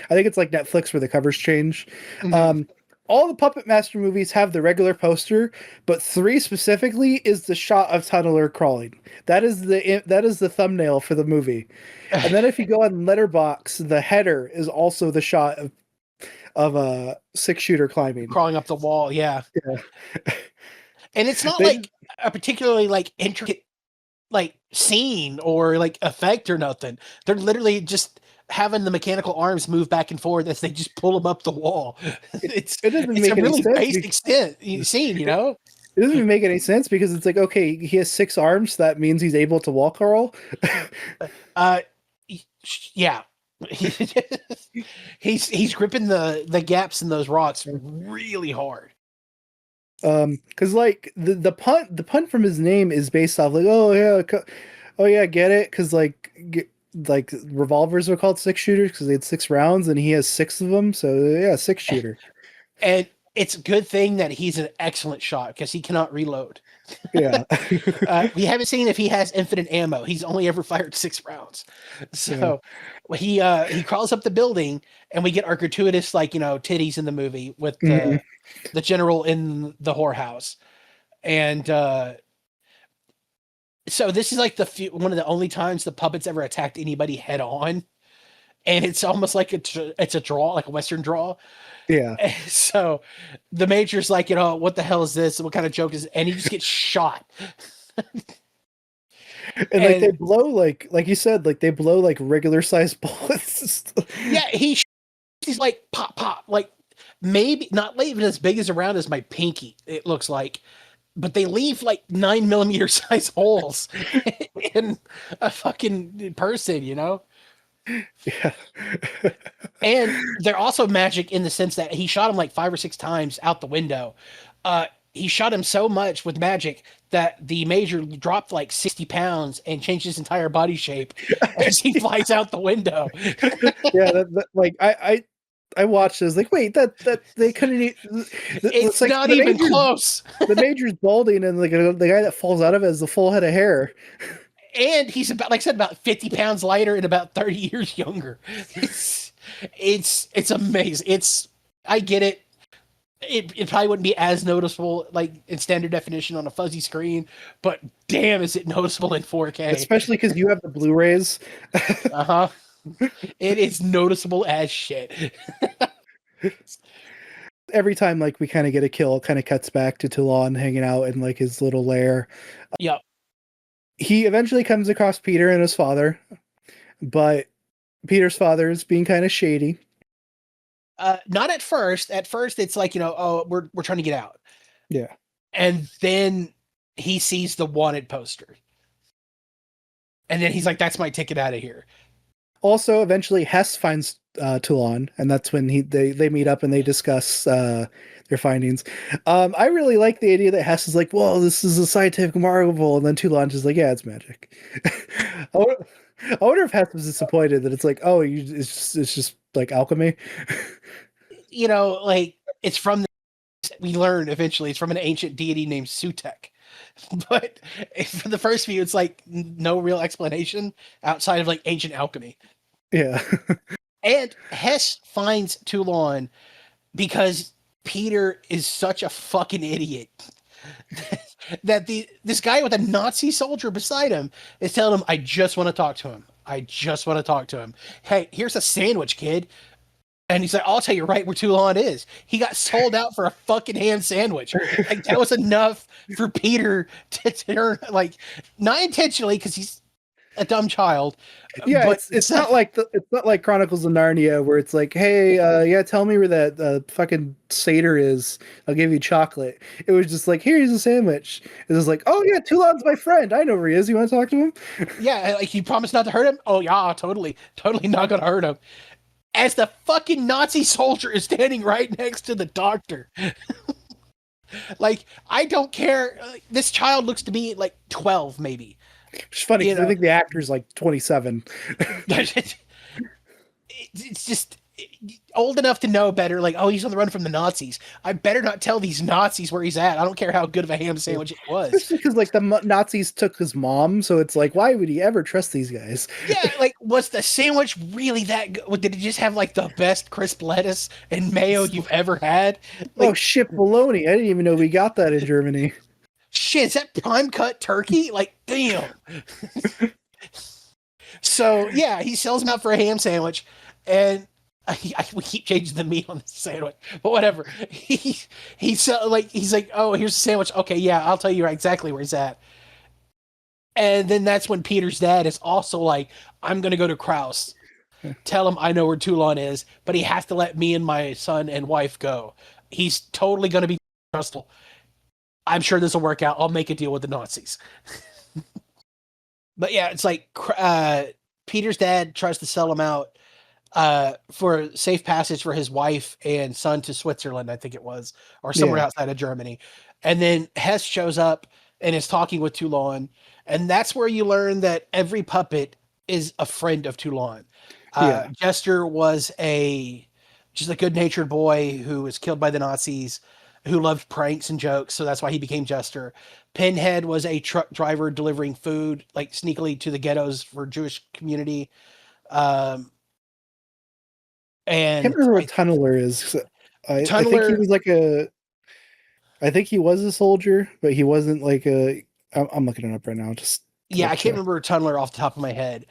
I think it's like Netflix where the covers change. Mhm. All the Puppet Master movies have the regular poster, but 3 specifically is the shot of Tunneler crawling. That is the thumbnail for the movie. And then if you go on Letterbox, the header is also the shot of a 6-shooter climbing. Crawling up the wall, yeah. Yeah. And it's not They- like a particularly like intricate like scene or like effect or nothing. They're literally just having the mechanical arms move back and forth as they just pull them up the wall. It's It doesn't it's make a any really sense basic scene, you know? It doesn't even make any sense because it's like, okay, he has 6 arms, so that means he's able to walk crawl. Uh, yeah. He's gripping the gaps in those rocks really hard. Because like the punt from his name is based off like, oh yeah, oh yeah, get it? Because like revolvers were called six shooters because they had 6 rounds, and he has 6 of them. So yeah, 6 shooter. And it's a good thing that he's an excellent shot because he cannot reload. Yeah, We haven't seen if he has infinite ammo. He's only ever fired 6 rounds. yeah. So he crawls up the building, and we get our gratuitous, like, titties in the movie with Mhm. the general in the whorehouse. And so this is like one of the only times the puppets ever attacked anybody head on. And it's almost like it's a draw, like a Western draw. Yeah, So the major's like, what the hell is this? What kind of joke is it? And he just gets shot. and like they And blow like you said, like they blow like regular sized bullets. yeah, he's like pop pop, like maybe not even as big as around as my pinky, it looks like. But they leave like 9 millimeter size holes in a fucking person. Yeah. And they're also magic in the sense that he shot him like 5 or 6 times out the window. He shot him so much with magic that the major dropped like 60 pounds and changed his entire body shape as he flies out the window. Yeah, like I watched this like, wait, that they couldn't it's It's like not even close. the major's balding, and like the guy that falls out of it has the full head of hair. And he's about, like I said, about 50 pounds lighter and about 30 years younger. It's amazing. I get it. It probably wouldn't be as noticeable like in standard definition on a fuzzy screen, but damn, is it noticeable in 4K? Especially because you have the Blu-rays. Uh-huh. It is noticeable as shit. Every time like we kind of get a kill, it kind of cuts back to Toulon hanging out in like his little lair. Yep. He eventually comes across Peter and his father, but Peter's father is being kind of shady. Not at first. At first, it's like, oh, we're trying to get out, Yeah. and then he sees the wanted poster, and then he's like, "That's my ticket out of here." Also, eventually Hess finds Toulon, and that's when they meet up and they discuss their findings. I really like the idea that Hess is like, "Well, this is a scientific marvel," and then Toulon's just like, "Yeah, it's magic." I wonder if Hess was disappointed that it's like, "Oh, it's just like alchemy." Like it's from we learn eventually it's from an ancient deity named Sutek. But for the first few, it's like no real explanation outside of like ancient alchemy. Yeah. And Hess finds Toulon because Peter is such a fucking idiot that this guy with a Nazi soldier beside him is telling him, "I just want to talk to him. I just want to talk to him. Hey, here's a sandwich, kid." And he's like, "I'll tell you right where Toulon is." He got sold out for a fucking ham sandwich. Like that was enough for Peter to turn, like, not intentionally because he's a dumb child. Yeah, But it's not like it's not like Chronicles of Narnia where it's like, hey, yeah, tell me where that fucking satyr is. I'll give you chocolate. It was just like, here's a sandwich. It was like, oh yeah, Toulon's my friend. I know where he is. You want to talk to him? yeah, like, you promised not to hurt him. Oh yeah, totally, totally not gonna hurt him. As the fucking Nazi soldier is standing right next to the doctor. Like, I don't care. This child looks to be like 12, maybe. It's funny because I think the actor's like 27. It's just old enough to know better. Like, oh, he's on the run from the Nazis. I better not tell these Nazis where he's at. I don't care how good of a ham sandwich it was. Especially because like the Nazis took his mom, so it's like, why would he ever trust these guys? Yeah, like, was the sandwich really that good? Did it just have like the best crisp lettuce and mayo you've ever had? Like, Oh shit, bologna! I didn't even know we got that in Germany. shit, is that prime cut turkey? Like, damn. So yeah, he sells him out for a ham sandwich, and we keep changing the meat on the sandwich, but whatever. He's like, oh, here's a sandwich. Okay, yeah, I'll tell you exactly where he's at. And then that's when Peter's dad is also like, I'm gonna go to Kraus, tell him I know where Toulon is, but he has to let me and my son and wife go. He's totally gonna be trustful. I'm sure this will work out. I'll make a deal with the Nazis. But yeah, it's like Peter's dad tries to sell him out for safe passage for his wife and son to Switzerland, I think it was, or somewhere outside of Germany. And then Hess shows up and is talking with Toulon, and that's where you learn that every puppet is a friend of Toulon. Yeah. Jester was a just a good-natured boy who was killed by the Nazis, who loved pranks and jokes, so that's why he became Jester. Pinhead was a truck driver delivering food, like sneakily to the ghettos for Jewish community. Um, Can't and remember what Tunneler is. I think he Tunneler, was like a. I think he was a soldier, but he wasn't like a. I'm looking it up right now just to yeah, I like can't check. remember Tunneler off the top of my head.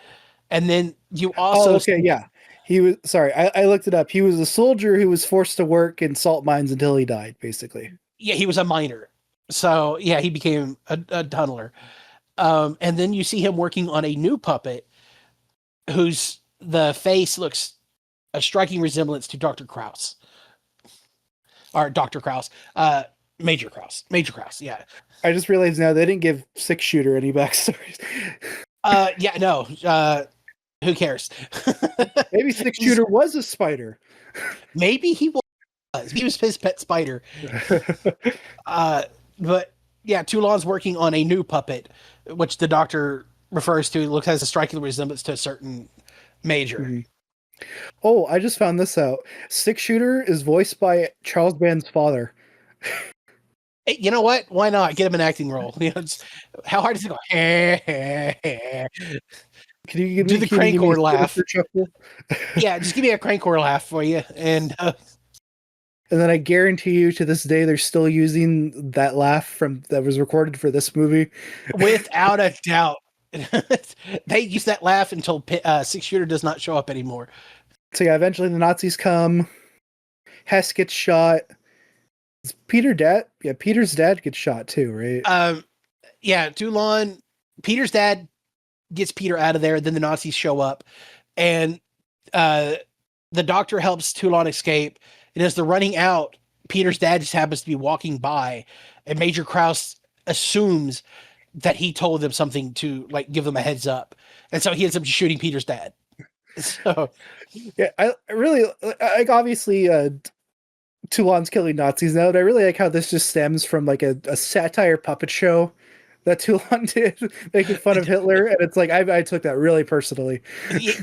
And then you Oh, also okay, see, yeah. He was sorry. I looked it up. He was a soldier who was forced to work in salt mines until he died, basically. yeah, he was a miner. So yeah, he became a tunneler. And then you see him working on a new puppet whose the face looks a striking resemblance to Dr. Kraus or Dr. Kraus, Major Kraus. Yeah. I just realized now they didn't give Six Shooter any backstories. Yeah, no, who cares? Maybe Six He's Shooter was a spider. maybe he was. He was his pet spider. Uh, but yeah, Toulon's working on a new puppet, which the doctor refers to, looks has a striking resemblance to a certain major. Mhm. Oh, I just found this out. Six Shooter is voiced by Charles Band's father. Hey, you know what? Why not get him an acting role? You know, how hard is it go? Do the Can you give me a crankor laugh. sinister chuckle? Yeah, just give me a crankor laugh for you, and And then I guarantee you, to this day, they're still using that laugh from that was recorded for this movie. without a doubt, they use that laugh until Six Shooter does not show up anymore. So yeah, eventually the Nazis come. Hess gets shot. Is Peter dad? Yeah, Peter's dad gets shot too, right? Yeah, Toulon, Peter's dad gets Peter out of there. Then the Nazis show up, and uh, the doctor helps Toulon escape. And as they're running out, Peter's dad just happens to be walking by, and Major Kraus assumes that he told them something to like give them a heads up, and so he ends up shooting Peter's dad. So Yeah, I really like. Obviously, Toulon's killing Nazis now, but I really like how this just stems from like a satire puppet show that Toulon did, making fun of Hitler, and it's like I took that really personally.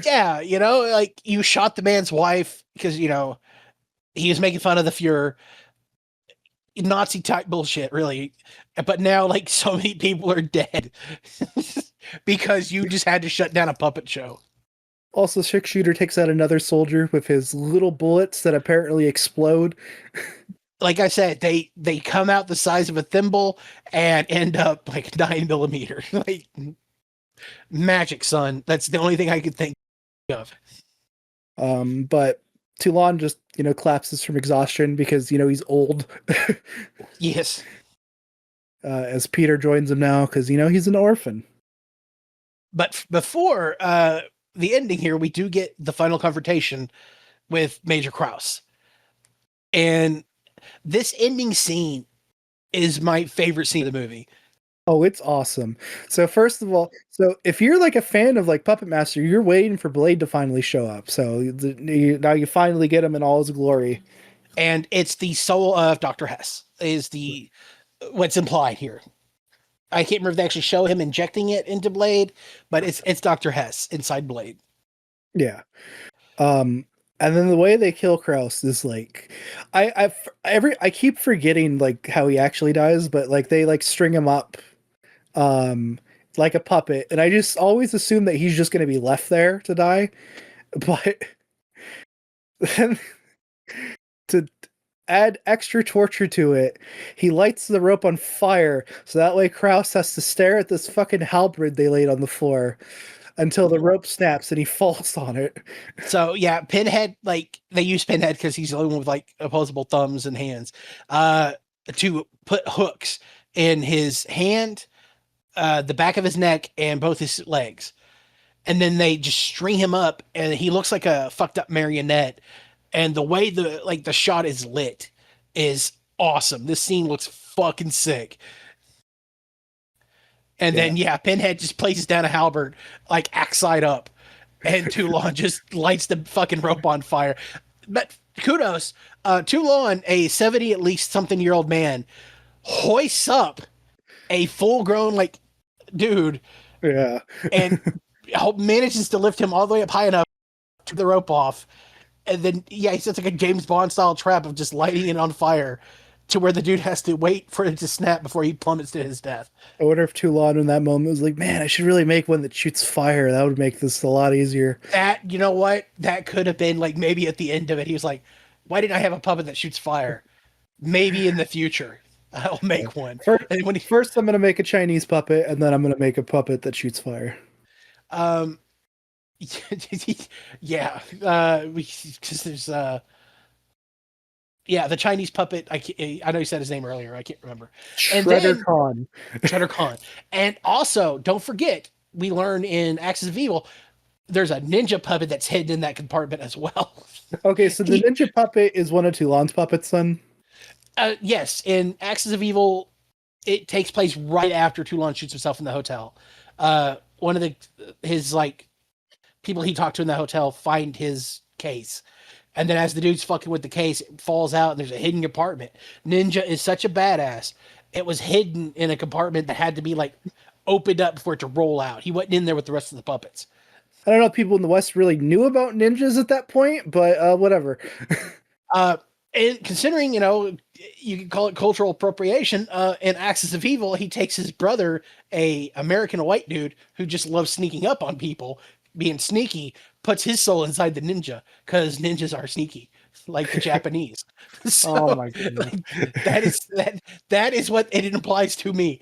yeah, you know, like you shot the man's wife because you know he was making fun of the Fuhrer. Nazi type bullshit, really. But now, like, so many people are dead because you just had to shut down a puppet show. Also, Six Shooter takes out another soldier with his little bullets that apparently explode. Like I said, they come out the size of a thimble and end up like 9 millimeter. Like magic, son. That's the only thing I could think of. But Toulon just collapses from exhaustion because he's old. Yes. As Peter joins him now because he's an orphan. But before the ending here, we do get the final confrontation with Major Kraus. And this ending scene is my favorite scene of the movie. Oh, it's awesome. So first of all, so if you're like a fan of like Puppet Master, you're waiting for Blade to finally show up. So now you finally get him in all his glory. And it's the soul of Dr. Hess is the what's implied here. I can't remember if they actually show him injecting it into Blade, but it's Dr. Hess inside Blade. Yeah. And then the way they kill Kraus is like, I keep forgetting like how he actually dies, but like they like string him up, like a puppet, and I just always assume that he's just going to be left there to die, but then to add extra torture to it, he lights the rope on fire, so that way Kraus has to stare at this fucking halberd they laid on the floor until the rope snaps and he falls on it. So yeah, Pinhead, like they use Pinhead because he's the only one with like opposable thumbs and hands, to put hooks in his hand, the back of his neck, and both his legs. And then they just string him up and he looks like a fucked up marionette. And the way the shot is lit is awesome. This scene looks fucking sick. And then yeah, Pinhead just places down a halberd, like axe side up, and Toulon just lights the fucking rope on fire. But kudos, Toulon, a 70 at least something year old man, hoists up a full-grown like dude, Yeah. and manages to lift him all the way up high enough to the rope off, and then he sets like a James Bond style trap of just lighting it on fire, to where the dude has to wait for it to snap before he plummets to his death. I wonder if Toulon in that moment was like, man, I should really make one that shoots fire. That would make this a lot easier. That, you know what? That could have been like maybe at the end of it, he was like, "Why didn't I have a puppet that shoots fire? Maybe in the future I'll Yeah. make one." First, And when he, first, I'm gonna make a Chinese puppet, and then I'm gonna make a puppet that shoots fire. um, yeah, because there's yeah, the Chinese puppet. I know you said his name earlier. I can't remember. And Shredder then Khan. Cheddar Khan. And also, don't forget, we learn in Axis of Evil, there's a ninja puppet that's hidden in that compartment as well. Okay, so the He, ninja puppet is one of Toulon's puppets, then. yes, in Axis of Evil, it takes place right after Toulon shoots himself in the hotel. One of his like people he talked to in the hotel find his case. And then as the dude's fucking with the case, it falls out and there's a hidden compartment. Ninja is such a badass. It was hidden in a compartment that had to be like opened up for it to roll out. He wasn't in there with the rest of the puppets. I don't know if people in the West really knew about ninjas at that point, but whatever. Uh, and considering, you can call it cultural appropriation, in Axis of Evil, he takes his brother, a American white dude who just loves sneaking up on people, being sneaky, puts his soul inside the ninja because ninjas are sneaky, like the Japanese. Oh So my goodness. like, that is what it implies to me.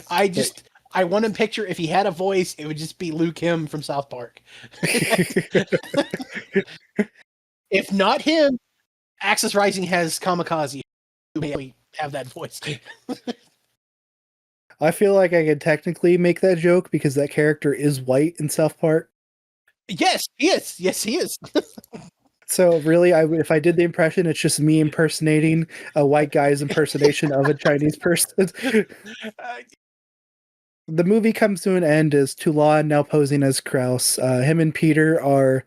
I just I want to picture if he had a voice, it would just be Luke Kim from South Park. If not him, Axis Rising has Kamikaze who may have that voice. I feel like I could technically make that joke because that character is white in South Park. Yes, he is. Yes, he is. So really, if I did the impression, it's just me impersonating a white guy's impersonation of a Chinese person. The movie comes to an end as Toulon, now posing as Kraus. Him and Peter are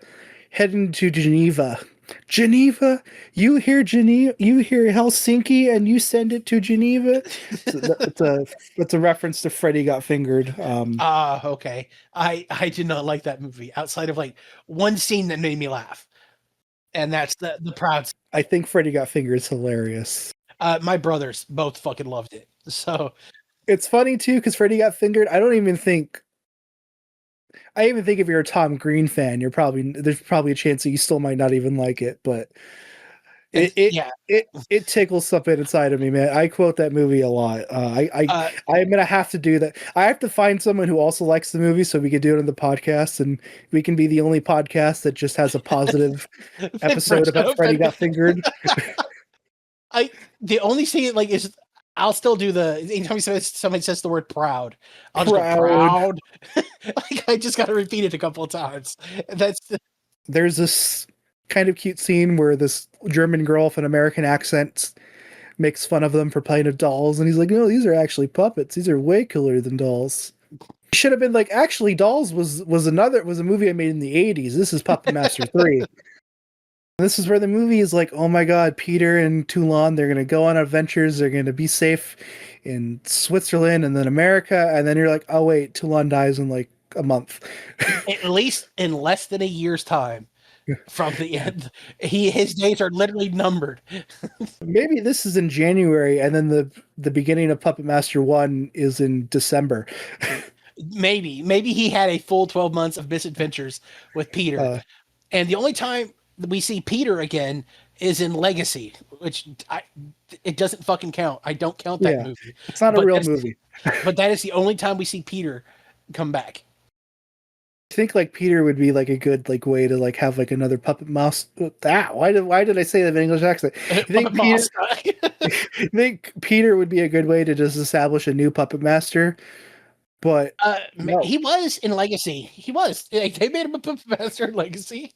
heading to Geneva. Geneva, you hear Geneva, you hear Helsinki, and you send it to Geneva. So that's a reference to Freddy Got Fingered. Okay. I did not like that movie outside of like one scene that made me laugh, and that's the proud. I think Freddy Got Fingered is hilarious. My brothers both fucking loved it. So It's funny too because Freddy Got Fingered. I even think if you're a Tom Green fan, there's probably a chance that you still might not even like it, but yeah. it tickles something inside of me, man. I quote that movie a lot. I'm gonna have to do that. I have to find someone who also likes the movie so we can do it on the podcast, and we can be the only podcast that just has a positive episode about Freddy Got Fingered. The only scene like is I'll still do the anytime somebody says the word proud, I'll just go proud. Like I just got to repeat it a couple of times. There's this kind of cute scene where this German girl with an American accent makes fun of them for playing with dolls, and he's like, "No, these are actually puppets. These are way cooler than dolls." He should have been like, "Actually, Dolls was a movie I made in the '80s. This is Puppet Master 3." This is where the movie is like, oh my god, Peter and Toulon, they're gonna go on adventures, they're gonna be safe in Switzerland and then America, and then you're like, oh wait, Toulon dies in like a month. At least in less than a year's time from the end. His days are literally numbered. Maybe this is in January, and then the beginning of Puppet Master 1 is in December. Maybe he had a full 12 months of misadventures with Peter. And the only time we see Peter again is in Legacy, which it doesn't fucking count. I don't count that movie. It's not a real movie. But that is the only time we see Peter come back. I think like Peter would be like a good like way to like have like another puppet mouse. Why did I say that in English accent? I think Peter would be a good way to just establish a new puppet master. But no. He was in Legacy. He was. They made him a puppet master in Legacy.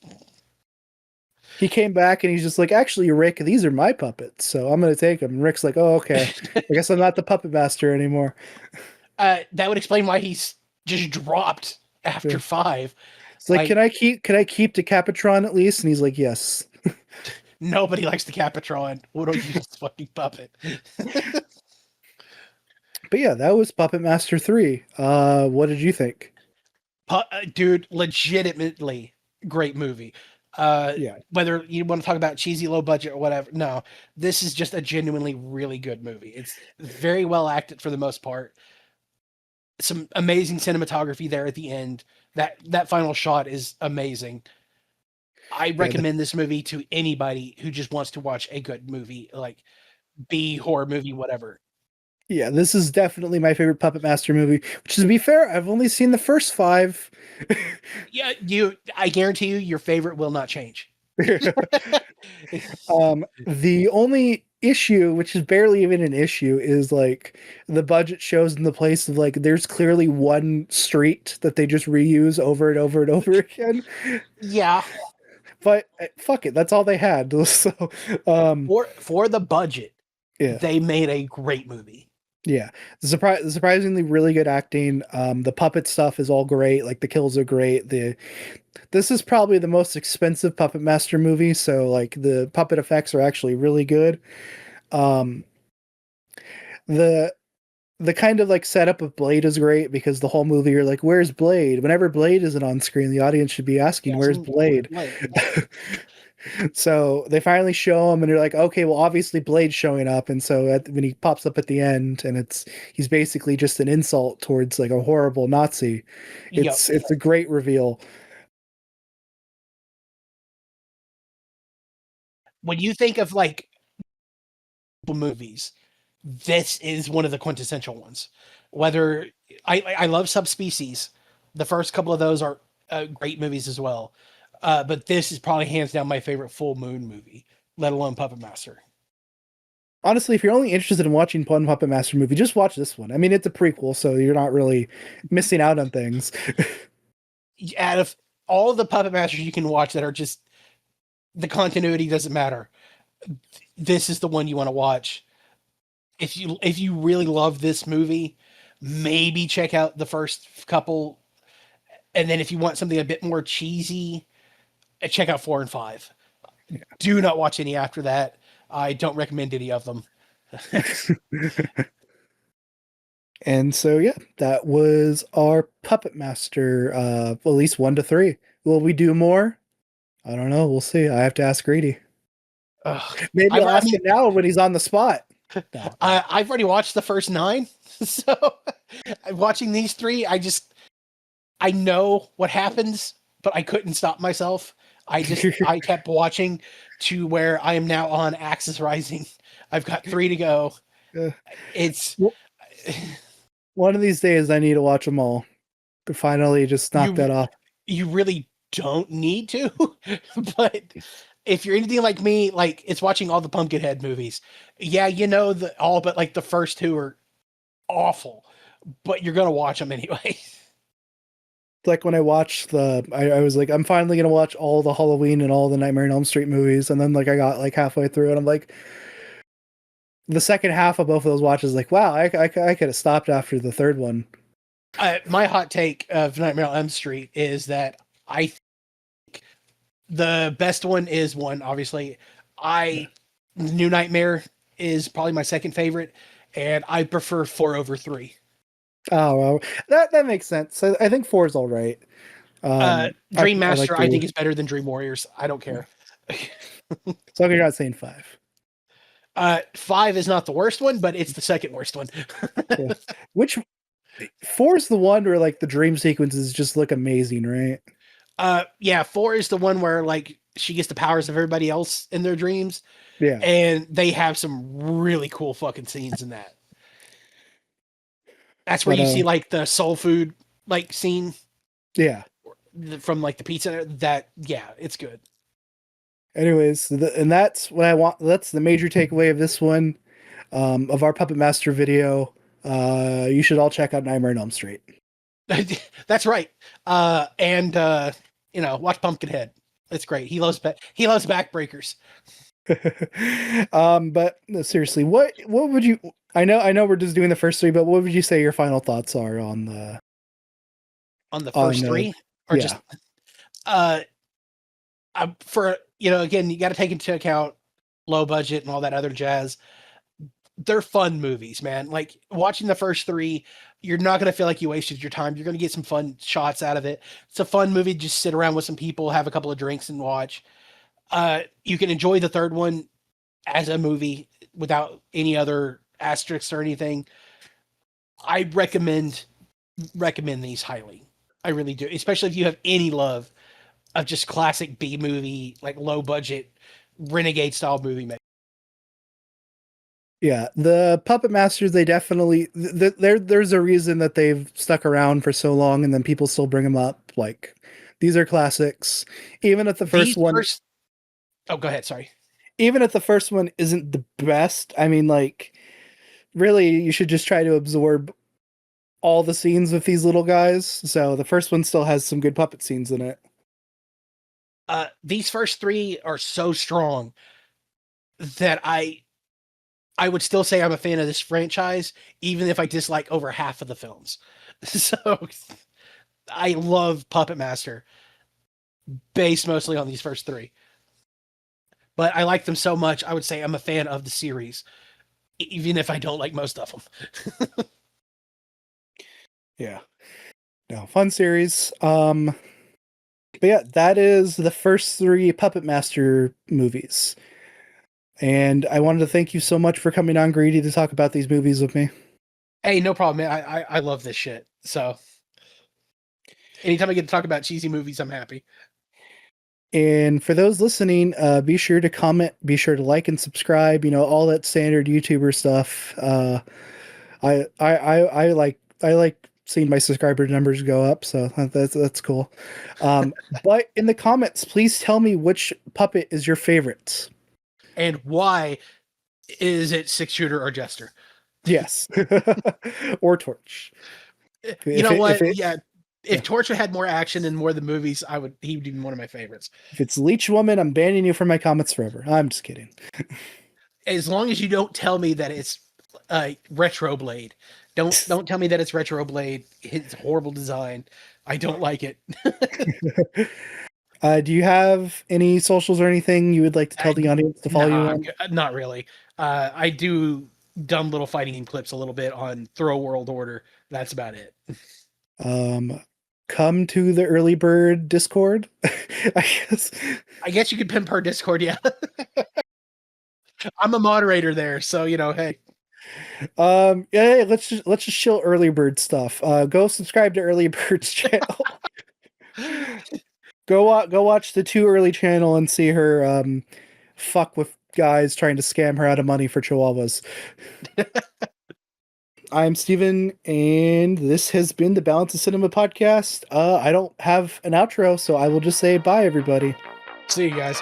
He came back and he's just like, actually, Rick, these are my puppets, so I'm going to take them. And Rick's like, oh, okay. I guess I'm not the puppet master anymore. That would explain why he's just dropped after 5. It's like, can I keep Decapitron at least? And he's like, yes. Nobody likes the Capitron. What do you use fucking puppet? But yeah, that was Puppet Master 3. What did you think? Dude, legitimately great movie. Yeah. Whether you want to talk about cheesy, low budget, or whatever, no, this is just a genuinely really good movie. It's very well acted for the most part. Some amazing cinematography there at the end. That final shot is amazing. I Yeah, recommend this movie to anybody who just wants to watch a good movie, like B horror movie, whatever. yeah, this is definitely my favorite Puppet Master movie, which to be fair, I've only seen the first 5. Yeah, I guarantee you, your favorite will not change. The only issue, which is barely even an issue, is like the budget shows in the place of like there's clearly one street that they just reuse over and over and over again. Yeah, But fuck it, that's all they had. So, um, for the budget, yeah, they made a great movie. yeah. Surprisingly really good acting. The puppet stuff is all great. Like the kills are great. This is probably the most expensive Puppet Master movie, so like the puppet effects are actually really good. Um, the the kind of like setup of Blade is great because the whole movie you're like, where's Blade? Whenever Blade isn't on screen, the audience should be asking, Yes, where's Blade? Blade. So they finally show him, and you're like, okay, well, obviously Blade's showing up, and so when he pops up at the end, and he's basically just an insult towards like a horrible Nazi. Yep. It's a great reveal. When you think of like movies, this is one of the quintessential ones. Whether I love Subspecies, the first couple of those are great movies as well. But this is probably hands down my favorite full moon movie, let alone Puppet Master. Honestly, if you're only interested in watching one Puppet Master movie, just watch this one. I mean, it's a prequel, so you're not really missing out on things. Out of all the Puppet Masters you can watch that are just the continuity doesn't matter, this is the one you want to watch. If you really love this movie, maybe check out the first couple, and then if you want something a bit more cheesy, check out 4 and 5. Do not watch any after that. I don't recommend any of them. And so, yeah, that was our Puppet Master, at least 1 to 3. Will we do more? I don't know. We'll see. I have to ask Greedy. Ugh. Maybe I'll I ask mean, him now when he's on the spot. No. I've already watched the first 9, so watching these 3, I know what happens, but I couldn't stop myself. I kept watching to where I am now on Axis Rising. I've got 3 to go. Uh, It's well, one of these days, I need to watch them all to finally just knock you that off. you really don't need to, but if you're anything like me, like it's watching all the Pumpkinhead movies. Yeah, all but like the first 2 are awful, but you're gonna watch them anyway. Like when I watched I was like, I'm finally gonna watch all the Halloween and all the Nightmare on Elm Street movies, and then like I got like halfway through, and I'm like, the second half of both of those watches, like, wow, I could have stopped after the third one. My hot take of Nightmare on Elm Street is that I think the best one is 1. Obviously, New Nightmare is probably my second favorite, and I prefer 4 over 3. Oh, well, that makes sense. I think 4 is all right. Dream I like Master, I think, 3. is better than Dream Warriors. I don't care. So you're not saying 5. 5 is not the worst one, but it's the second worst one. Yeah. Which 4 is the one where like the dream sequences just look amazing, right? Yeah, 4 is the one where like she gets the powers of everybody else in their dreams, Yeah. and they have some really cool fucking scenes in that. That's where But you see like the soul food like scene yeah. from like the pizza. That yeah, it's good. Anyways, and that's what I want. That's the major takeaway of this one, of our Puppet Master video. You should all check out Nightmare on Elm Street. That's right. And watch Pumpkinhead. It's great. He loves backbreakers. But no, seriously, what would you? I know we're just doing the first 3, but what would you say your final thoughts are on the On the on first 3, or yeah just uh for again, you got to take into account low budget and all that other jazz. They're fun movies, man. Like watching the first three, you're not going to feel like you wasted your time. You're going to get some fun shots out of it. It's a fun movie. Just sit around with some people, have a couple of drinks, and watch. You can enjoy the third one as a movie without any other asterisks or anything. I recommend these highly. I really do, especially if you have any love of just classic B movie, like low budget renegade style movie making. Yeah, the Puppet Masters, they definitely there's a reason that they've stuck around for so long, and then people still bring them up. Like these are classics, even if the first These one, first, oh, go ahead. Sorry. even if the first one isn't the best. I mean, like really, you should just try to absorb all the scenes with these little guys. So the first one still has some good puppet scenes in it. These first three are so strong that I would still say I'm a fan of this franchise, even if I dislike over half of the films. So I love Puppet Master, based mostly on these first three. But I like them so much, I would say I'm a fan of the series, even if I don't like most of them. Yeah, no, fun series. But yeah, that is the first three Puppet Master movies. And I wanted to thank you so much for coming on, Greedy, to talk about these movies with me. Hey, no problem, man. I love this shit. So anytime I get to talk about cheesy movies, I'm happy. And for those listening, be sure to comment, be sure to like and subscribe. You know, all that standard YouTuber stuff. I like seeing my subscriber numbers go up, so that's cool. But in the comments, please tell me which puppet is your favorite. And why is it six shooter or Jester? Yes, or Torch. You know what? If Yeah. If Torch had more action and more of the movies, he would be one of my favorites. if it's Leech Woman, I'm banning you from my comments forever. I'm just kidding. As long as you don't tell me that it's Retro Blade. Don't tell me that it's Retro Blade. It's horrible design. I don't like it. Do you have any socials or anything you would like to tell the audience to follow you on? Not really. I do dumb little fighting game clips a little bit on Throw World Order. That's about it. Come to the early bird Discord. I guess you could pimp her Discord, yeah. I'm a moderator there, so hey. Yeah, let's just chill early bird stuff. Go subscribe to Early Bird's channel. Go watch the Too Early channel and see her fuck with guys trying to scam her out of money for chihuahuas. I'm Steven, and this has been the Balance of Cinema podcast. I don't have an outro, so I will just say bye, everybody. See you guys.